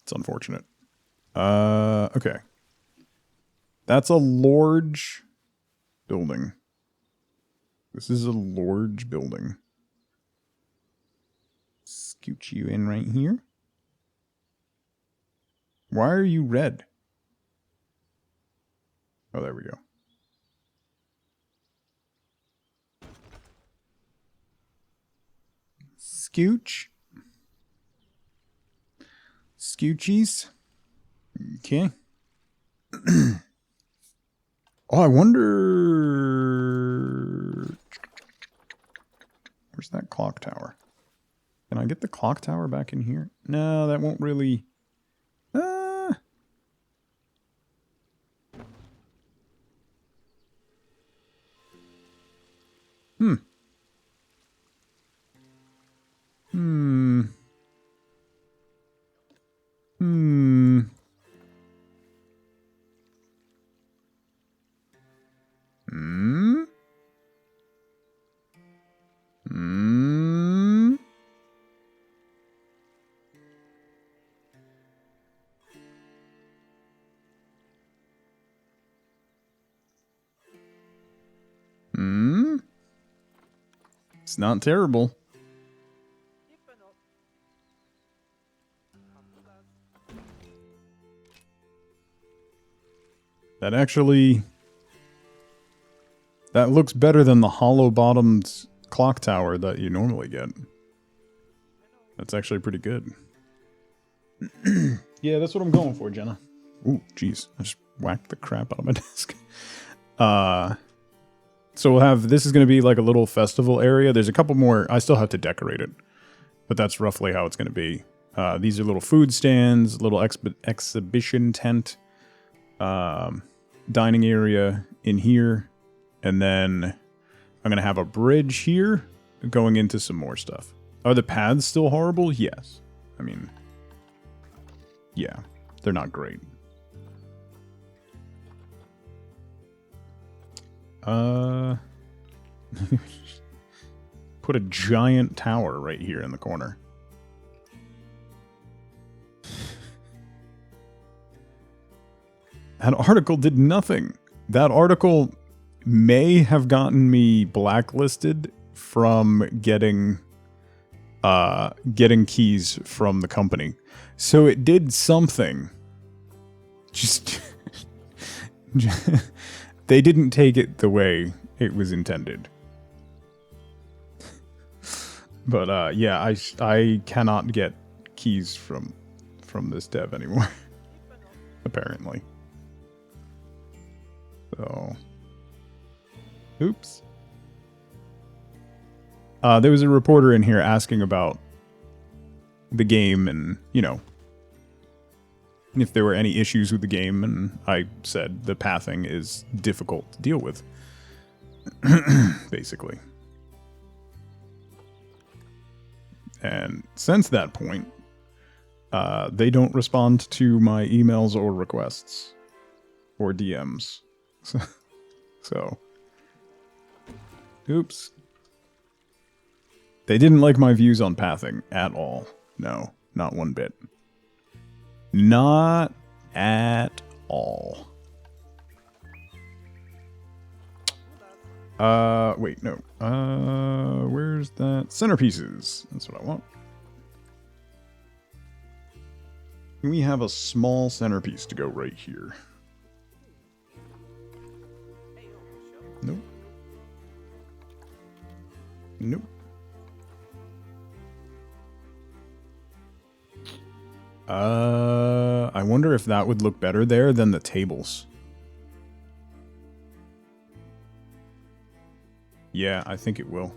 It's unfortunate. Okay. That's a large building. This is a large building. Scoot you in right here. Why are you red? Oh, there we go. Scooch. Scoochies. Okay. Oh, I wonder... Where's that clock tower? Can I get the clock tower back in here? No, that won't really... Hmm. Hmm. Hmm. Hmm. Hmm. Hmm. It's not terrible. That actually... That looks better than the hollow-bottomed clock tower that you normally get. That's actually pretty good. Yeah, that's what I'm going for, Jenna. Ooh, jeez. I just whacked the crap out of my desk. So we'll have... This is going to be like a little festival area. There's a couple more... I still have to decorate it. But that's roughly how it's going to be. These are little food stands, little exhibition tent, dining area in here. And then I'm going to have a bridge here going into some more stuff. Are the paths still horrible? Yes. I mean, yeah, they're not great. Put a giant tower right here in the corner. That article did nothing. That article may have gotten me blacklisted from getting keys from the company. So it did something. Just they didn't take it the way it was intended. But yeah, I cannot get keys from this dev anymore. Apparently. So oops. There was a reporter in here asking about the game and, you know, if there were any issues with the game, and I said the pathing is difficult to deal with. Basically. And since that point, they don't respond to my emails or requests or DMs. So oops. They didn't like my views on pathing at all. No, not one bit. Not at all. Wait, no. Where's that? Centerpieces. That's what I want. We have a small centerpiece to go right here. Nope. Nope. I wonder if that would look better there than the tables. Yeah, I think it will.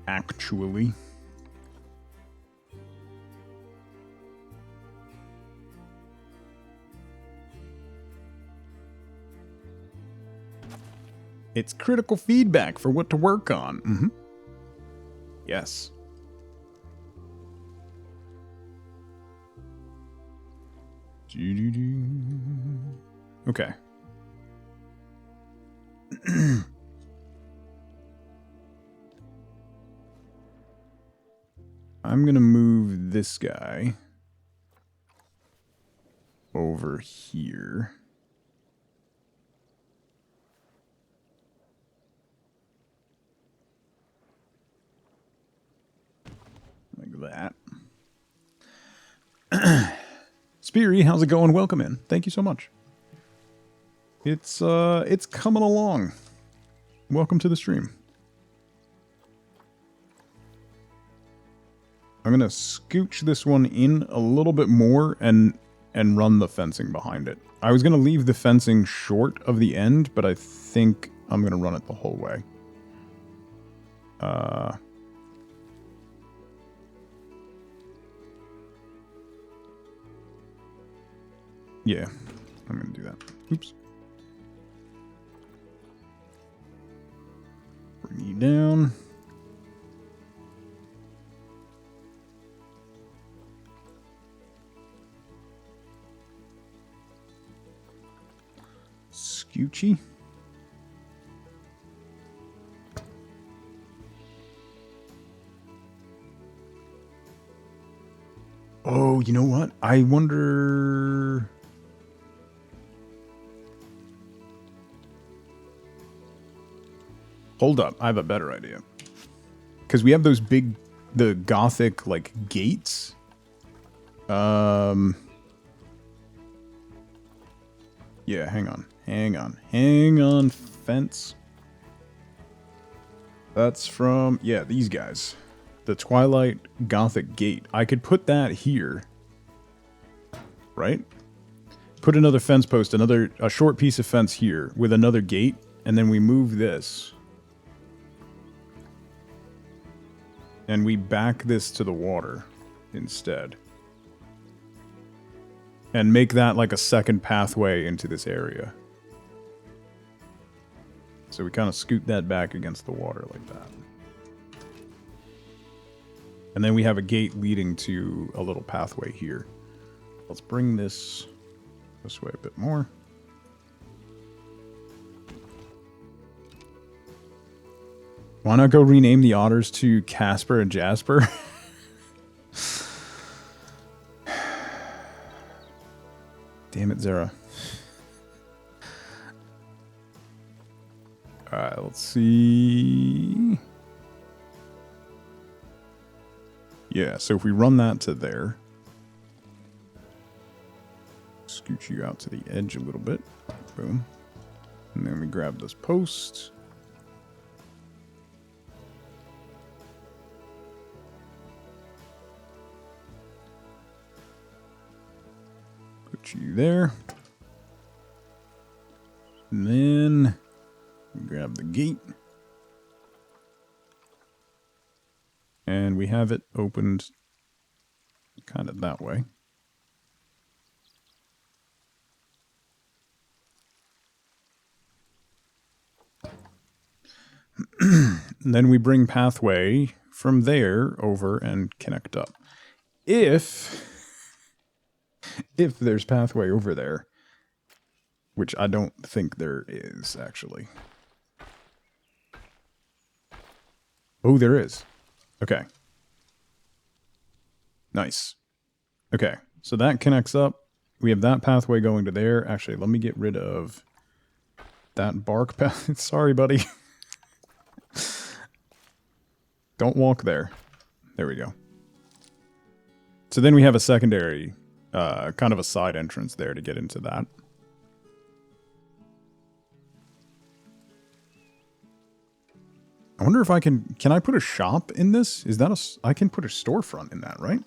actually. It's critical feedback for what to work on. Mm-hmm. Yes. Okay. I'm gonna move this guy over here. Like that. Speary, how's it going? Welcome in. Thank you so much. It's coming along. Welcome to the stream. I'm gonna scooch this one in a little bit more and run the fencing behind it. I was gonna leave the fencing short of the end, but I think I'm gonna run it the whole way. Yeah, I'm gonna do that. Oops. Bring you down. Scoochy. Oh, you know what? I wonder... Hold up, I have a better idea. Because we have those big, the Gothic, like, gates. Yeah, hang on, fence. That's from, yeah, these guys. The Twilight Gothic Gate. I could put that here. Right? Put another fence post, a short piece of fence here with another gate, and then we move this. And we back this to the water instead. And make that like a second pathway into this area. So we kind of scoot that back against the water like that. And then we have a gate leading to a little pathway here. Let's bring this way a bit more. Why not go rename the otters to Casper and Jasper? Damn it, Zara. Alright, let's see. Yeah, so if we run that to there. Scoot you out to the edge a little bit. Boom. And then we grab this post. Put you there. And then grab the gate. And we have it opened kind of that way. And then we bring pathway from there over and connect up. If there's pathway over there, which I don't think there is, actually. Oh, there is. Okay. Nice. Okay, so that connects up. We have that pathway going to there. Actually, let me get rid of that bark path. Sorry, buddy. Don't walk there. There we go. So then we have a secondary, kind of a side entrance there to get into that. I wonder if I can I put a shop in this? Is that I can put a storefront in that, right?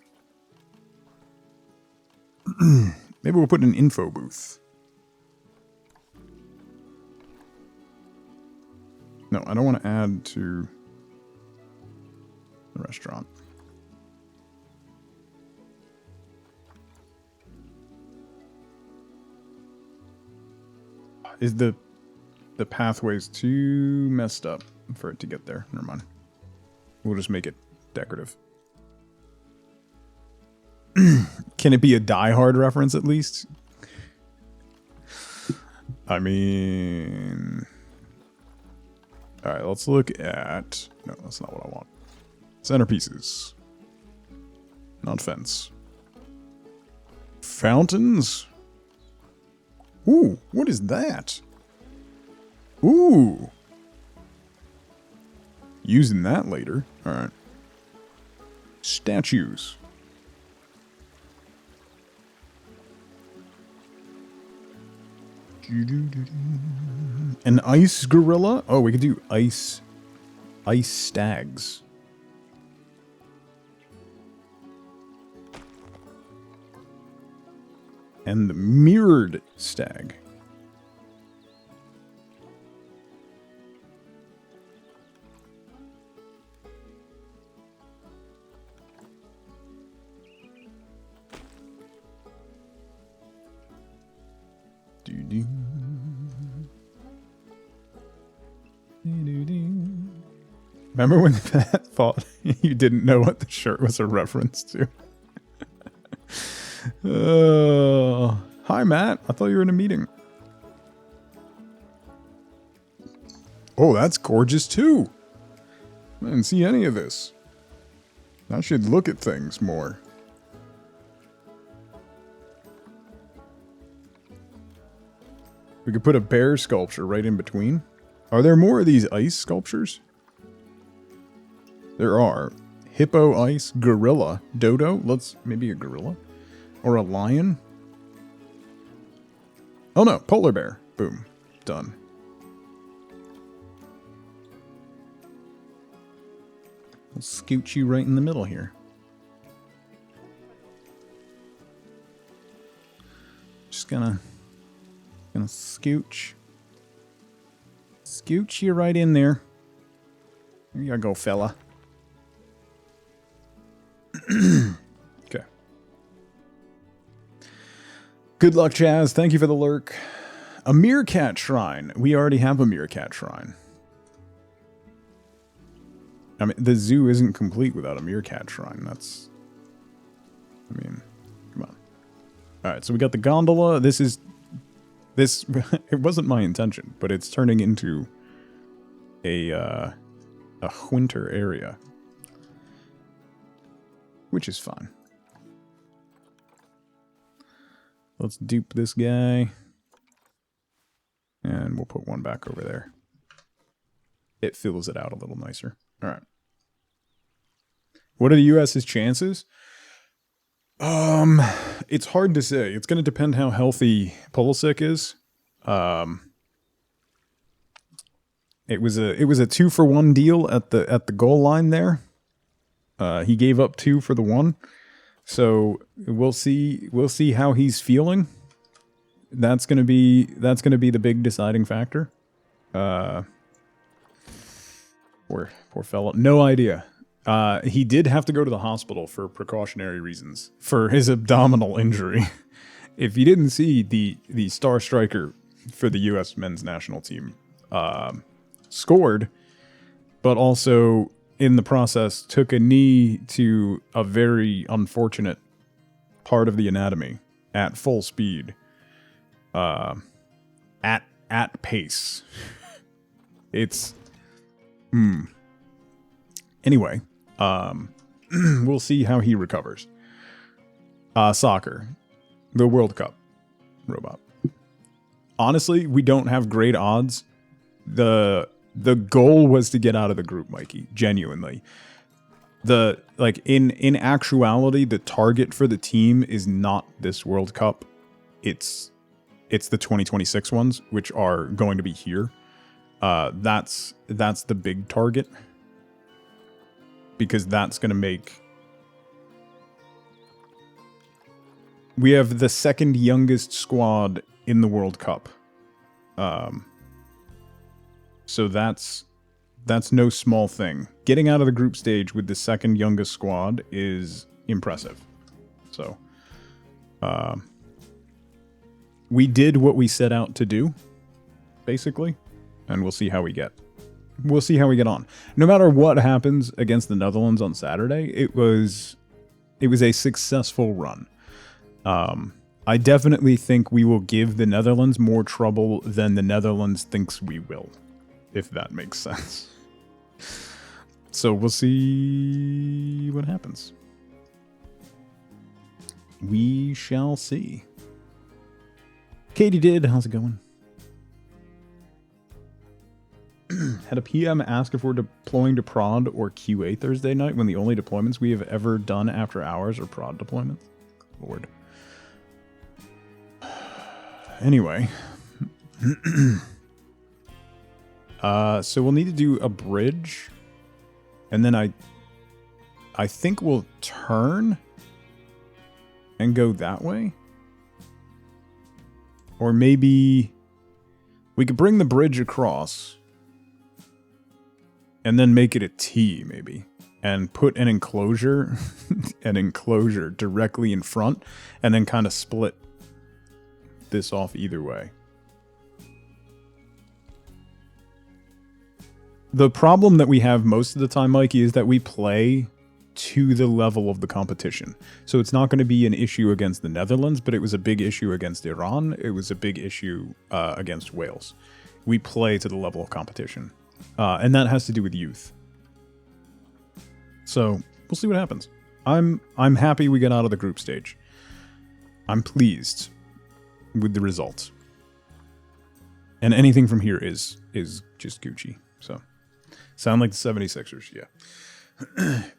Maybe we'll put an info booth. No, I don't want to add to... restaurant. Is the pathways too messed up for it to get there? Never mind. We'll just make it decorative. Can it be a Die Hard reference at least? I mean... Alright, let's look at... No, that's not what I want. Centerpieces. Not fence. Fountains? Ooh, what is that? Ooh. Using that later. Alright. Statues. An ice gorilla? Oh, we could do ice stags. And the mirrored stag. Remember when Pat thought you didn't know what the shirt was a reference to? Hi, Matt. I thought you were in a meeting. Oh, that's gorgeous, too. I didn't see any of this. I should look at things more. We could put a bear sculpture right in between. Are there more of these ice sculptures? There are. Hippo ice, gorilla, dodo. Maybe a gorilla. Or a lion. Oh no, polar bear. Boom. Done. We'll scooch you right in the middle here. Just gonna scooch. Scooch you right in there. There you go, fella. Okay. Good luck, Chaz. Thank you for the lurk. A meerkat shrine. We already have a meerkat shrine. I mean, the zoo isn't complete without a meerkat shrine. That's... I mean, come on. Alright, so we got the gondola. This... it wasn't my intention, but it's turning into a winter area. Which is fine. Let's dupe this guy. And we'll put one back over there. It fills it out a little nicer. Alright. What are the US's chances? It's hard to say. It's going to depend how healthy Pulisic is. It was a 2-for-1 deal at the goal line there. He gave up 2 for the 1. So we'll see how he's feeling. That's gonna be the big deciding factor. Poor fella. No idea. He did have to go to the hospital for precautionary reasons for his abdominal injury. If you didn't see, the star striker for the U.S. men's national team scored, but also in the process took a knee to a very unfortunate part of the anatomy at full speed, at pace. It's anyway. We'll see how he recovers. Soccer, the World Cup robot. Honestly, we don't have great odds. The goal was to get out of the group, Mikey. Genuinely, in actuality, the target for the team is not this World Cup. It's the 2026 ones, which are going to be here. That's the big target. Because that's going to make... We have the second youngest squad in the World Cup. So that's That's no small thing. Getting out of the group stage with the second youngest squad is impressive. So, we did what we set out to do, basically, and we'll see how we get. We'll see how we get on. No matter what happens against the Netherlands on Saturday, it was a successful run. I definitely think we will give the Netherlands more trouble than the Netherlands thinks we will, if that makes sense. So we'll see what happens. We shall see. Katie did. How's it going? Had a PM ask if we're deploying to prod or QA Thursday night when the only deployments we have ever done after hours are prod deployments. Lord. Anyway. So we'll need to do a bridge. And then I think we'll turn and go that way. Or maybe we could bring the bridge across and then make it a T, maybe, and put an enclosure, directly in front, and then kind of split this off either way. The problem that we have most of the time, Mikey, is that we play to the level of the competition. So it's not going to be an issue against the Netherlands, but it was a big issue against Iran. It was a big issue against Wales. We play to the level of competition. And that has to do with youth. So we'll see what happens. I'm happy we got out of the group stage. I'm pleased with the results. And anything from here is just Gucci. So sound like the 76ers, yeah.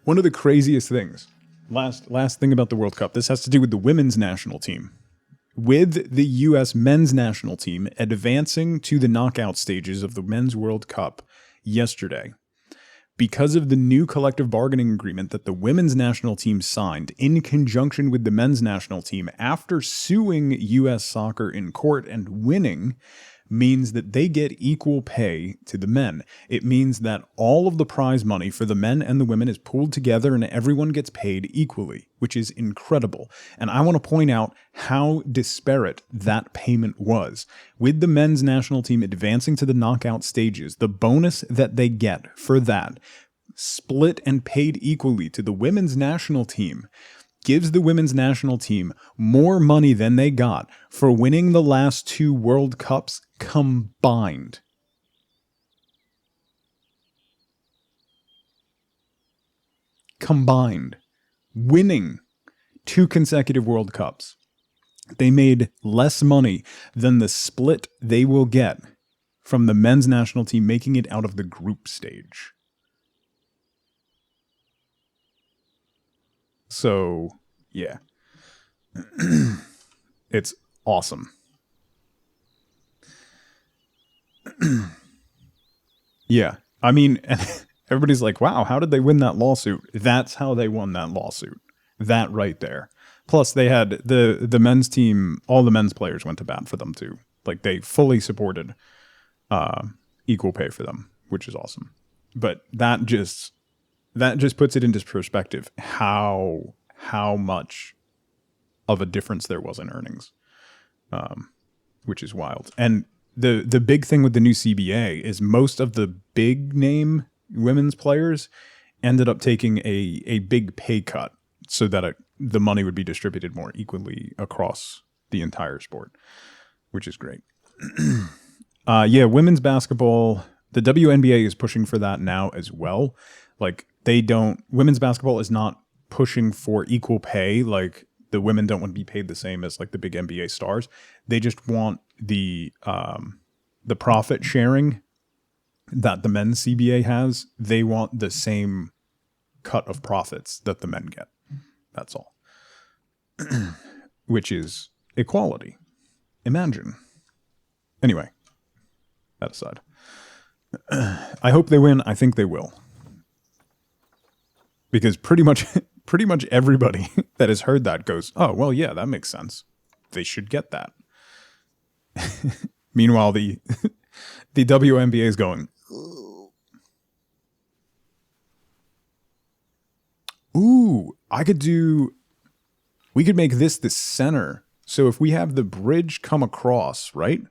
One of the craziest things, last thing about the World Cup, this has to do with the women's national team. With the U.S. men's national team advancing to the knockout stages of the Men's World Cup yesterday, because of the new collective bargaining agreement that the women's national team signed in conjunction with the men's national team after suing U.S. soccer in court and winning, means that they get equal pay to the men. It means that all of the prize money for the men and the women is pooled together and everyone gets paid equally, which is incredible. And I want to point out how disparate that payment was. With the men's national team advancing to the knockout stages, the bonus that they get for that, split and paid equally to the women's national team, gives the women's national team more money than they got for winning the last 2 World Cups combined. Winning 2 consecutive World Cups. They made less money than the split they will get from the men's national team making it out of the group stage. So, yeah. It's awesome. Yeah. I mean, everybody's like, wow, how did they win that lawsuit? That's how they won that lawsuit. That right there. Plus, they had the men's team, all the men's players went to bat for them too. Like, they fully supported equal pay for them, which is awesome. But that just puts it into perspective how much of a difference there was in earnings, which is wild. And the big thing with the new CBA is most of the big name women's players ended up taking a big pay cut so that the money would be distributed more equally across the entire sport, which is great. Yeah, women's basketball, the WNBA is pushing for that now as well. Like, women's basketball is not pushing for equal pay. Like, the women don't want to be paid the same as like the big NBA stars. They just want the profit sharing that the men's CBA has. They want the same cut of profits that the men get. That's all. Which is equality. Imagine. Anyway, that aside. I hope they win. I think they will. Because pretty much everybody that has heard that goes, oh, well, yeah, that makes sense. They should get that. Meanwhile, the WNBA is going, Ooh, we could make this the center. So if we have the bridge come across, right?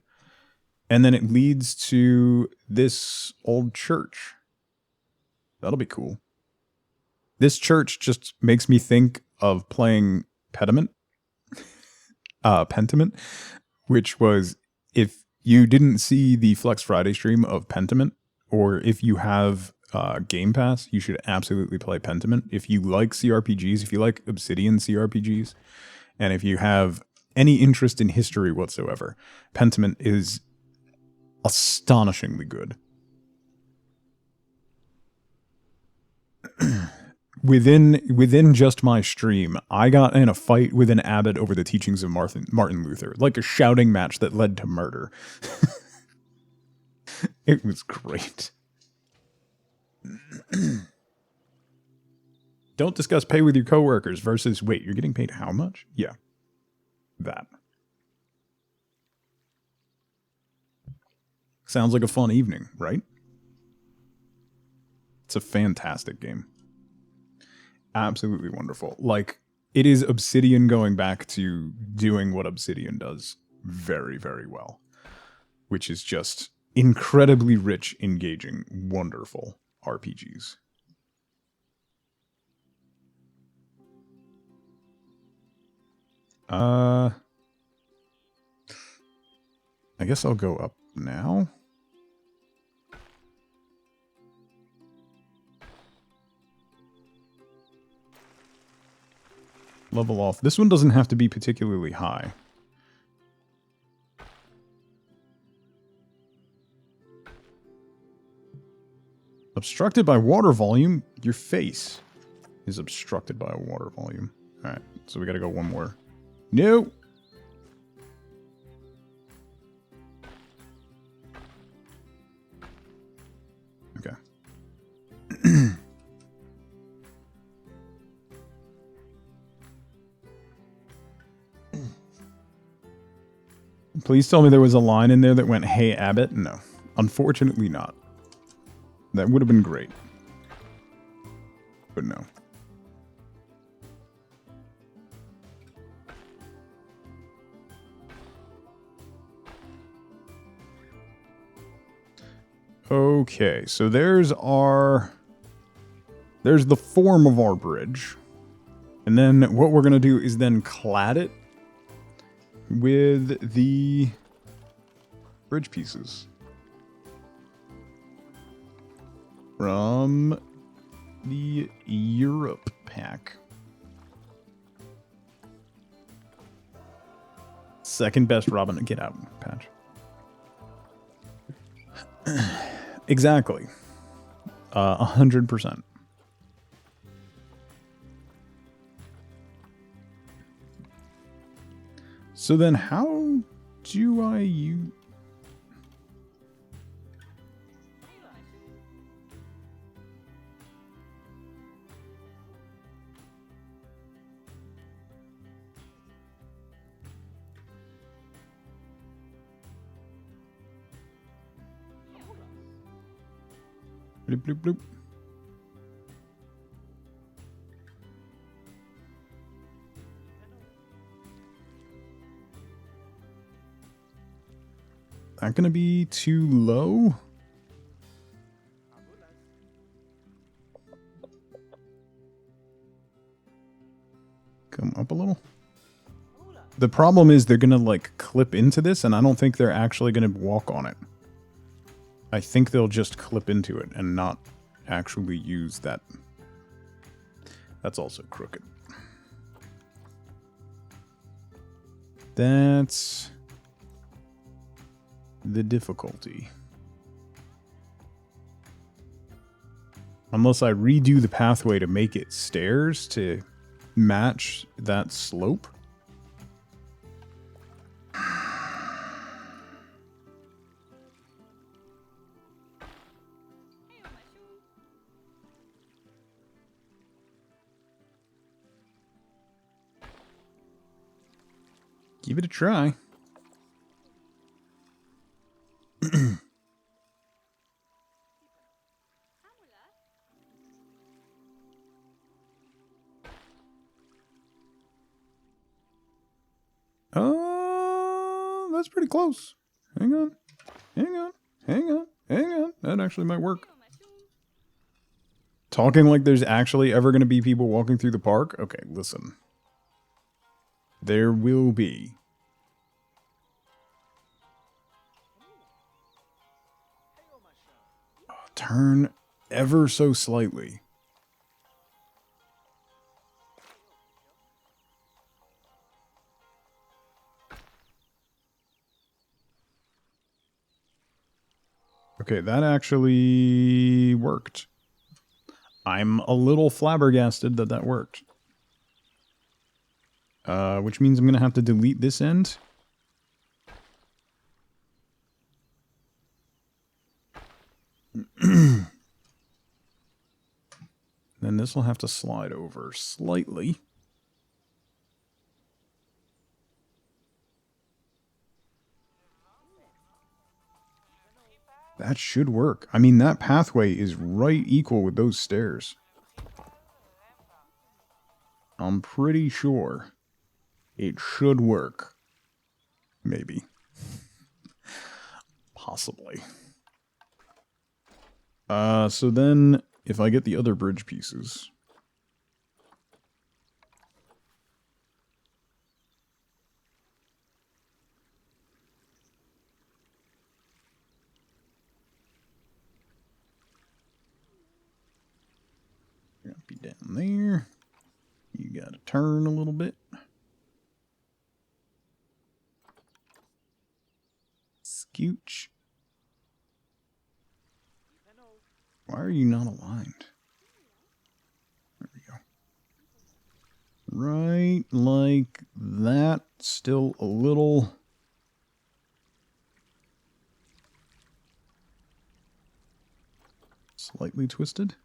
And then it leads to this old church. That'll be cool. This church just makes me think of playing Pentiment, which was, if you didn't see the Flex Friday stream of Pentiment, or if you have Game Pass, you should absolutely play Pentiment. If you like CRPGs, if you like Obsidian CRPGs, and if you have any interest in history whatsoever, Pentiment is astonishingly good. Within just my stream, I got in a fight with an abbot over the teachings of Martin Luther, like a shouting match that led to murder. It was great. Don't discuss pay with your coworkers versus, wait, you're getting paid how much? Yeah. That. Sounds like a fun evening, right? It's a fantastic game. Absolutely wonderful. Like, it is Obsidian going back to doing what Obsidian does very, very well. Which is just incredibly rich, engaging, wonderful RPGs. I guess I'll go up now. Level off. This one doesn't have to be particularly high. Obstructed by water volume? Your face is obstructed by a water volume. Alright, so we gotta go one more. No! Okay. Please tell me there was a line in there that went, "Hey, Abbott." No. Unfortunately not. That would have been great. But no. Okay, so there's the form of our bridge. And then what we're going to do is then clad it with the bridge pieces from the Europe pack. Second best Robin. Get out, Patch. Exactly. 100%. So then how do I use... Bloop, bloop, bloop. That gonna be too low? Come up a little. The problem is they're gonna like clip into this, and I don't think they're actually gonna walk on it. I think they'll just clip into it and not actually use that. That's also crooked. That's the difficulty. Unless I redo the pathway to make it stairs to match that slope. Give it a try. that's pretty close. Hang on. Hang on. Hang on. Hang on. That actually might work. Talking like there's actually ever going to be people walking through the park? Okay, listen. There will be. Oh, turn ever so slightly. Okay, that actually worked. I'm a little flabbergasted that that worked. Which means I'm going to have to delete this end. Then this will have to slide over slightly. That should work. I mean, that pathway is right equal with those stairs. I'm pretty sure it should work. Maybe. Possibly. So then, if I get the other bridge pieces... Be down there. You gotta turn a little bit. Scooch. Why are you not aligned? There we go. Right like that. Still a little... slightly twisted.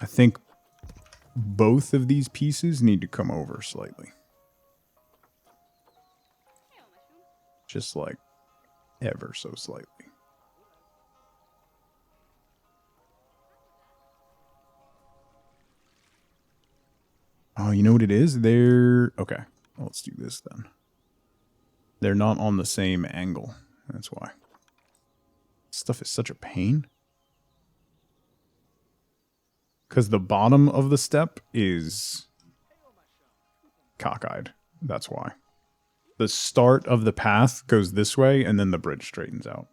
I think both of these pieces need to come over slightly. Just like ever so slightly. Oh, you know what it is? They're... okay, well, let's do this then. They're not on the same angle. That's why. This stuff is such a pain. Because the bottom of the step is cockeyed. That's why. The start of the path goes this way, and then the bridge straightens out.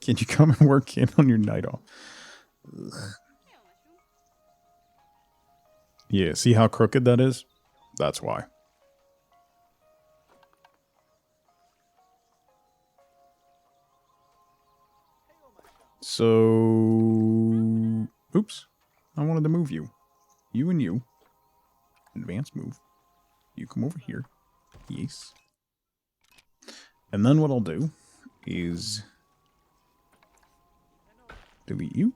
Can you come and work in on your night off? Yeah, see how crooked that is? That's why. So, oops, I wanted to move you. You and you. Advance move. You come over here. Yes. And then what I'll do is delete you.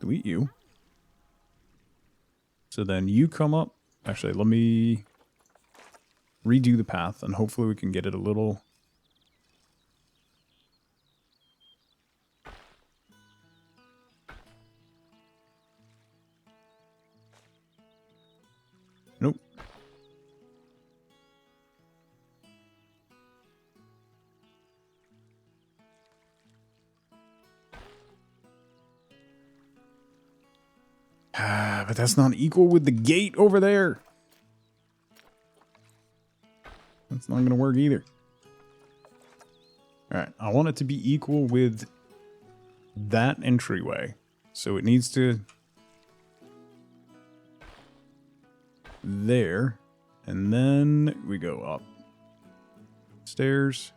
Delete you. So then you come up. Actually, let me redo the path and hopefully we can get it a little... Nope. But that's not equal with the gate over there. That's not going to work either. Alright, I want it to be equal with that entryway. So it needs to... there, and then we go up stairs.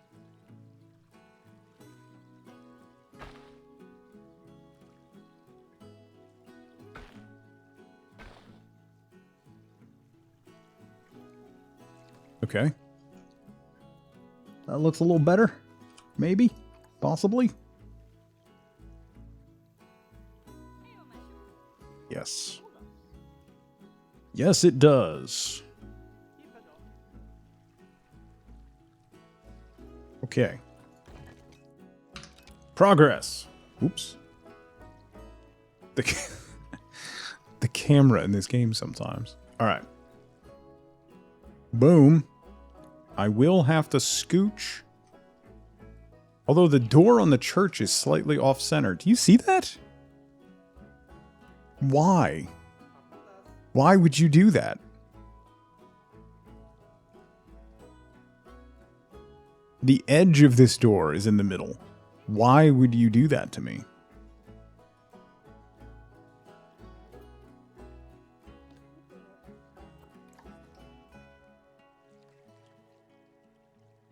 Okay, that looks a little better, maybe, possibly. Yes. Yes, it does. Okay. Progress. Oops. The camera in this game sometimes. All right. Boom. I will have to scooch. Although the door on the church is slightly off-center. Do you see that? Why? Why would you do that? The edge of this door is in the middle. Why would you do that to me?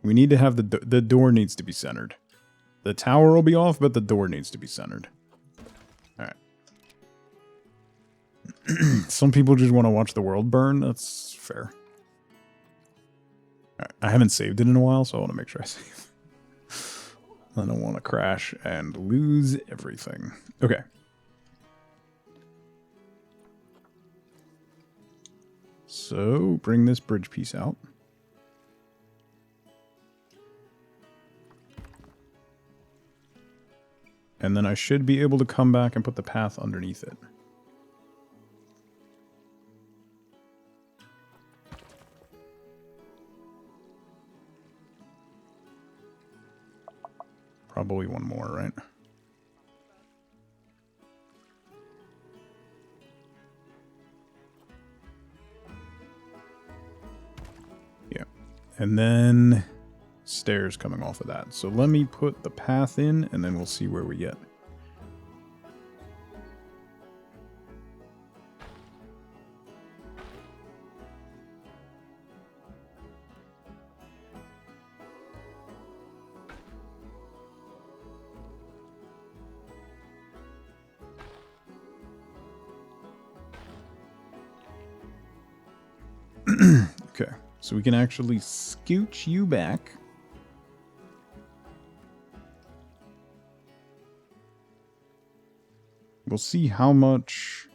We need to have the door needs to be centered. The tower will be off, but the door needs to be centered. Alright. Some people just want to watch the world burn. That's fair. Alright. I haven't saved it in a while, so I want to make sure I save. I don't want to crash and lose everything. Okay. So, bring this bridge piece out. And then I should be able to come back and put the path underneath it. Probably one more, right? Yeah. And then stairs coming off of that. So let me put the path in, and then we'll see where we get. Okay, so we can actually scooch you back. We'll see how much...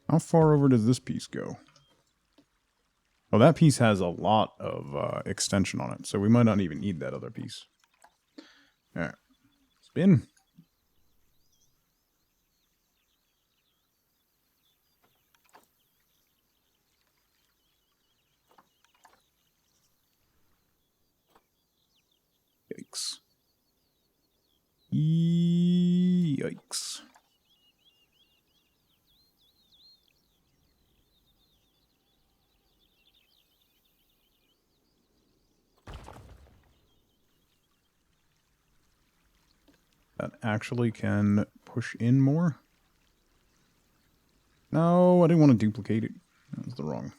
How far over does this piece go? Oh, that piece has a lot of extension on it, so we might not even need that other piece. Alright. Spin. Yikes. Yikes. That actually can push in more. No, I didn't want to duplicate it. That was the wrong.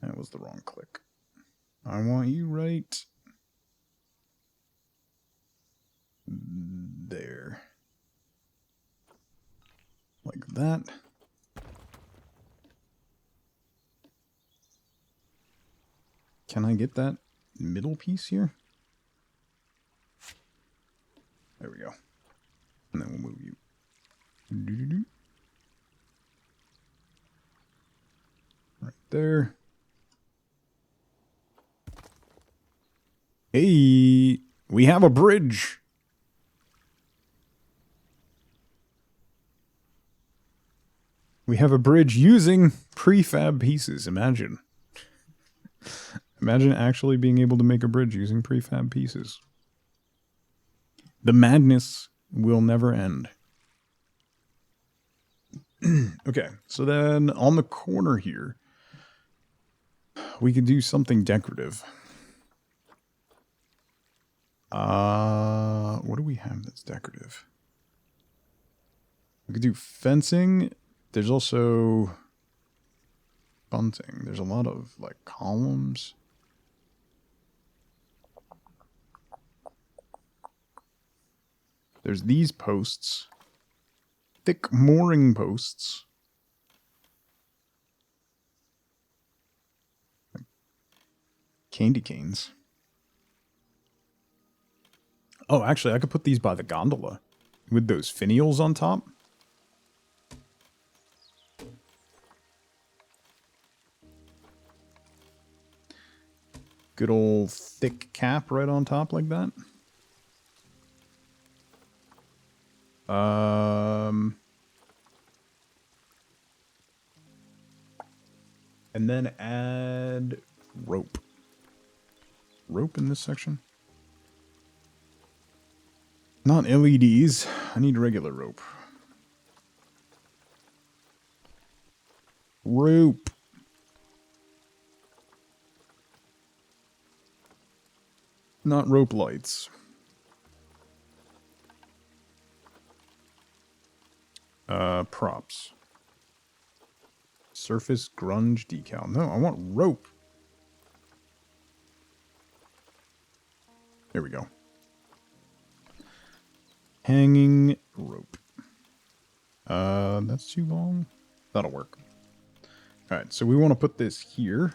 That was the wrong click. I want you right there. Like that. Can I get that middle piece here? There we go. And then we'll move you. Doo-doo-doo. Right there. Hey, we have a bridge. We have a bridge using prefab pieces. Imagine. Imagine actually being able to make a bridge using prefab pieces. The madness will never end. Okay, so then on the corner here, we could do something decorative. What do we have that's decorative? We could do fencing. There's also bunting. There's a lot of like columns. There's these posts. Thick mooring posts. Candy canes. Oh, actually, I could put these by the gondola with those finials on top. Good old thick cap right on top like that. And then add rope. Rope in this section? Not LEDs. I need regular rope. Rope. Not rope lights. Props. Surface grunge decal. No, I want rope. There we go. Hanging rope. That's too long. That'll work. Alright, so we want to put this here.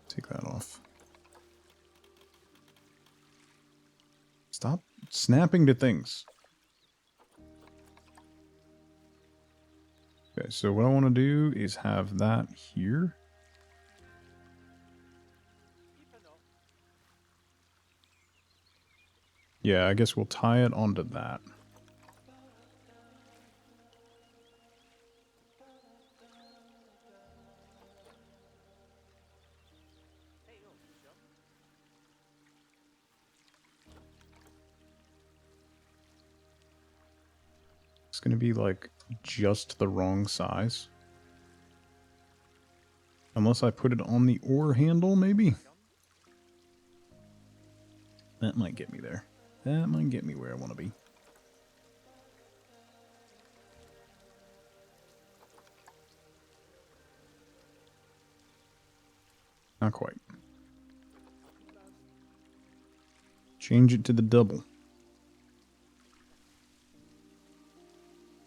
Take that off. Stop snapping to things. Okay, so what I want to do is have that here. Yeah, I guess we'll tie it onto that. It's going to be like just the wrong size. Unless I put it on the oar handle, maybe? That might get me there. That might get me where I want to be. Not quite. Change it to the double.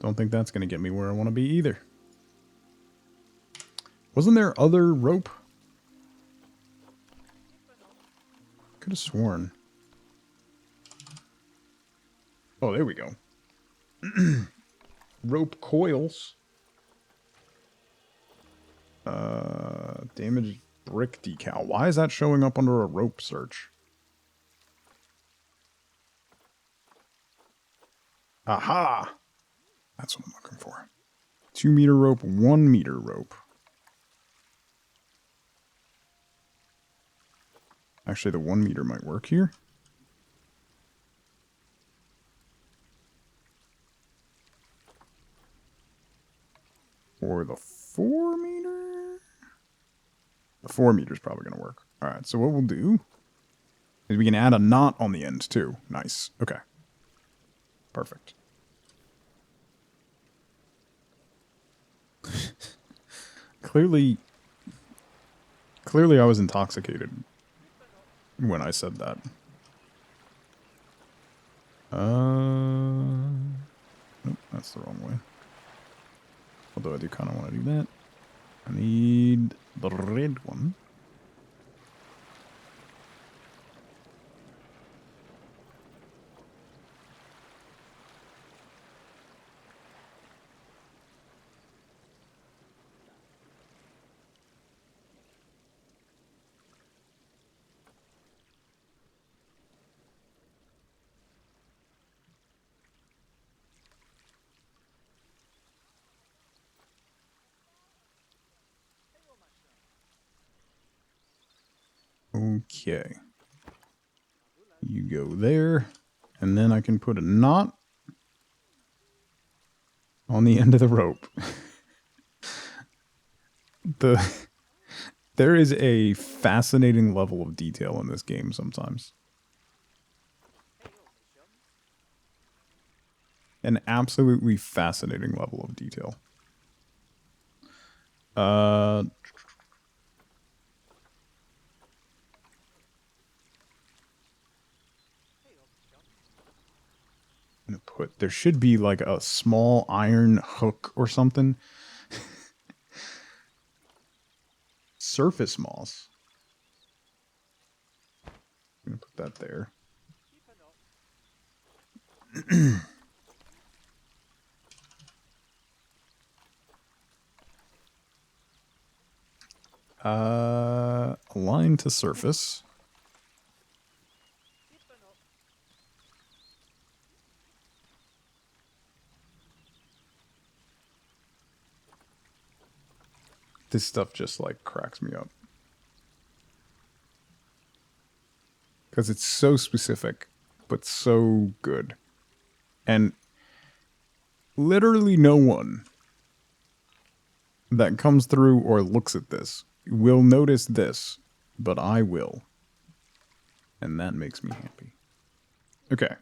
Don't think that's going to get me where I want to be either. Wasn't there other rope? Could have sworn. Oh, there we go. Rope coils. Damaged brick decal. Why is that showing up under a rope search? Aha! That's what I'm looking for. 2 meter rope, 1 meter rope. Actually, the 1 meter might work here. Or the 4 meter? The 4 meter is probably going to work. Alright, so what we'll do is we can add a knot on the end too. Nice. Okay. Perfect. Clearly I was intoxicated when I said that. Nope, that's the wrong way. Although I do kind of want to do that. I need the red one. Okay. You go there, and then I can put a knot on the end of the rope. There is a fascinating level of detail in this game sometimes. An absolutely fascinating level of detail. There should be like a small iron hook or something. Surface moss. I'm gonna put that there. Align to surface. This stuff just like cracks me up. Because it's so specific, but so good. And literally no one that comes through or looks at this will notice this, but I will. And that makes me happy. Okay.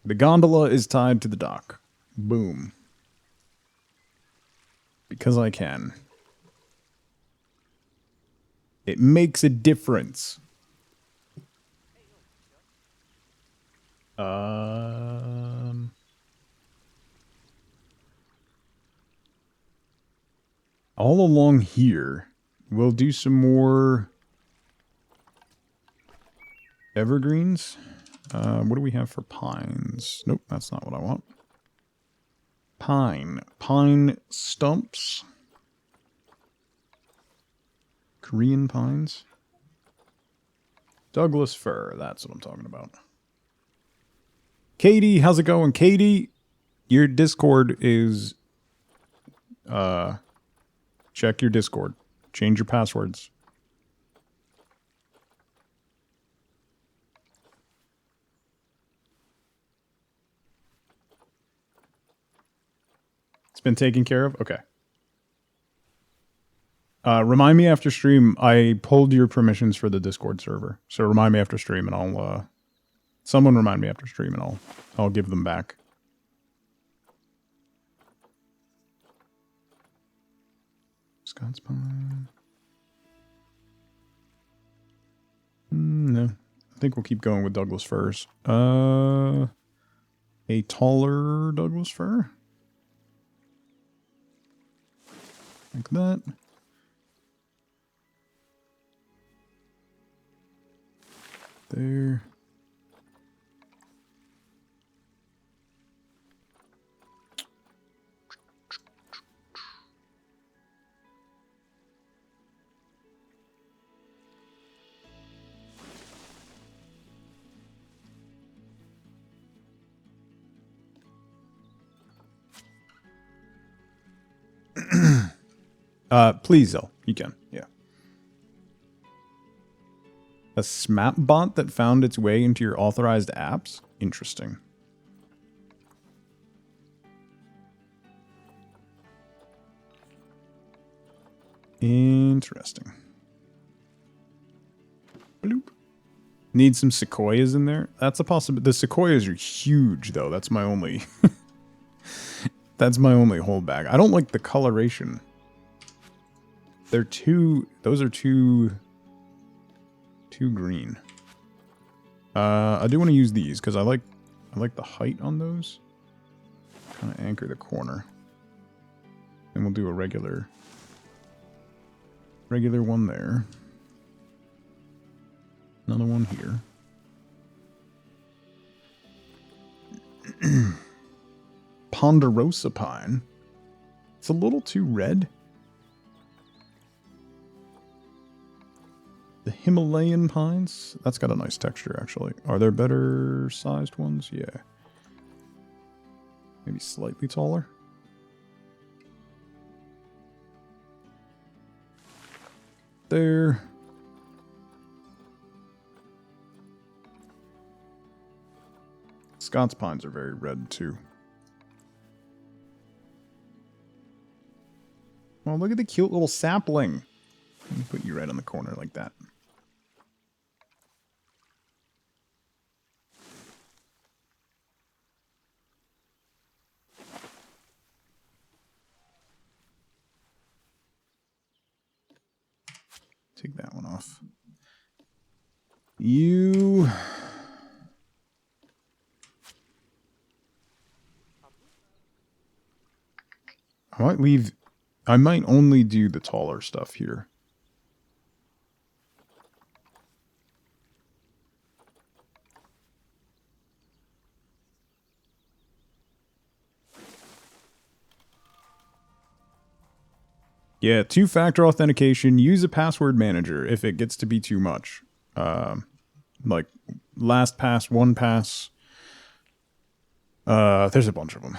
The gondola is tied to the dock. Boom. Because I can. It makes a difference. All along here, we'll do some more evergreens. What do we have for pines? Nope, that's not what I want. Pine stumps. Korean pines. Douglas fir, that's what I'm talking about. Katie, how's it going? Katie, your Discord is... check your Discord. Change your passwords. It's been taken care of? Okay. Remind me after stream. I pulled your permissions for the Discord server. So remind me after stream and I'll... someone remind me after stream and I'll give them back. Scott's pine. No. I think we'll keep going with Douglas firs. A taller Douglas fir. Like that. There. Please, though. You can. Yeah. A SMAP bot that found its way into your authorized apps? Interesting. Interesting. Bloop. Need some sequoias in there? That's a possibility. The sequoias are huge, though. That's my only... that's my only holdback. I don't like the coloration. They're too... Those are too green. I do want to use these because I like the height on those. Kind of anchor the corner. And we'll do a regular one there. Another one here. Ponderosa pine. It's a little too red. The Himalayan pines. That's got a nice texture, actually. Are there better sized ones? Yeah. Maybe slightly taller. There. Scots pines are very red, too. Oh, look at the cute little sapling. Let me put you right on the corner like that. Take that one off. You... I might leave... I might only do the taller stuff here. Yeah, two-factor authentication. Use a password manager if it gets to be too much. Like LastPass, OnePass. There's a bunch of them.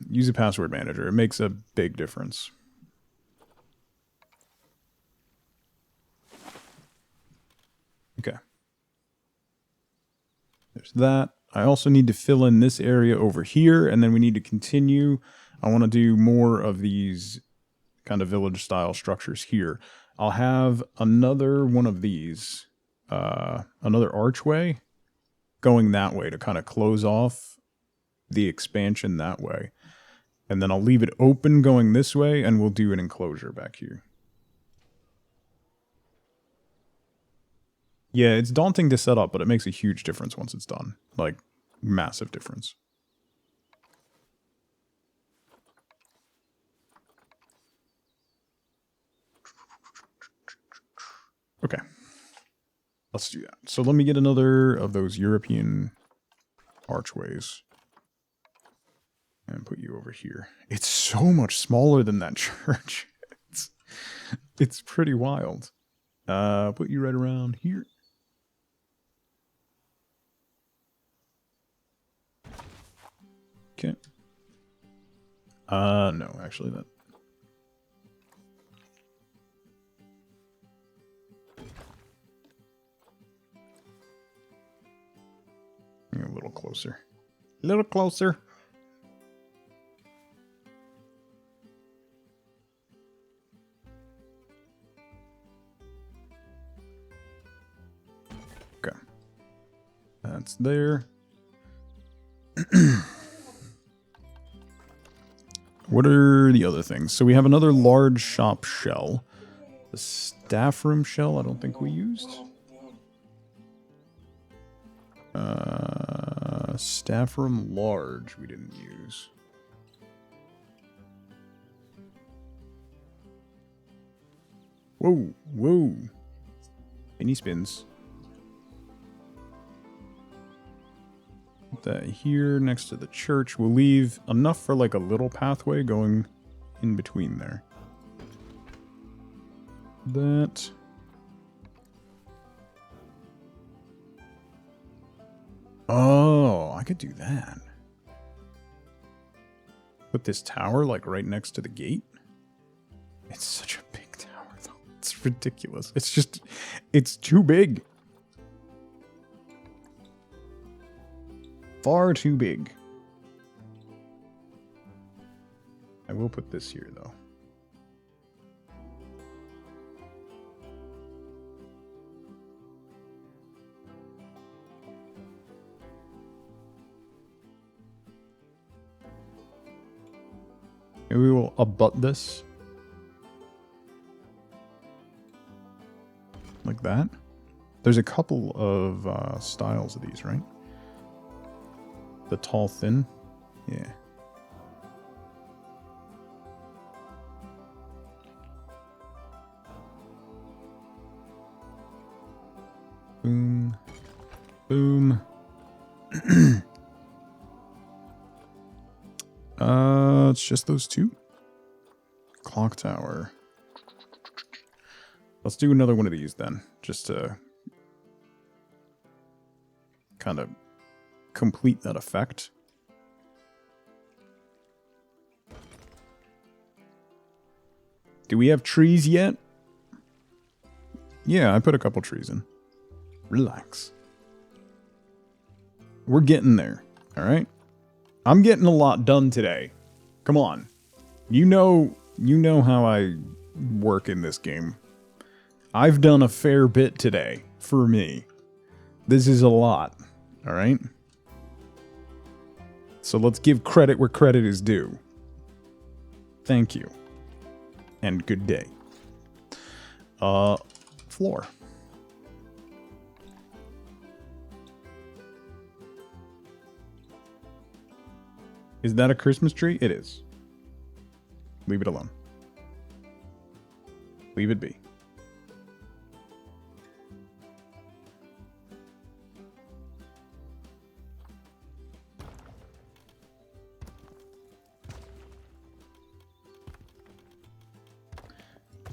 Use a password manager. It makes a big difference. Okay. There's that. I also need to fill in this area over here, and then we need to continue. I want to do more of these kind of village-style structures here. I'll have another one of these, another archway going that way to kind of close off the expansion that way. And then I'll leave it open going this way, and we'll do an enclosure back here. Yeah, it's daunting to set up, but it makes a huge difference once it's done. Like, massive difference. Okay. Let's do that. So let me get another of those European archways. And put you over here. It's so much smaller than that church. It's pretty wild. Put you right around here. Okay. No, actually that. A little closer. A little closer. Okay. That's there. What are the other things? So we have another large shop shell. The staff room shell, I don't think we used. Staff room large, we didn't use. Whoa, whoa. Any spins. Put that here next to the church. We'll leave enough for like a little pathway going in between there. That. Oh, I could do that. Put this tower like right next to the gate. It's such a big tower though. It's ridiculous. It's just, it's too big. Far too big. I will put this here though. We will abut this. Like that. There's a couple of styles of these, right? The tall, thin. Yeah. Boom. Boom. It's just those two. Clock tower. Let's do another one of these then, just to kind of complete that effect. Do we have trees yet? Yeah, I put a couple trees in. Relax. We're getting there, all right? I'm getting a lot done today. Come on. You know how I work in this game. I've done a fair bit today for me. This is a lot, all right? So let's give credit where credit is due. Thank you. And good day. Floor. Is that a Christmas tree? It is. Leave it alone. Leave it be.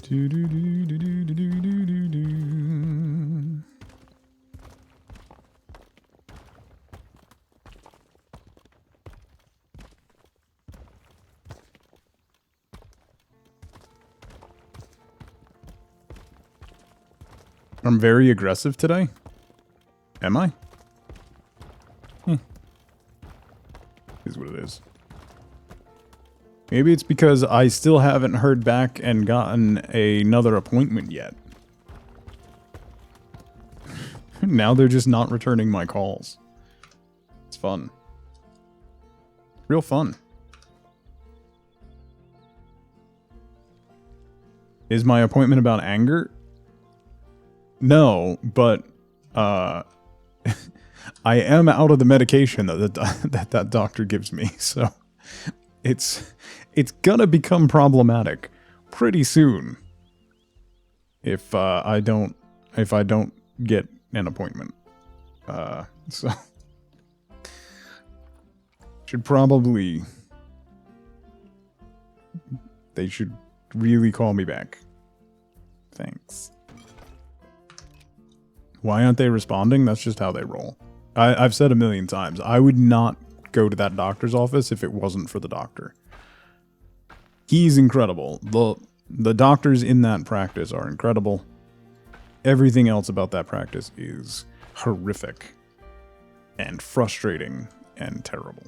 Do-do-do-do-do-do-do-do. I'm very aggressive today. Am I? Is what it is. Maybe it's because I still haven't heard back and gotten another appointment yet. Now they're just not returning my calls. It's fun. Real fun. Is my appointment about anger? No, but I am out of the medication that doctor gives me, so it's gonna become problematic pretty soon if I don't get an appointment. So should probably they should really call me back. Thanks. Why aren't they responding? That's just how they roll. I've said a million times, I would not go to that doctor's office if it wasn't for the doctor. He's incredible. The doctors in that practice are incredible. Everything else about that practice is horrific and frustrating and terrible.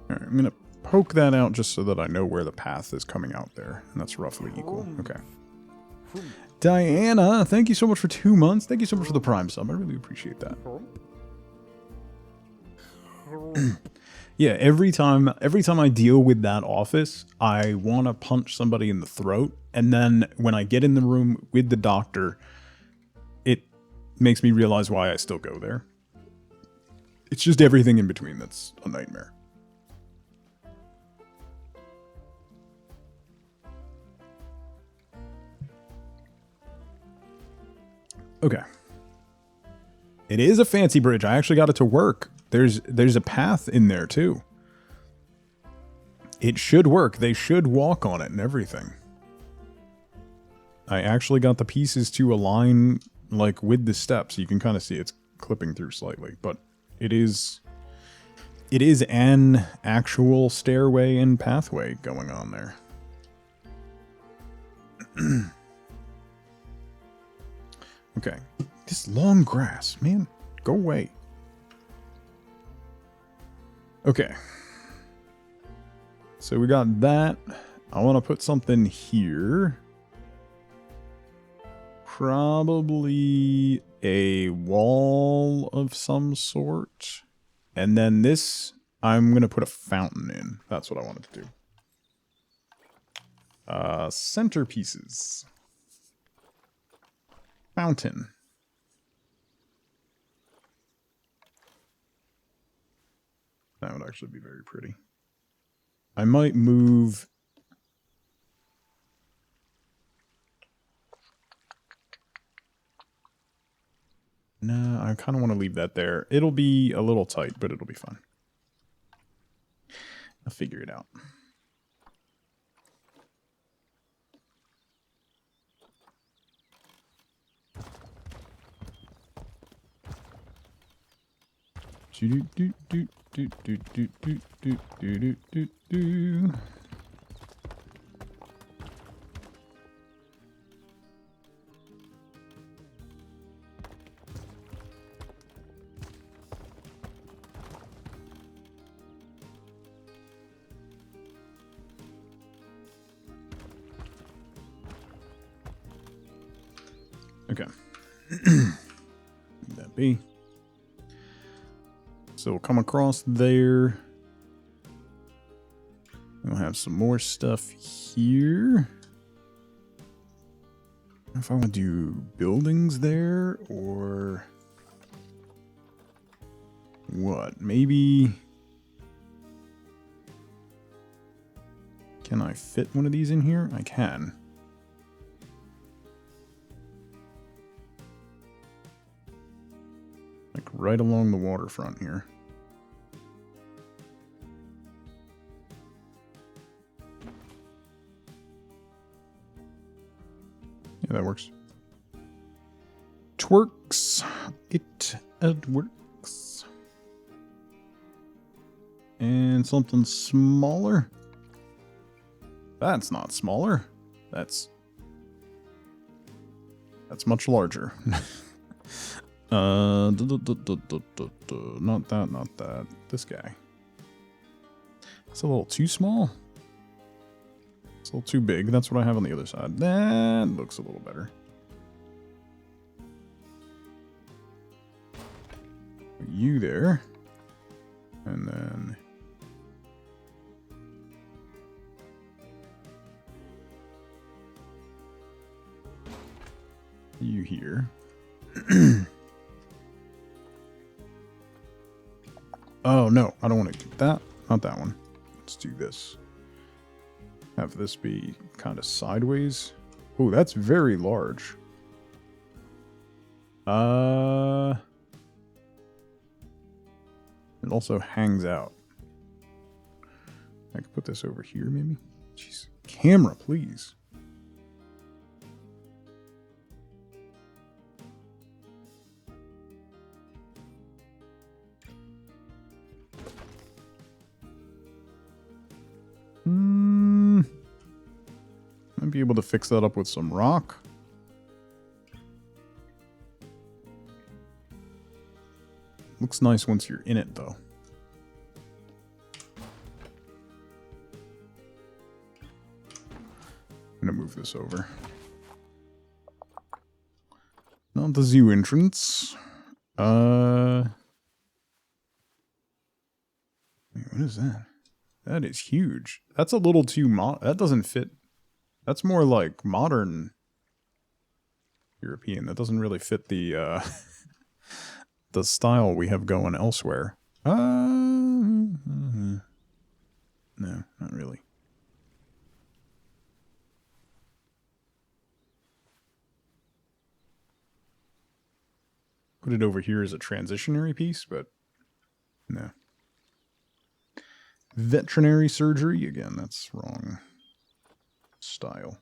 Alright, I'm gonna poke that out just so that I know where the path is coming out there. And that's roughly equal. Okay. Diana, thank you so much for 2 months. Thank you so much for the Prime sub. I really appreciate that. Yeah, every time I deal with that office, I want to punch somebody in the throat. And then when I get in the room with the doctor, it makes me realize why I still go there. It's just everything in between that's a nightmare. Okay. It is a fancy bridge. I actually got it to work. There's a path in there too. It should work. They should walk on it and everything. I actually got the pieces to align like with the steps. You can kind of see it's clipping through slightly, but it is an actual stairway and pathway going on there. Okay. This long grass, man. Go away. Okay. So we got that. I want to put something here. Probably a wall of some sort. And then this, I'm going to put a fountain in. That's what I wanted to do. Centerpieces. Fountain. That would actually be very pretty. I might move... No, I kind of want to leave that there. It'll be a little tight, but it'll be fun. I'll figure it out. Okay. Leave that be. So we'll come across there. We'll have some more stuff here. If I want to do buildings there or... what? Maybe... Can I fit one of these in here? I can. Like right along the waterfront here. Yeah, that works. Twerks. It works. And something smaller. That's not smaller. That's much larger. Not that, not that. This guy. It's a little too small. It's a little too big. That's what I have on the other side. That looks a little better. You there. And then... you here. Oh, no. I don't want to get that. Not that one. Let's do this. Have this be kind of sideways. Oh, that's very large. It also hangs out. I could put this over here, maybe? Jeez. Camera, please. Might be able to fix that up with some rock. Looks nice once you're in it, though. I'm gonna move this over. Not the zoo entrance. Wait, what is that? That is huge. That's a little too that doesn't fit. That's more like modern European. That doesn't really fit the the style we have going elsewhere. No, not really. Put it over here as a transitionary piece, but no. Veterinary surgery, again, that's wrong style.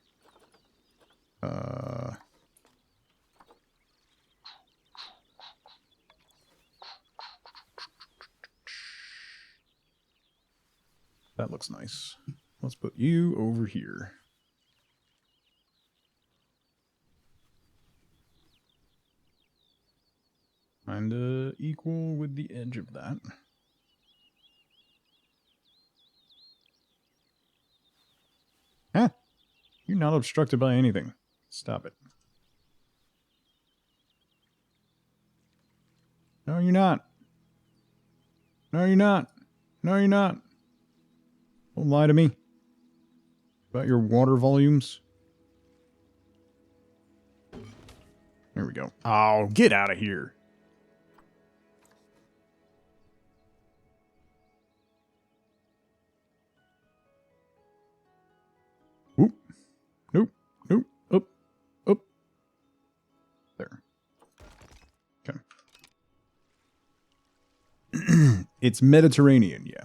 That looks nice. Let's put you over here. Kinda equal with the edge of that. Huh? You're not obstructed by anything. Stop it. No, you're not. No, you're not. No, you're not. Don't lie to me about your water volumes. There we go. Oh, get out of here. Oop. Nope. Nope. Up. Up. There. Okay. It's Mediterranean, yeah.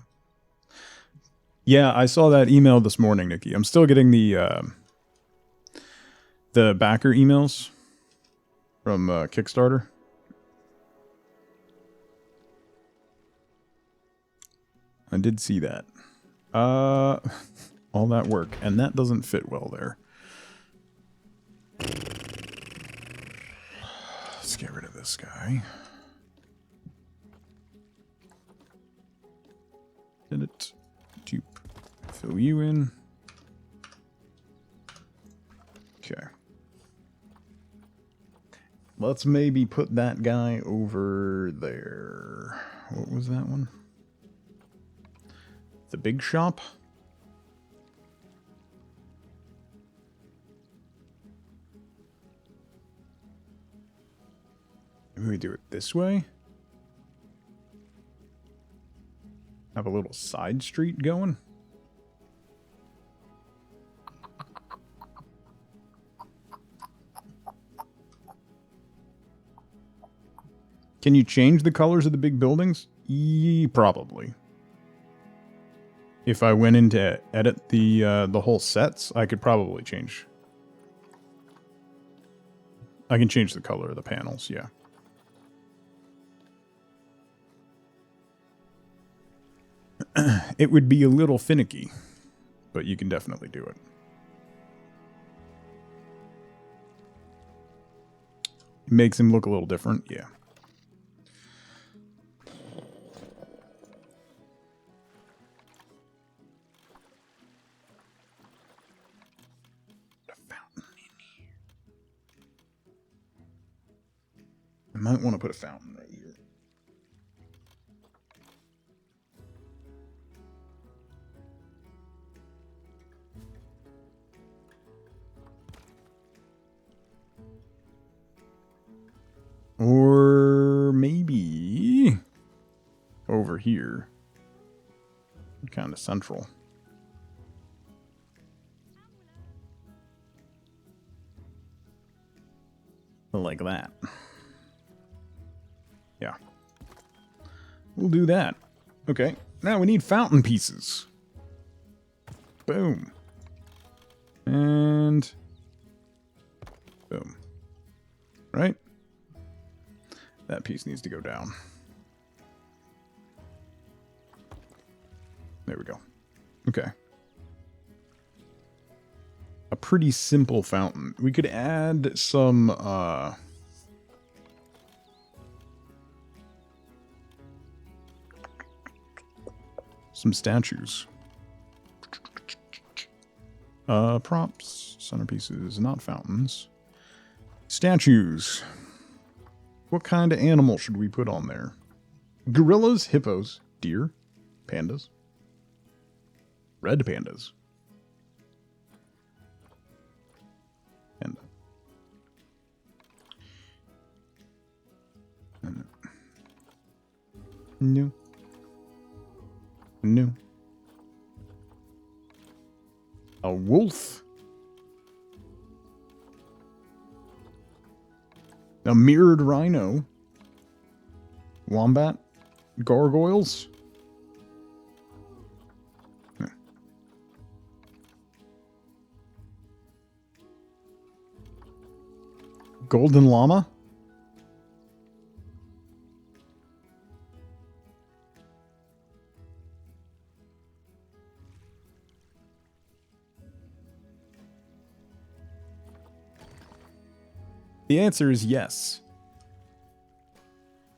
Yeah, I saw that email this morning, Nikki. I'm still getting the backer emails from Kickstarter. I did see that. All that work, and that doesn't fit well there. Let's get rid of this guy. Did it? Dupe. Fill you in. Okay. Let's maybe put that guy over there. What was that one? The big shop? Maybe we do it this way? Have a little side street going. Can you change the colors of the big buildings? Probably. If I went in to edit the whole sets, I could probably change. I can change the color of the panels, yeah. It would be a little finicky, but you can definitely do it. It makes him look a little different, yeah. I might want to put a fountain right here. Or maybe over here. Kind of central. Like that. Yeah. We'll do that. Okay. Now we need fountain pieces. Boom. And boom. Right? That piece needs to go down. There we go. Okay. A pretty simple fountain. We could add some statues. Props, centerpieces, not fountains. Statues. What kind of animal should we put on there? Gorillas, hippos, deer, pandas. Red pandas. Panda. No. No. A wolf. A mirrored rhino. Wombat. Gargoyles. Golden llama. The answer is yes.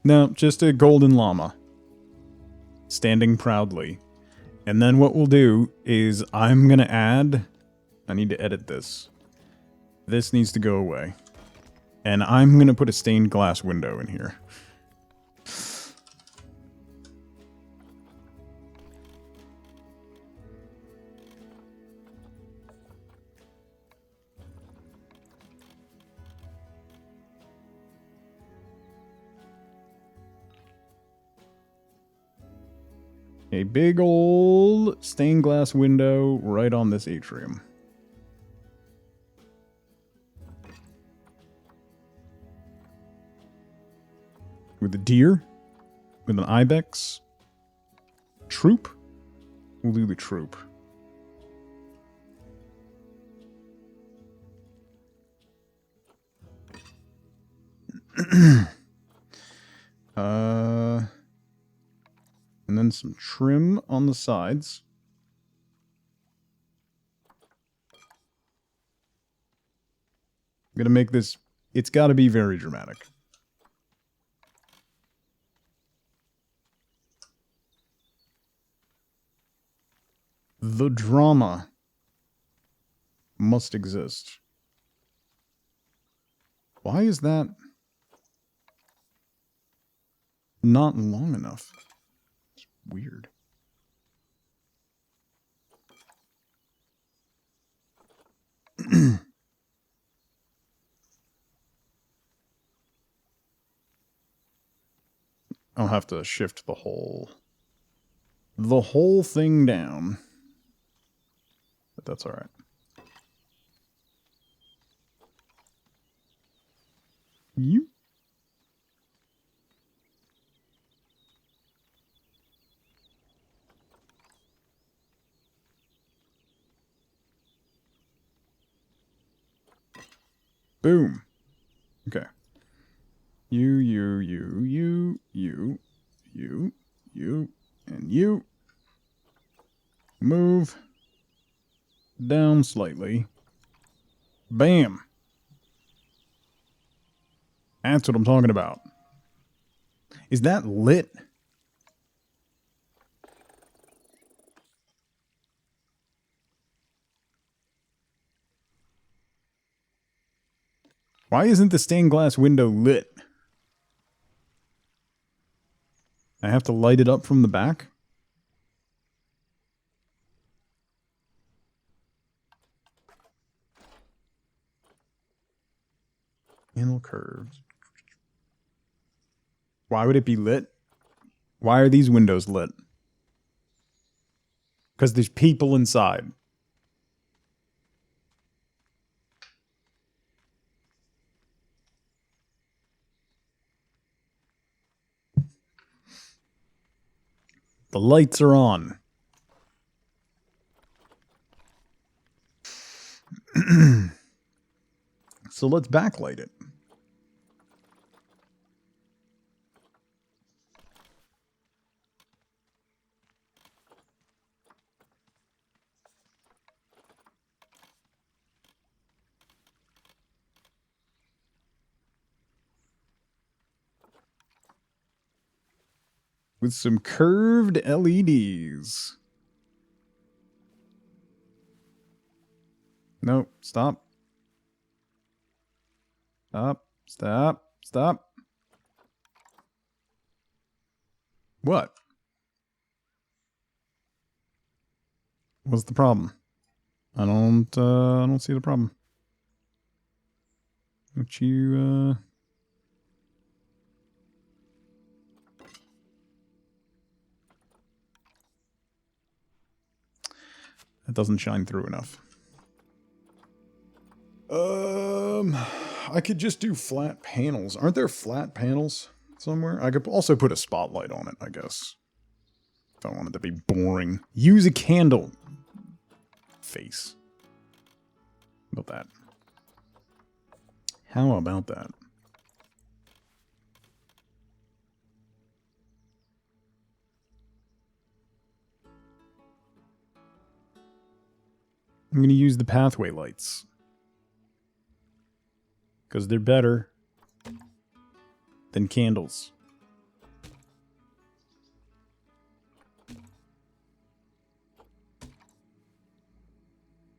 No, just a golden llama. Standing proudly. And then what we'll do is I'm going to add... I need to edit this. This needs to go away. And I'm going to put a stained glass window in here. A big old stained glass window right on this atrium. With a deer. With an ibex. Troop. We'll do the troop. And then some trim on the sides. I'm gonna make this, it's gotta be very dramatic. The drama must exist. Why is that not long enough? It's weird. I'll have to shift the whole the whole thing down. But that's all right. You. Boom. Okay. You, and you. Move down slightly. Bam. That's what I'm talking about. Is that lit? Why isn't the stained glass window lit? I have to light it up from the back? Panel curves. Why would it be lit? Why are these windows lit? Because there's people inside. The lights are on. So let's backlight it. With some curved LEDs. No, stop. Stop, stop, stop. What? What's the problem? I don't see the problem. Don't you, It doesn't shine through enough. I could just do flat panels. Aren't there flat panels somewhere? I could also put a spotlight on it, I guess. If I wanted to be boring. Use a candle. Face. How about that? How about that? I'm going to use the pathway lights. Because they're better than candles.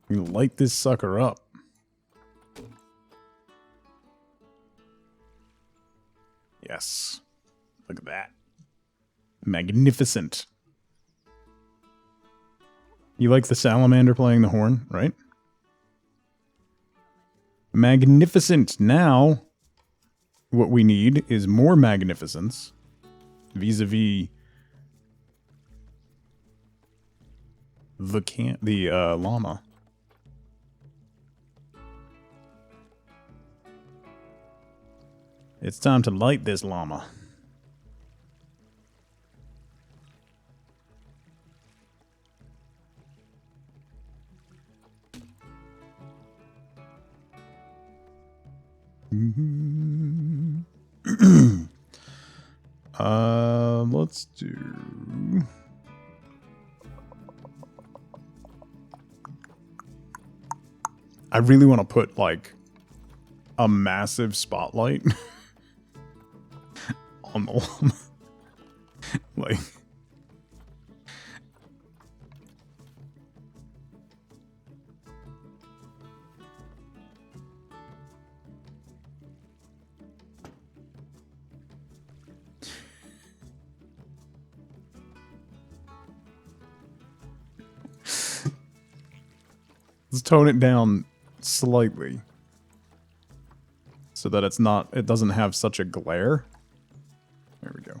I'm going to light this sucker up. Yes. Look at that. Magnificent. You like the salamander playing the horn, right? Magnificent. Now, what we need is more magnificence vis-a-vis the llama. It's time to light this llama. Let's do... I really want to put, like, a massive spotlight on the llama. Like... Let's tone it down slightly so that it doesn't have such a glare. There we go.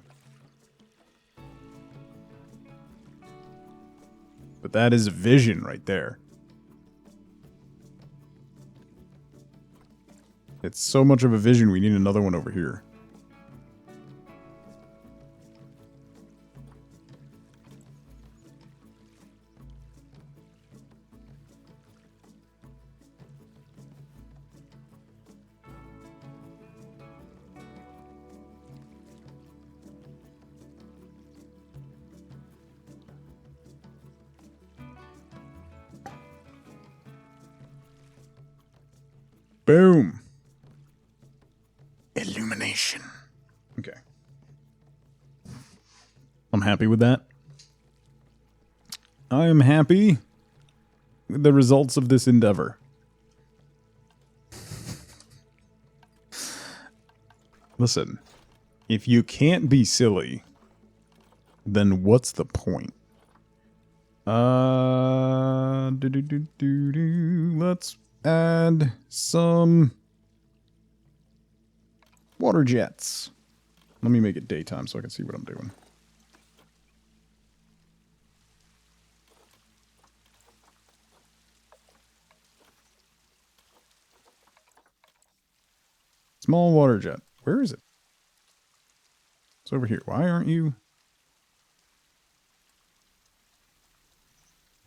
But that is a vision right there. It's so much of a vision, we need another one over here. Boom. Illumination. Okay. I'm happy with that. I am happy with the results of this endeavor. Listen, if you can't be silly, then what's the point? Let's add some water jets. Let me make it daytime so I can see what I'm doing. Small water jet. Where is it? It's over here. Why aren't you?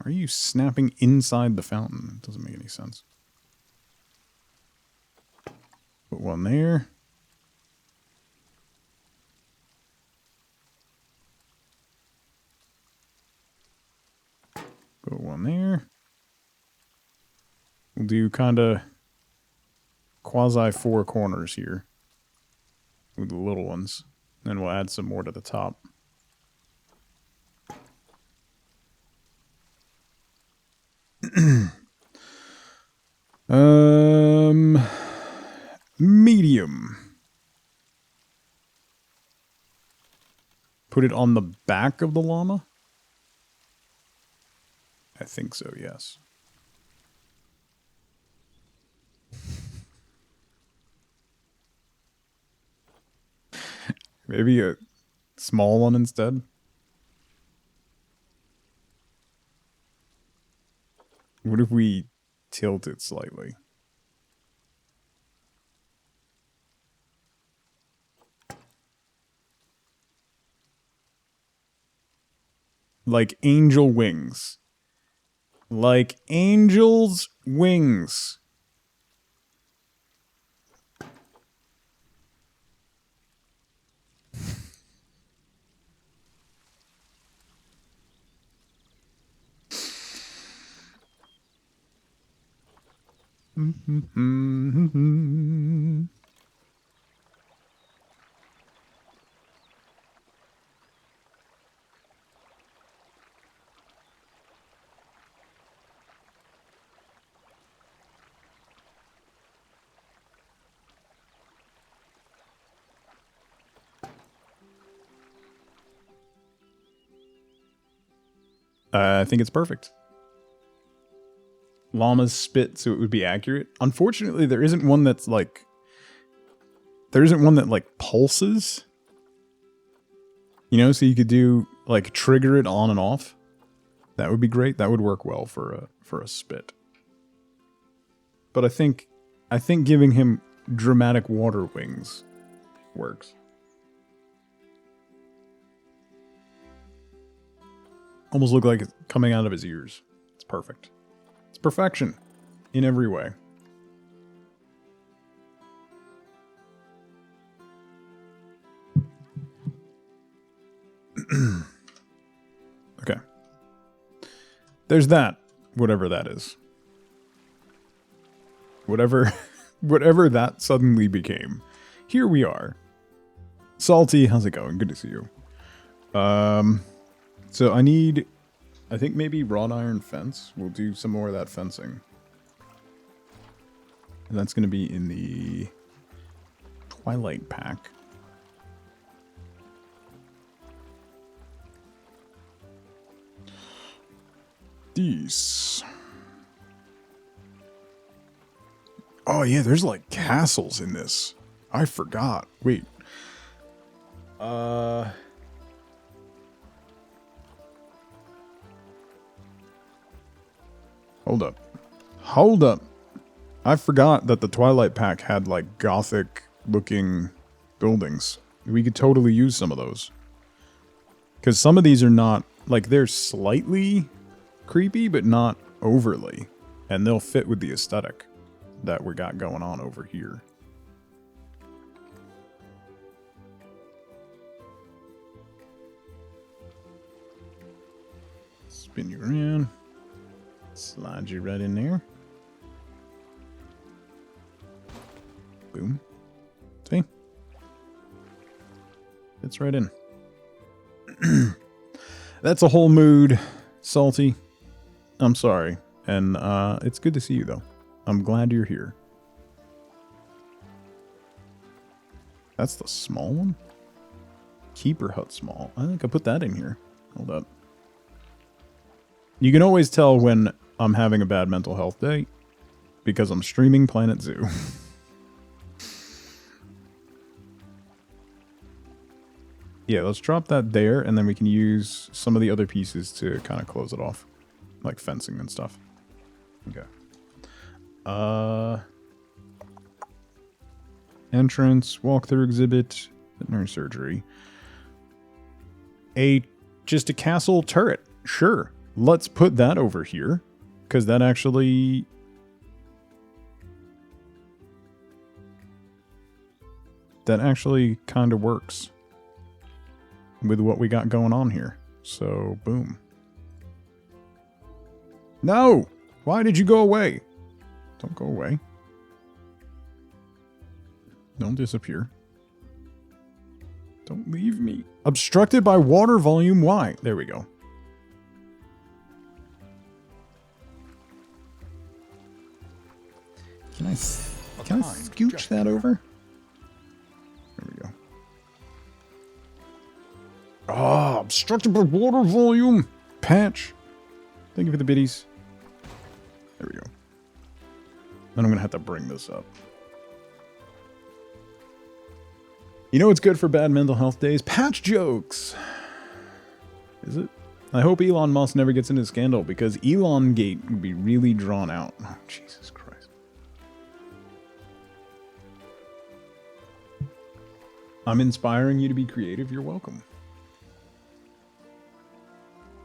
Are you snapping inside the fountain? It doesn't make any sense. Put one there. Put one there. We'll do kind of quasi four corners here with the little ones. Then we'll add some more to the top. Medium. Put it on the back of the llama? I think so, yes. Maybe a small one instead? What if we tilt it slightly? Like angel wings. Like angel's wings. I think it's perfect. Llamas spit so it would be accurate. Unfortunately, there isn't one that's like... There isn't one that like pulses. You know, so you could do like trigger it on and off. That would be great. That would work well for a spit. But I think giving him dramatic water wings works. Almost look like it's coming out of his ears. It's perfect. It's perfection in every way. Okay. There's that. Whatever that is. Whatever that suddenly became. Here we are. Salty, how's it going? Good to see you. So I think maybe wrought iron fence. We'll do some more of that fencing. And that's going to be in the Twilight pack. These. Oh yeah, there's like castles in this. I forgot. Wait. Hold up. Hold up. I forgot that the Twilight Pack had, like, gothic-looking buildings. We could totally use some of those. Because some of these are not... Like, they're slightly creepy, but not overly. And they'll fit with the aesthetic that we got going on over here. Spin you around. Slide you right in there. Boom. See? Fits right in. That's a whole mood, Salty. I'm sorry. And it's good to see you, though. I'm glad you're here. That's the small one? Keeper hut small. I think I put that in here. Hold up. You can always tell when I'm having a bad mental health day because I'm streaming Planet Zoo. Yeah, let's drop that there, and then we can use some of the other pieces to kind of close it off. Like fencing and stuff. Okay. Entrance, walkthrough exhibit, veterinary surgery. Just a castle turret. Sure. Let's put that over here. Because that actually... That actually kind of works. With what we got going on here. So, boom. No! Why did you go away? Don't go away. Don't disappear. Don't leave me. Obstructed by water volume. Why? There we go. Can I scooch that over? There we go. Ah, obstructed by water volume. Patch. Thank you for the biddies. There we go. Then I'm going to have to bring this up. You know what's good for bad mental health days? Patch jokes. Is it? I hope Elon Musk never gets into a scandal because Elon Gate would be really drawn out. Oh, Jesus Christ. I'm inspiring you to be creative. You're welcome.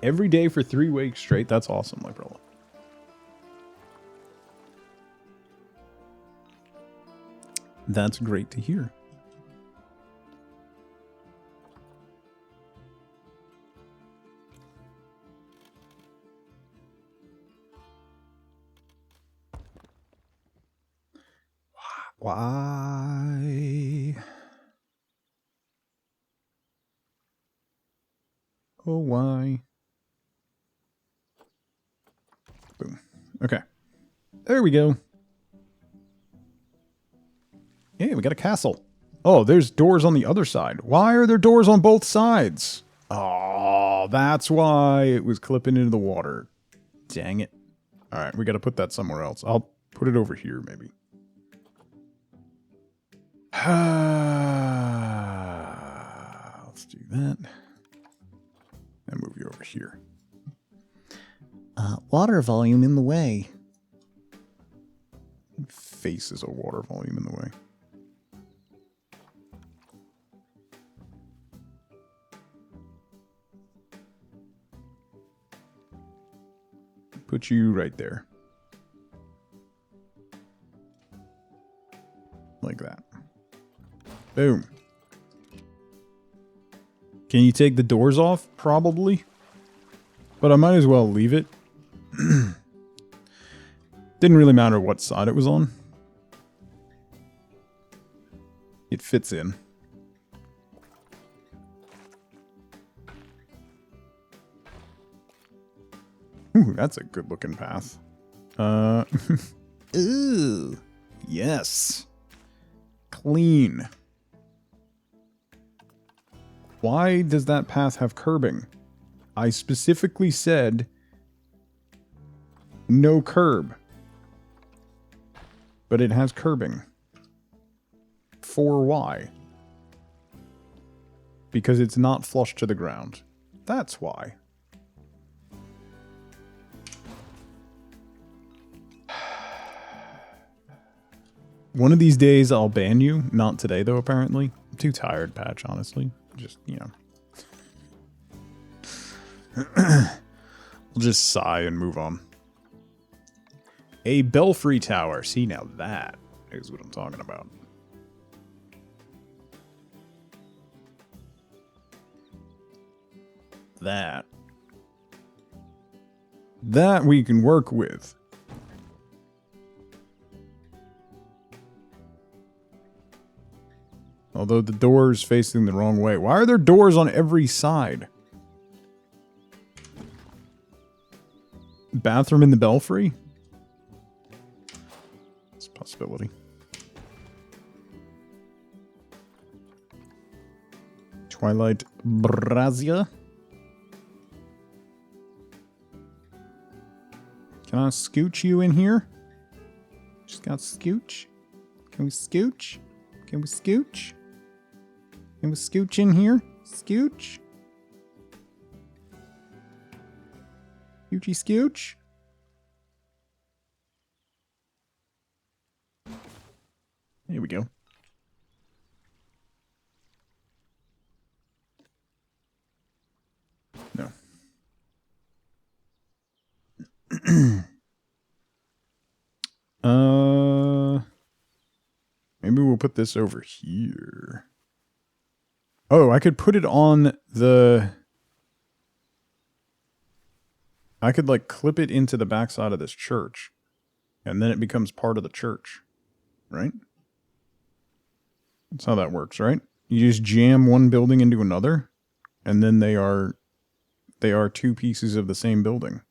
Every day for 3 weeks straight. That's awesome, Librella. That's great to hear. Why? Oh, why? Boom. Okay. There we go. Yeah, we got a castle. Oh, there's doors on the other side. Why are there doors on both sides? Oh, that's why it was clipping into the water. Dang it. All right, we got to put that somewhere else. I'll put it over here, maybe. Let's do that. And move you over here. Water volume in the way. Face is a water volume in the way. Put you right there. Like that. Boom. Can you take the doors off? Probably. But I might as well leave it. Didn't really matter what side it was on. It fits in. Ooh, that's a good looking path. Ooh. Yes. Clean. Why does that path have curbing? I specifically said no curb. But it has curbing. For why? Because it's not flush to the ground. That's why. One of these days I'll ban you. Not today, though, apparently. I'm too tired, Patch, honestly. Just, you know. We'll just sigh and move on. A belfry tower. See, now that is what I'm talking about. That we can work with. Although the door's facing the wrong way. Why are there doors on every side? Bathroom in the belfry? It's a possibility. Twilight Brazier. Can I scooch you in here? Just got scooch. Can we scooch? Can we scooch? Can we scooch in here? Scooch? Scoochy scooch? Here we go. No. Maybe we'll put this over here. Oh, I could put it on the... I could, like, clip it into the backside of this church. And then it becomes part of the church. Right? That's how that works, right? You just jam one building into another. And then they are two pieces of the same building.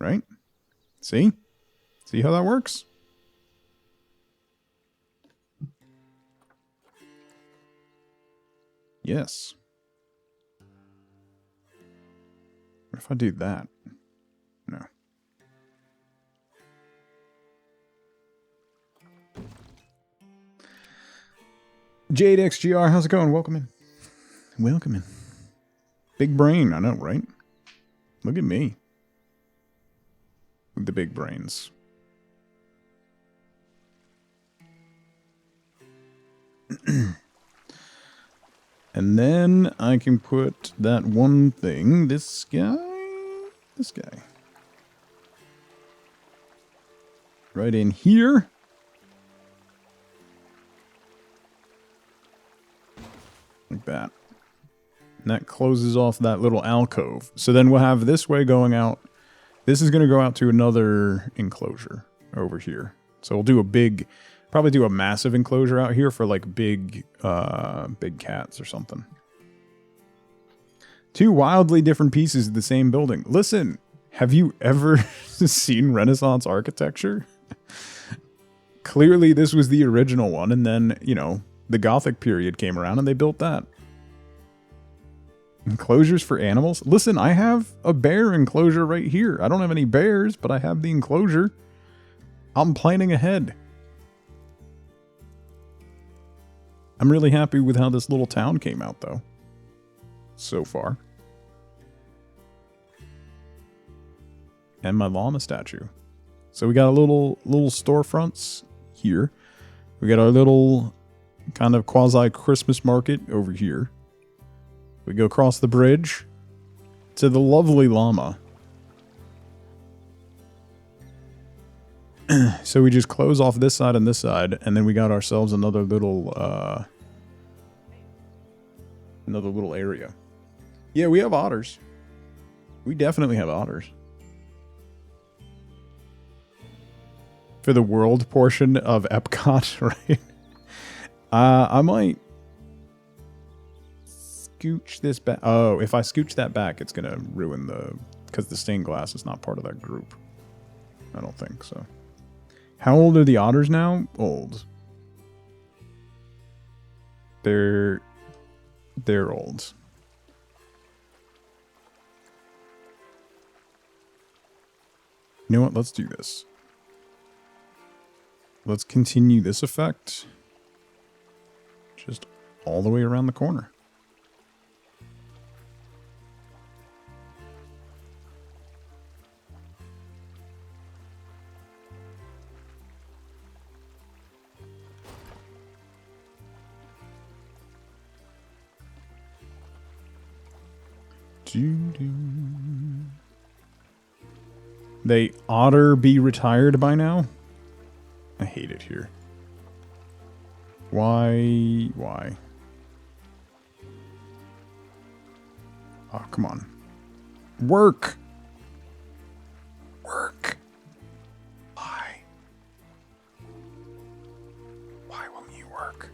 Right? See? See how that works? Yes. What if I do that? No. Jade XGR, how's it going? Welcome in. Welcome in. Big brain, I know, right? Look at me. With the big brains. And then I can put that one thing, this guy, right in here. Like that. And that closes off that little alcove. So then we'll have this way going out. This is going to go out to another enclosure over here. So we'll do a big... Probably do a massive enclosure out here for like big cats or something. Two wildly different pieces of the same building. Listen, have you ever seen Renaissance architecture? Clearly this was the original one, and then, you know, the Gothic period came around and they built that. Enclosures for animals? Listen, I have a bear enclosure right here. I don't have any bears, but I have the enclosure. I'm planning ahead. I'm really happy with how this little town came out, though. So far. And my llama statue. So we got a little storefronts here. We got our little kind of quasi-Christmas market over here. We go across the bridge to the lovely llama. So we just close off this side and this side, and then we got ourselves another little area. Yeah, we have otters. We definitely have otters. For the world portion of Epcot, right? I might scooch this back. Oh, if I scooch that back, it's gonna ruin because the stained glass is not part of that group. I don't think so. How old are the otters now? Old. They're old. You know what? Let's do this. Let's continue this effect. Just all the way around the corner. They oughter be retired by now? I hate it here. Why? Why? Oh, come on. Work! Work! Why? Why won't you work?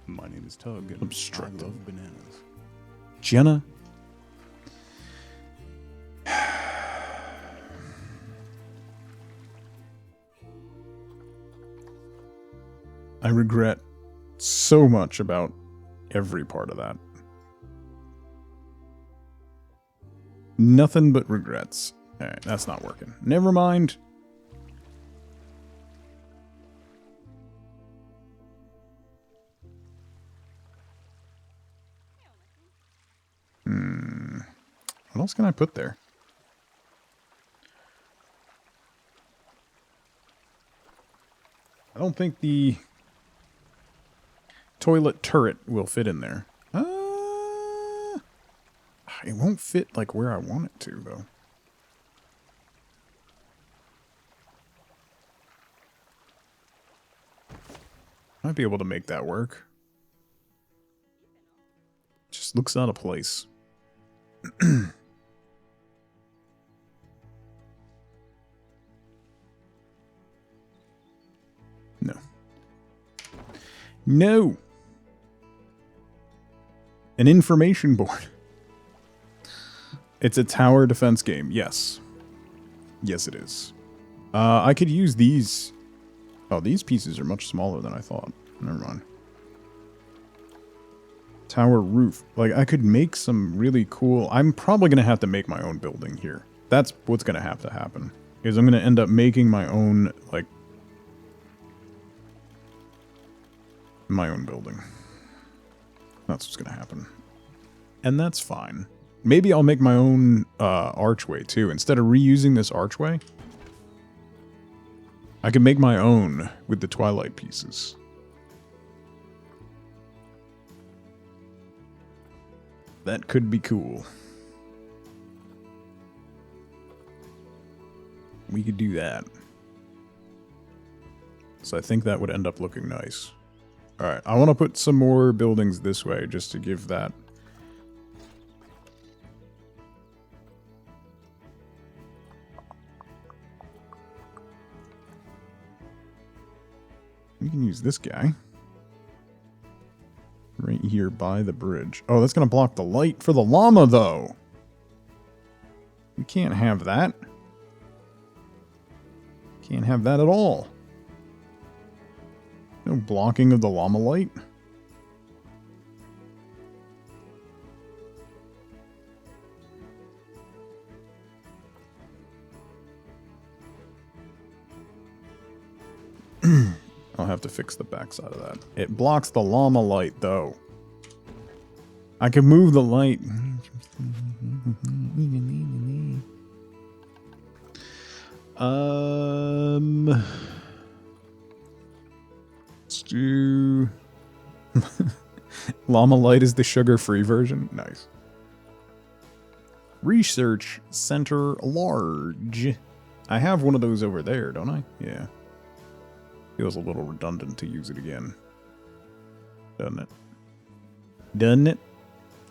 My name is Tug, and Obstructive. I love bananas. Jenna? I regret so much about every part of that. Nothing but regrets. Alright, that's not working. Never mind. What else can I put there? I don't think the toilet turret will fit in there. It won't fit like where I want it to, though. Might be able to make that work. Just looks out of place. No. No! An information board. It's a tower defense game, yes. Yes, it is. I could use these. Oh, these pieces are much smaller than I thought. Never mind. Tower roof. Like, I could make some really cool... I'm probably going to have to make my own building here. That's what's going to have to happen. Is I'm going to end up making my own, like... my own building. That's what's going to happen. And that's fine. Maybe I'll make my own archway, too. Instead of reusing this archway, I can make my own with the Twilight pieces. That could be cool. We could do that. So I think that would end up looking nice. Alright, I want to put some more buildings this way just to give that... We can use this guy. Right here by the bridge. Oh, that's going to block the light for the llama, though. We can't have that. Can't have that at all. No blocking of the llama light. I'll have to fix the backside of that. It blocks the llama light, though. I can move the light. Let's do... Llama light is the sugar-free version. Nice. Research Center Large. I have one of those over there, don't I? Yeah. Feels a little redundant to use it again. Doesn't it? Doesn't it?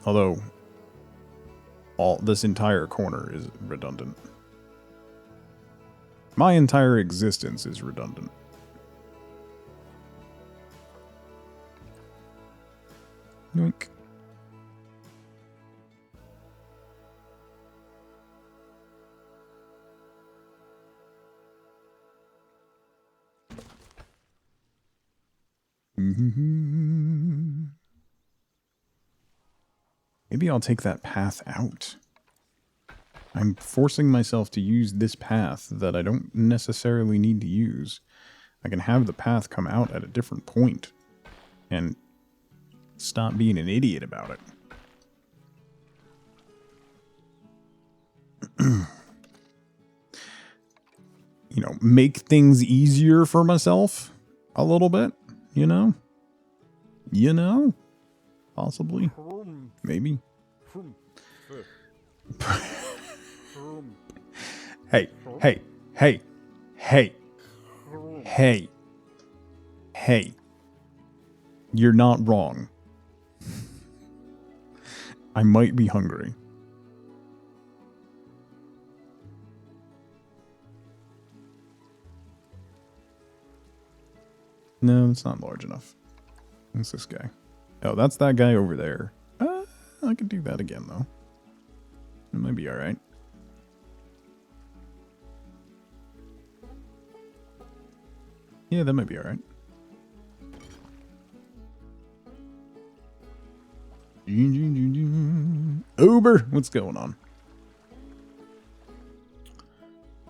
Although, this entire corner is redundant. My entire existence is redundant. Yoink. Maybe I'll take that path out. I'm forcing myself to use this path that I don't necessarily need to use. I can have the path come out at a different point and stop being an idiot about it. You know, make things easier for myself a little bit, you know? You know? Possibly. Maybe. Hey, hey, hey, hey, hey, hey. You're not wrong. I might be hungry. No, it's not large enough. What's this guy? Oh, that's that guy over there. I could do that again, though. It might be alright. Yeah, that might be alright. Uber! What's going on?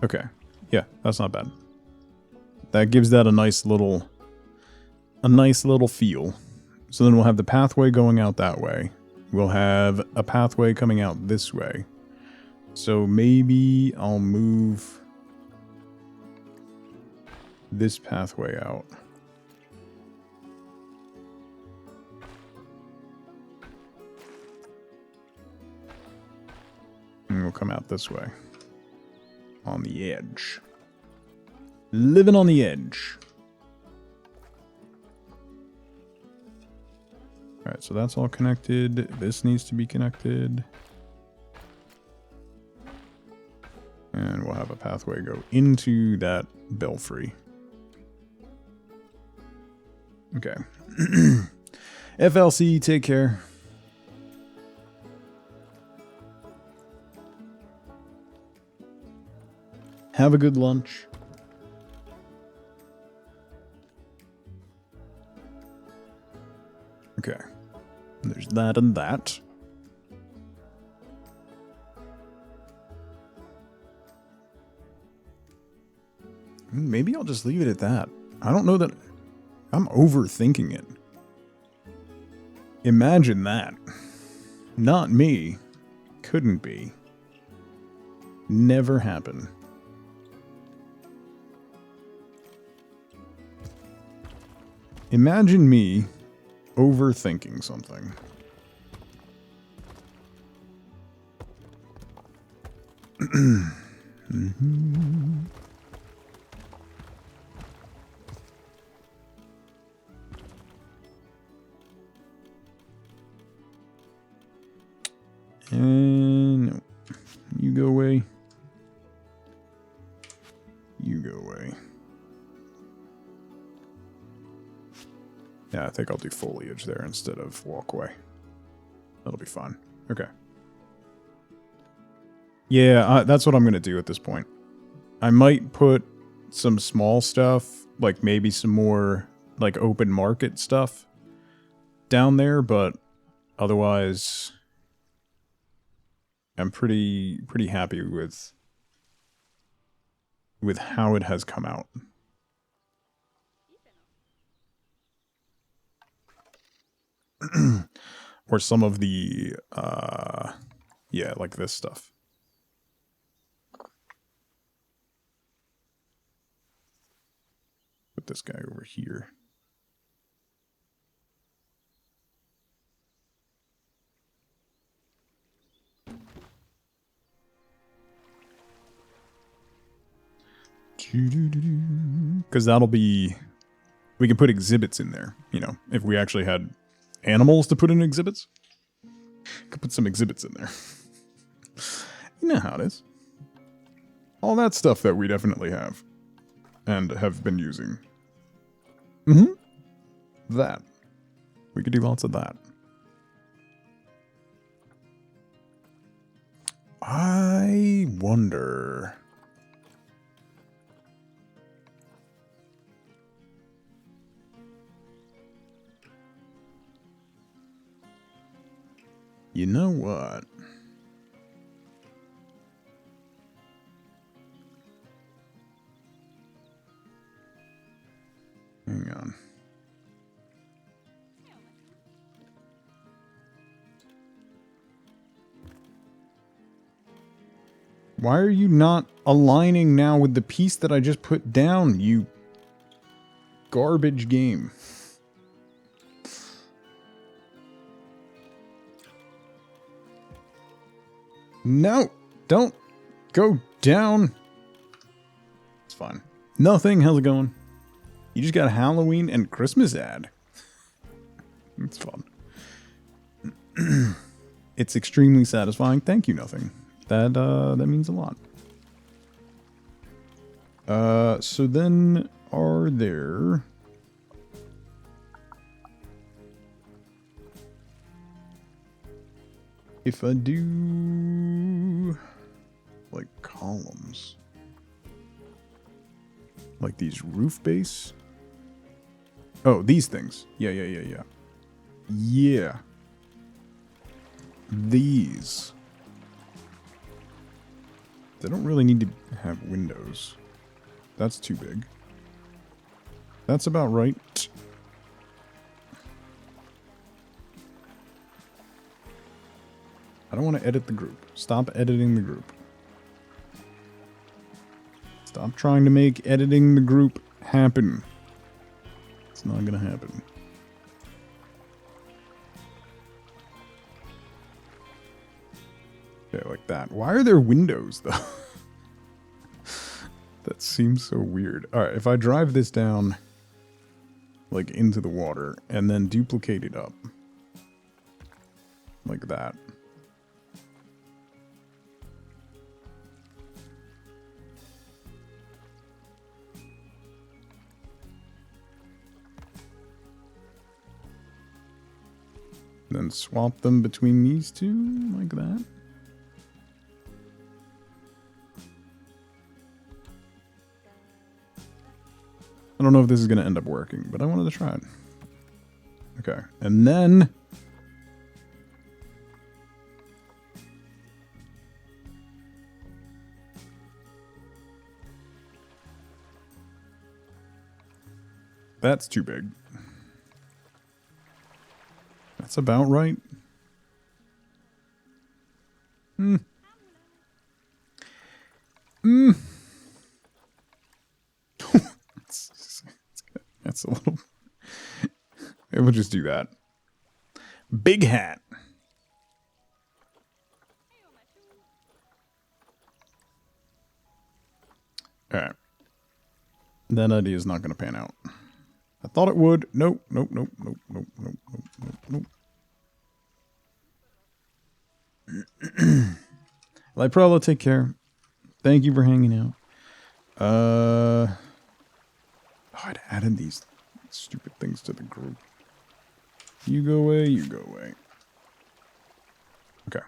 Okay. Yeah, that's not bad. That gives that a nice little feel. So then we'll have the pathway going out that way. We'll have a pathway coming out this way. So maybe I'll move this pathway out. And we'll come out this way. On the edge. Living on the edge. Alright, so that's all connected. This needs to be connected. And we'll have a pathway go into that belfry. Okay. FLC, take care. Have a good lunch. Okay. There's that and that. Maybe I'll just leave it at that. I don't know that... I'm overthinking it. Imagine that. Not me. Couldn't be. Never happen. Imagine me overthinking something. Mm-hmm. And no. You go away. You go away. Yeah, I think I'll do foliage there instead of walkway. That'll be fine. Okay. Yeah, that's what I'm going to do at this point. I might put some small stuff, like maybe some more like open market stuff down there, but otherwise I'm pretty happy with how it has come out. Or some of the yeah, like this stuff. Put this guy over here. Because that'll be... We can put exhibits in there, you know, if we actually had animals to put in exhibits. Could put some exhibits in there. You know how it is. All that stuff that we definitely have. And have been using. Mm-hmm. That. We could do lots of that. I wonder... You know what? Hang on. Why are you not aligning now with the piece that I just put down, you garbage game? No! Don't go down! It's fine. Nothing, how's it going? You just got a Halloween and Christmas ad. It's fun. It's extremely satisfying. Thank you, Nothing. That means a lot. So then are there... If I do... like columns... like these roof base... Oh, these things. Yeah. Yeah. These. They don't really need to have windows. That's too big. That's about right. I don't want to edit the group. Stop editing the group. Stop trying to make editing the group happen. It's not gonna happen. Okay, like that. Why are there windows, though? That seems so weird. Alright, if I drive this down, like, into the water, and then duplicate it up. Like that. Then swap them between these two, like that. I don't know if this is going to end up working, but I wanted to try it. Okay, and then... That's too big. That's about right. That's a little... We'll just do that. Big hat. Alright. That idea is not going to pan out. I thought it would. Nope. Lyprella, take care. Thank you for hanging out. Oh, I'd added these stupid things to the group. You go away, you go away. Okay.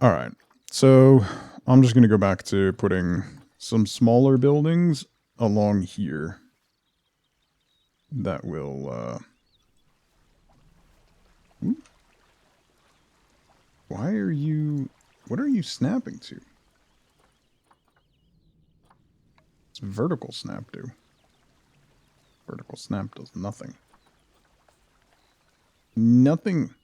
Alright. So, I'm just going to go back to putting some smaller buildings along here. That will, Why are you... What are you snapping to? What's vertical snap do? Vertical snap does nothing. Nothing.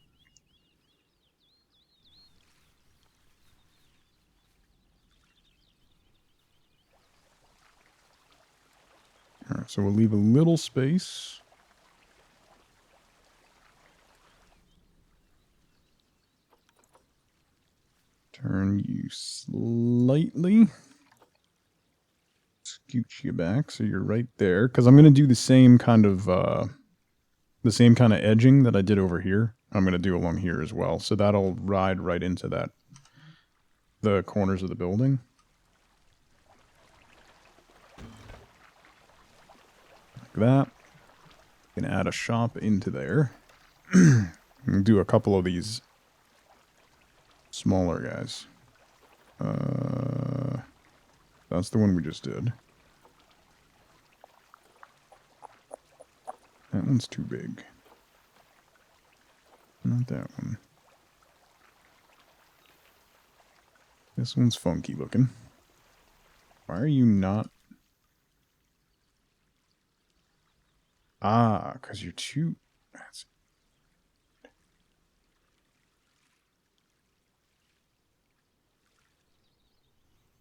Alright, so we'll leave a little space. Turn you slightly. Scooch you back so you're right there. Because I'm going to do the same kind of edging that I did over here. I'm going to do along here as well. So that'll ride right into that. The corners of the building. Like that. Gonna add a shop into there. Do a couple of these smaller guys. That's the one we just did. That one's too big. Not that one. This one's funky looking. Why are you not? Ah, because you're too... That's...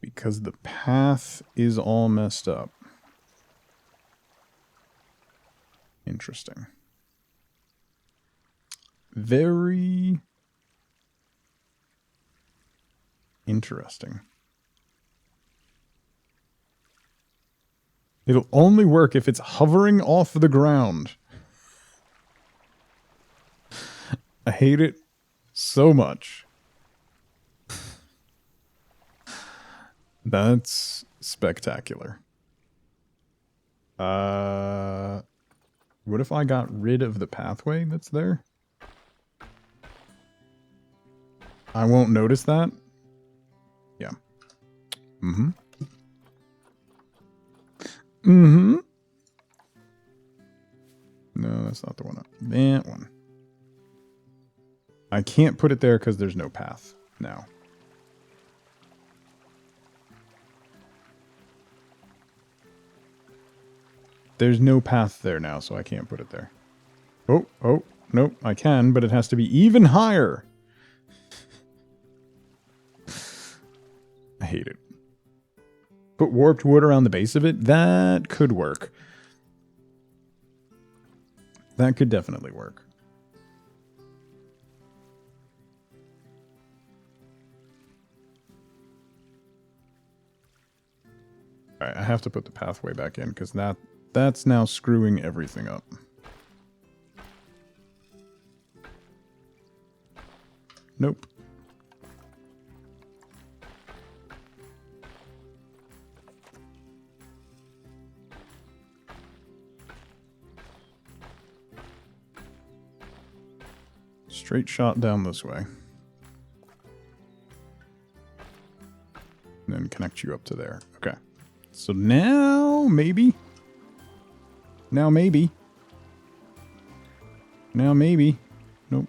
Because the path is all messed up. Interesting. Very Interesting. It'll only work if it's hovering off the ground. I hate it so much. That's spectacular. What if I got rid of the pathway that's there? I won't notice that? Yeah. Mm-hmm. Mm-hmm. No, that's not the one. That one. I can't put it there because there's no path now. There's no path there now, so I can't put it there. Oh, nope, I can, but it has to be even higher. I hate it. Put warped wood around the base of it? That could work. That could definitely work. Alright, I have to put the pathway back in, because that's now screwing everything up. Nope. Straight shot down this way. And then connect you up to there. Okay. So now, maybe. Now, maybe. Now, maybe. Nope.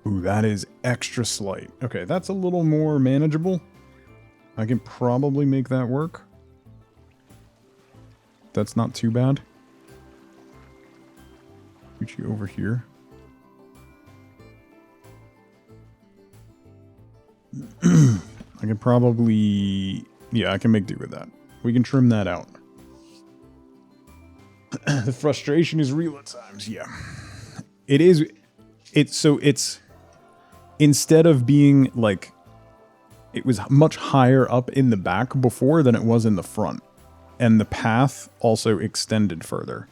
Ooh, that is extra slight. Okay, that's a little more manageable. I can probably make that work. That's not too bad. Put you over here. I can probably... Yeah, I can make do with that. We can trim that out. The frustration is real at times, yeah. It is... It's... Instead of being, like... It was much higher up in the back before than it was in the front. And the path also extended further.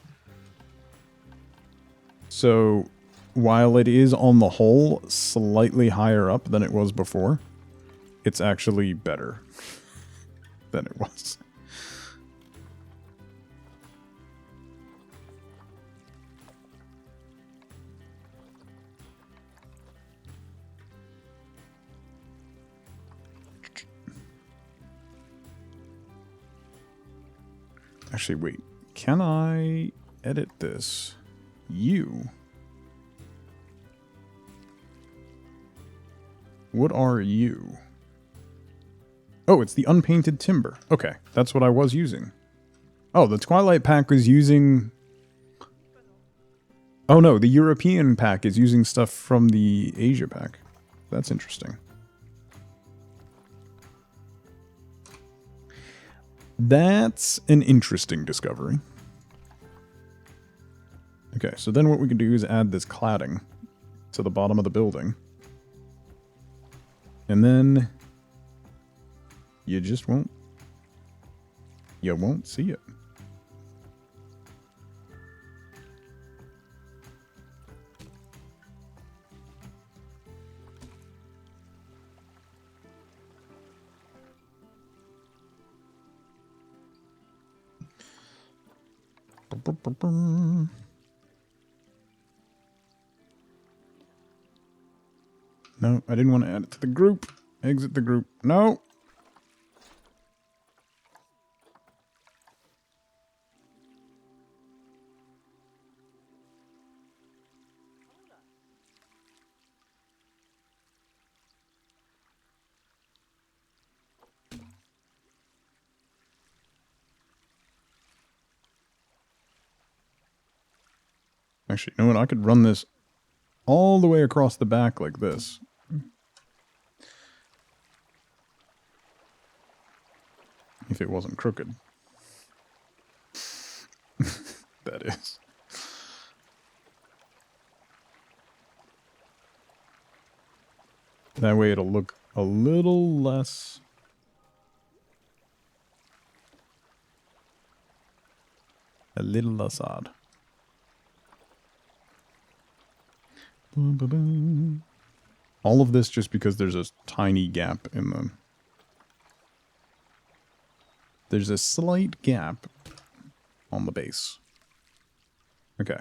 So, while it is on the whole slightly higher up than it was before, it's actually better than it was. Actually, wait. Can I edit this? You. What are you? Oh, it's the unpainted timber. Okay, that's what I was using. Oh, the Twilight pack was using... Oh no, the European pack is using stuff from the Asia pack. That's interesting. That's an interesting discovery. Okay, so then what we can do is add this cladding to the bottom of the building. And then you just won't see it. No, I didn't want to add it to the group. Exit the group. No. Actually, you know what? I could run this all the way across the back like this. If it wasn't crooked. That is. That way it'll look a little less... a little less odd. All of this just because there's a tiny gap in the... There's a slight gap on the base. Okay.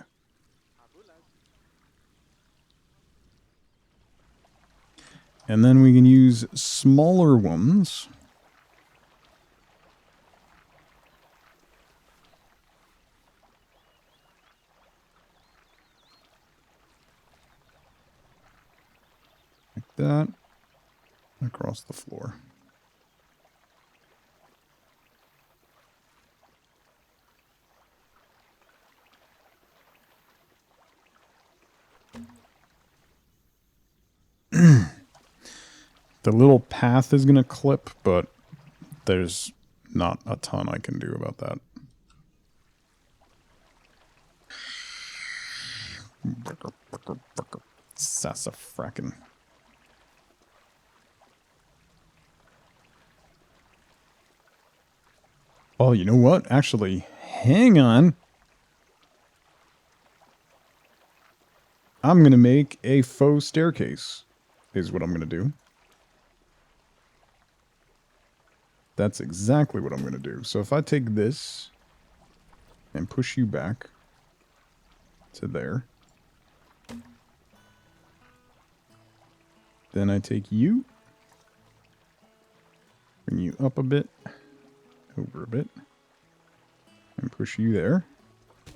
And then we can use smaller ones. Like that. Across the floor. The little path is going to clip, but there's not a ton I can do about that. Sassafrackin'. Oh, you know what? Actually, hang on. I'm going to make a faux staircase, is what I'm going to do. That's exactly what I'm going to do. So if I take this and push you back to there, then I take you, bring you up a bit, over a bit, and push you there.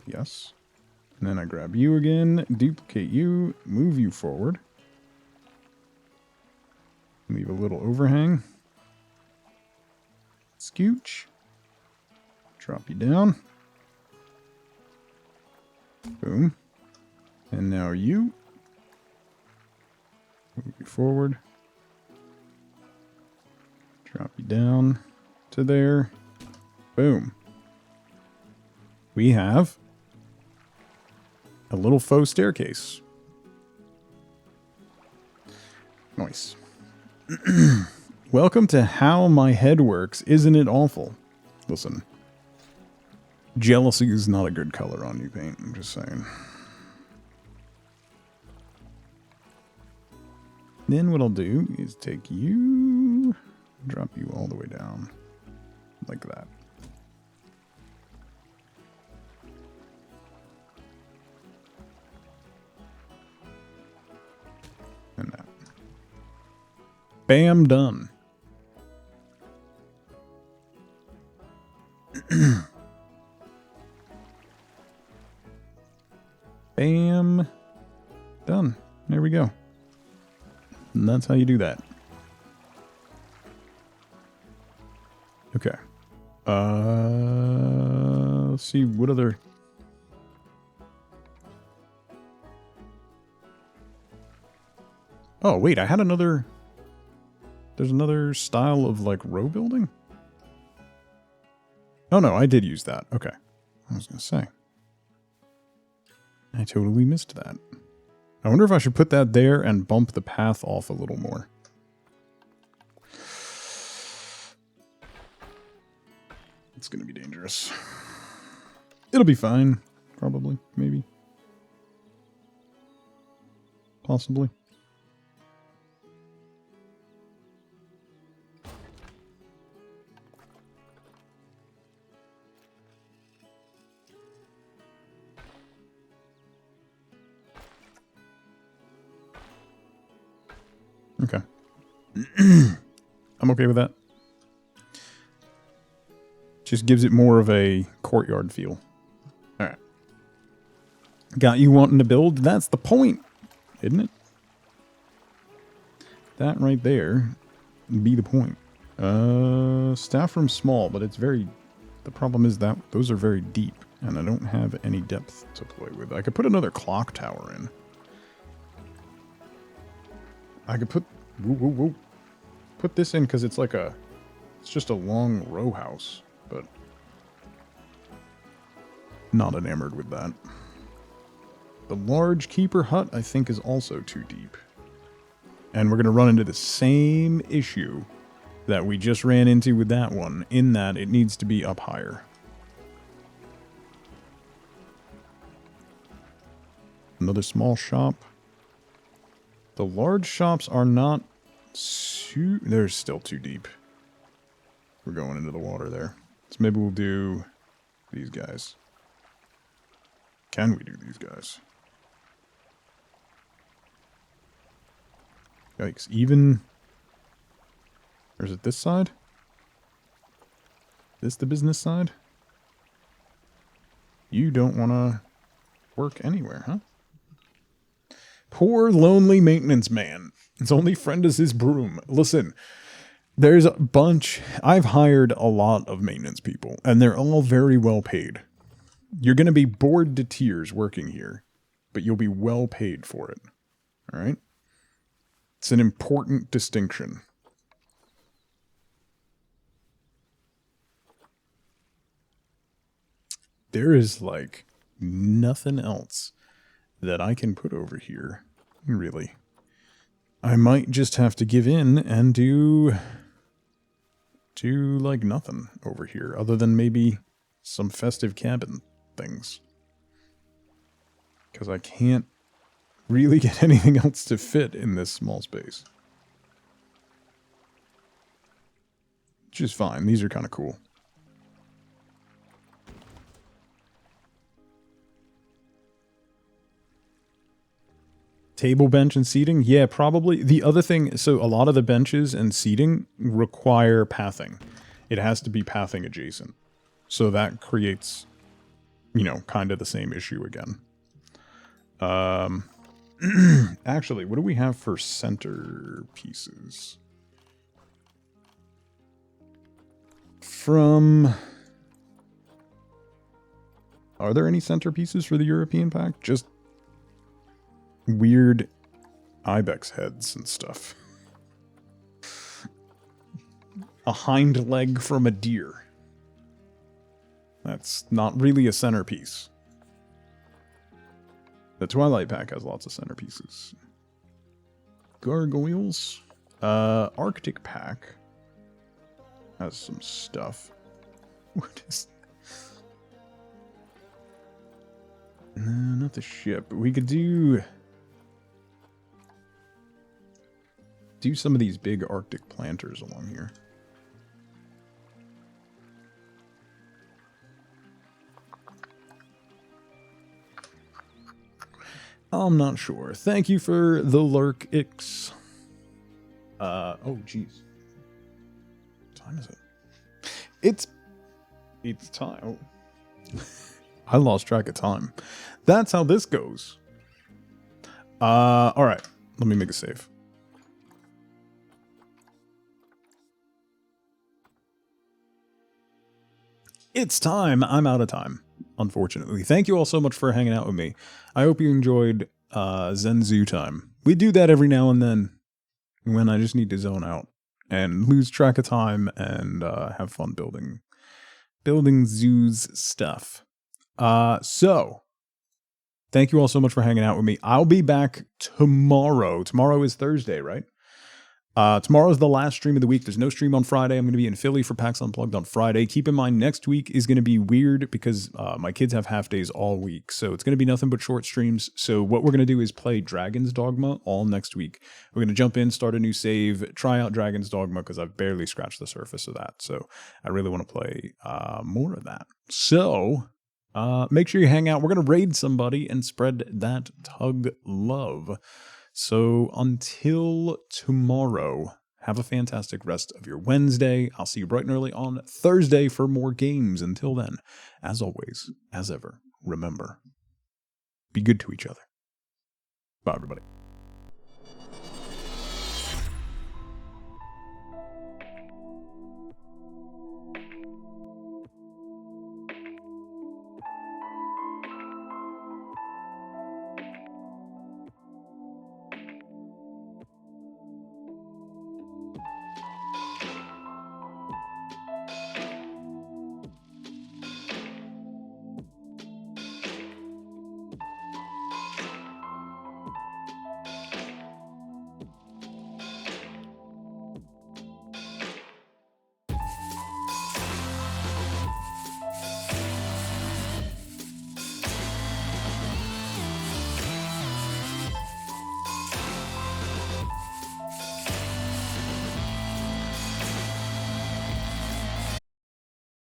Yes. And then I grab you again, duplicate you, move you forward. Leave a little overhang. Scooch. Drop you down. Boom. And now you. Move you forward. Drop you down to there. Boom. We have a little faux staircase. Nice. Welcome to How My Head Works. Isn't it awful? Listen. Jealousy is not a good color on you paint. I'm just saying. Then what I'll do is take you, drop you all the way down. Like that. And that. Bam, done. Bam. Done. There we go. And that's how you do that. Okay. Let's see what other... Oh, wait, I had another... There's another style of, like, row building? Oh, no, I did use that. Okay. I was going to say. I totally missed that. I wonder if I should put that there and bump the path off a little more. It's going to be dangerous. It'll be fine. Probably. Maybe. Possibly. Okay. I'm okay with that. Just gives it more of a courtyard feel. Alright. Got you wanting to build? That's the point, isn't it? That right there be the point. Staff room small, but it's very... The problem is that those are very deep, and I don't have any depth to play with. I could put another clock tower in. I could put... Put this in because it's like a... It's just a long row house, but... Not enamored with that. The large keeper hut, I think, is also too deep. And we're going to run into the same issue that we just ran into with that one, in that it needs to be up higher. Another small shop. The large shops are not they're still too deep. We're going into the water there. So maybe we'll do these guys. Can we do these guys? Yikes. Even... Or is it this side? This the business side? You don't want to work anywhere, huh? Poor lonely maintenance man. His only friend is his broom. Listen, there's a bunch... I've hired a lot of maintenance people, and they're all very well paid. You're going to be bored to tears working here, but you'll be well paid for it. All right? It's an important distinction. There is, like, nothing else that I can put over here, really. I might just have to give in and do like, nothing over here, other than maybe some festive cabin things. Because I can't really get anything else to fit in this small space. Which is fine. These are kind of cool. Table, bench, and seating? Yeah, probably. The other thing, so a lot of the benches and seating require pathing. It has to be pathing adjacent. So that creates, you know, kind of the same issue again. Actually, what do we have for center pieces? Are there any center pieces for the European pack? Just weird ibex heads and stuff. A hind leg from a deer. That's not really a centerpiece. The Twilight pack has lots of centerpieces. Gargoyles. Arctic pack has some stuff. What is... No, not the ship. We could do some of these big Arctic planters along here. I'm not sure. Thank you for the lurk, Ix. Oh, jeez. What time is it? It's time. Oh. I lost track of time. That's how this goes. Alright. Let me make a save. It's time. I'm out of time, unfortunately. Thank you all so much for hanging out with me. I hope you enjoyed Zenzu time. We do that every now and then when I just need to zone out and lose track of time and have fun building zoos stuff. So, thank you all so much for hanging out with me. I'll be back tomorrow. Tomorrow is Thursday, right? Tomorrow is the last stream of the week. There's no stream on Friday. I'm going to be in Philly for PAX Unplugged on Friday. Keep in mind, next week is going to be weird because my kids have half days all week. So it's going to be nothing but short streams. So what we're going to do is play Dragon's Dogma all next week. We're going to jump in, start a new save, try out Dragon's Dogma because I've barely scratched the surface of that. So I really want to play more of that. So make sure you hang out. We're going to raid somebody and spread that Tug love. So until tomorrow, have a fantastic rest of your Wednesday. I'll see you bright and early on Thursday for more games. Until then, as always, as ever, remember, be good to each other. Bye, everybody.